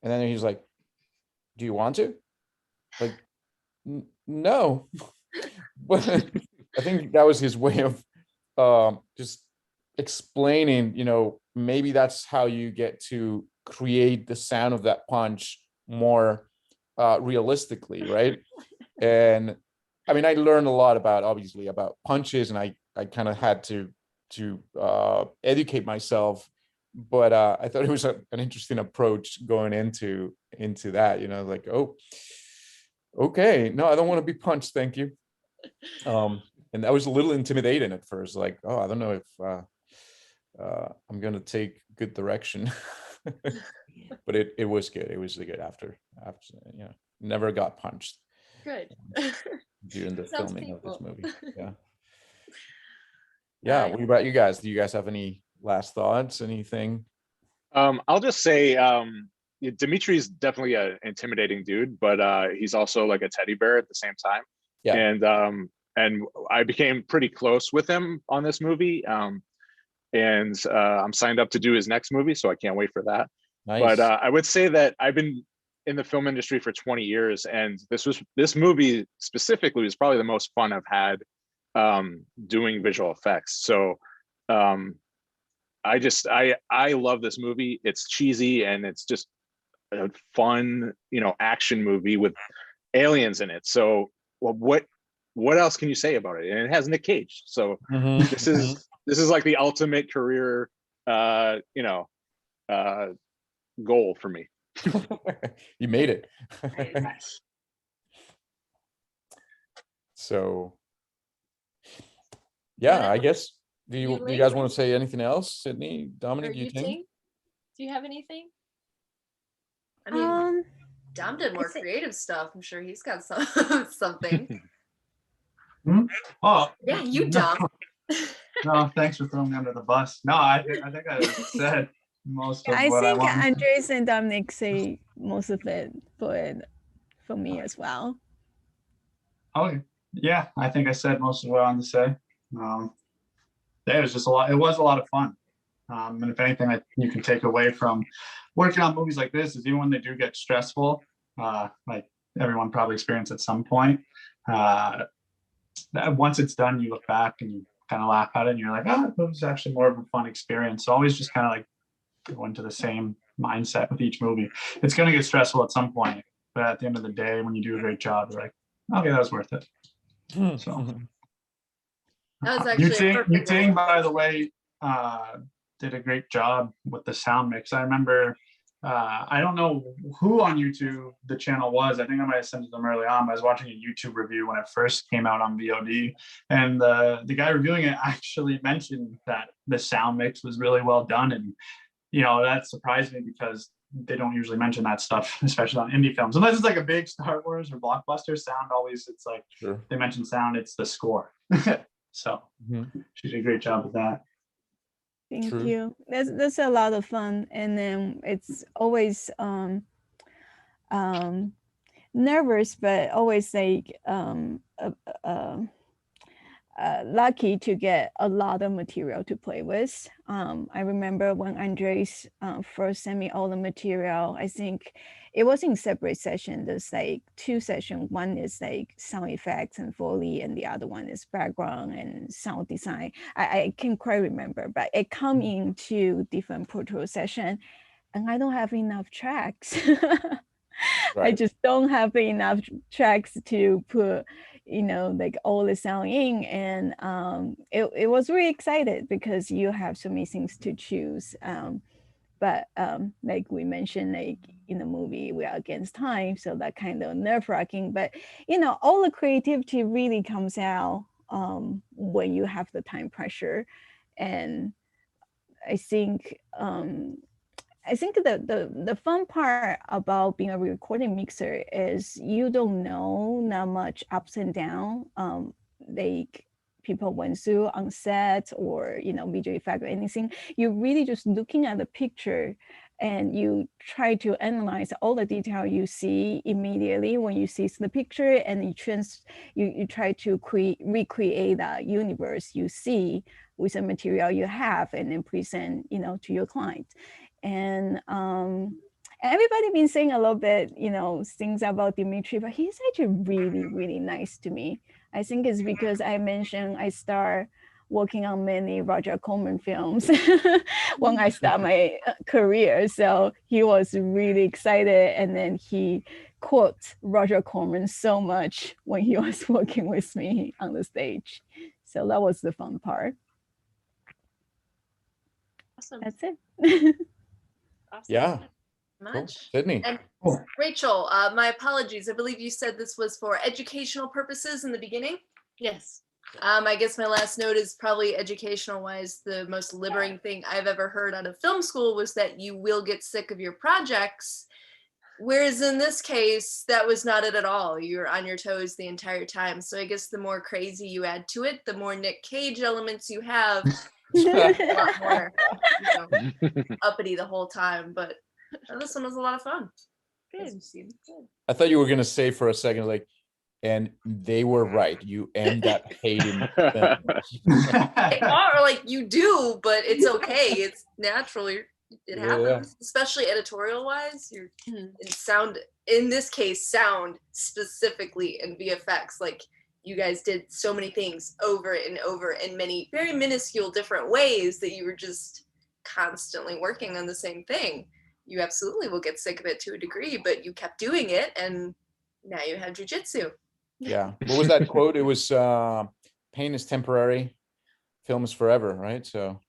And then he's like, do you want to? Like, no. But I think that was his way of just explaining, you know, maybe that's how you get to create the sound of that punch more realistically, right? And I mean, I learned a lot obviously about punches, and I kind of had to educate myself, but I thought it was an interesting approach going into that, you know, like, oh, okay, no, I don't want to be punched, thank you. And that was a little intimidating at first, like, oh, I don't know if I'm gonna take good direction. But it was good. It was good after, you know, never got punched Good. during the Sounds filming of this painful. movie. Yeah. Nice. What about you guys? Do you guys have any last thoughts? Anything? I'll just say Dimitri's definitely an intimidating dude, but he's also like a teddy bear at the same time. Yeah. And I became pretty close with him on this movie. And I'm signed up to do his next movie, so I can't wait for that. Nice. But I would say that I've been in the film industry for 20 years, and this movie specifically was probably the most fun I've had doing visual effects. So I love this movie. It's cheesy, and it's just a fun, you know, action movie with aliens in it. So what else can you say about it? And it has Nick Cage. So this is like the ultimate career you know, goal for me. You made it. Nice. So yeah, I guess. Do You, you guys want to say anything else, Sydney, Or Dominic? you, You think? Ting? Do you have anything? I mean, Dom did more I think- creative stuff. I'm sure he's got some something. Oh, Yeah, you Dom. no, thanks for throwing me under the bus. No, I think I said most of I what I think wanted. Andres and Dominic say most of it for me as well. Oh, yeah, I think I said most of what I wanted to say. Yeah, it was just a lot. It was a lot of fun. And if anything that you can take away from working on movies like this is even when they do get stressful, like everyone probably experienced at some point, that once it's done, you look back and you kind of laugh at it and you're like, oh, it was actually more of a fun experience. So always just kind of like go into the same mindset with each movie. It's going to get stressful at some point, but at the end of the day, when you do a great job, you're like, okay, that was worth it. So That was actually a perfect Ting, one. by the way, did a great job with the sound mix. I remember, I don't know who on YouTube the channel was. I think I might have sent it to them early on. I was watching a YouTube review when it first came out on VOD, and the guy reviewing it actually mentioned that the sound mix was really well done, and that surprised me because they don't usually mention that stuff, especially on indie films. Unless it's like a big Star Wars or blockbuster, sound always, it's like, Sure. they mention sound, it's the score. So she did a great job with that. Thank True. you. That's a lot of fun, and then it's always nervous, but always like lucky to get a lot of material to play with. I remember when Andres first sent me all the material, I think it was in separate sessions. There's like 2 sessions. One is like sound effects and Foley, and the other one is background and sound design. I can't quite remember, but it come in 2 different Pro sessions, and I don't have enough tracks. I Right. just don't have enough tracks to put, like all the sound in. And it was really excited because you have so many things to choose. But like we mentioned, like in the movie, we are against time, so that kind of nerve-wracking. But all the creativity really comes out when you have the time pressure. And I think the fun part about being a recording mixer is you don't know that much ups and down like people went through on set or visual effect or anything. You're really just looking at the picture and you try to analyze all the detail you see immediately when you see the picture, and you try to recreate that universe you see with the material you have, and then present to your client. And everybody been saying a little bit, things about Dimitri, but he's actually really, really nice to me. I think it's because I mentioned I start working on many Roger Corman films when I start my career. So he was really excited, and then he quotes Roger Corman so much when he was working with me on the stage. So that was the fun part. Awesome. That's it. Awesome. Yeah. Much. Cool. Sydney. And Rachel, my apologies. I believe you said this was for educational purposes in the beginning. Yes. I guess my last note is probably educational wise, the most liberating thing I've ever heard out of film school was that you will get sick of your projects. Whereas in this case, that was not it at all. You're on your toes the entire time. So I guess the more crazy you add to it, the more Nick Cage elements you have, a lot more uppity the whole time. But this one was a lot of fun. Good. I thought you were gonna say for a second, like, and they were right. You end up hating them. They are, like, you do, but it's okay. It's natural. It happens, especially editorial wise. You're in sound, in this case, sound specifically in VFX. Like, you guys did so many things over and over in many very minuscule different ways that you were just constantly working on the same thing. You absolutely will get sick of it to a degree, but you kept doing it, and now you have jiu-jitsu. Yeah. What was that quote? It was pain is temporary, film is forever, right? So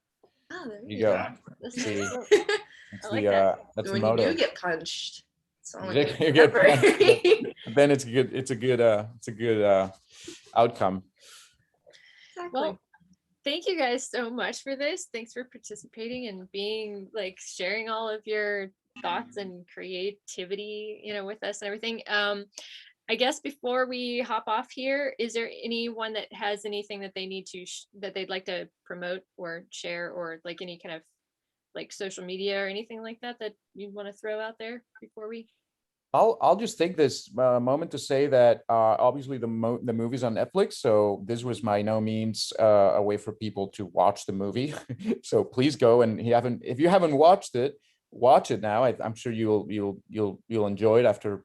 there you go. That's That's I like that's that. the When motto. you do get punched, it's only You get punched, but then it's good. It's a good outcome. Well, thank you guys so much for this. Thanks for participating and being like sharing all of your thoughts and creativity, with us and everything. I guess before we hop off here, is there anyone that has anything that they need to that they'd like to promote or share, or like any kind of like social media or anything like that that you want to throw out there before we? I'll just take this moment to say that obviously the movie's on Netflix, so this was by no means a way for people to watch the movie. So please go, and if you haven't watched it, watch it now. I'm sure you'll enjoy it after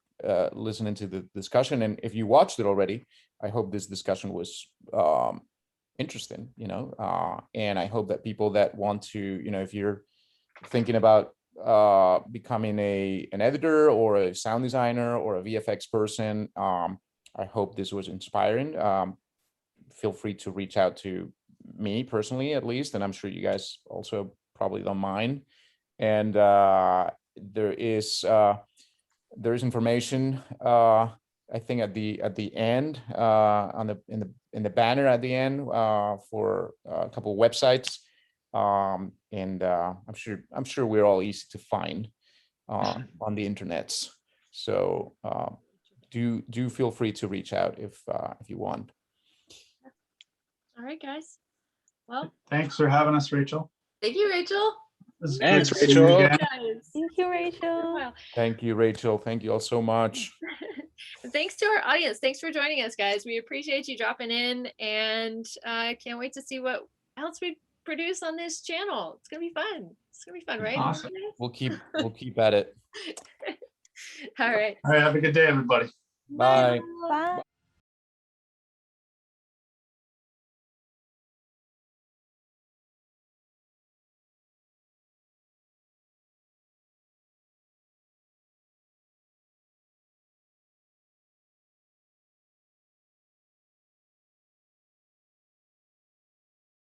listening to the discussion. And if you watched it already, I hope this discussion was interesting. And I hope that people that want to, if you're thinking about becoming an editor or a sound designer or a VFX person, I hope this was inspiring. Feel free to reach out to me personally, at least, and I'm sure you guys also probably don't mind. And there is information, I think at the end, in the banner at the end, for a couple of websites. And I'm sure we're all easy to find on the internets. So do feel free to reach out if you want. All right, guys. Well, Thanks for having us, Rachel. Thank you, Rachel. Thanks, Good to see you Rachel. again. Thank you, Rachel. Wow. Thank you, Rachel. Thank you all so much. And thanks to our audience. Thanks for joining us, guys. We appreciate you dropping in, and I can't wait to see what else we produce on this channel. It's gonna be fun. It's gonna be fun, right? Awesome. We'll keep at it. All right. All right, have a good day, everybody. Bye. Bye.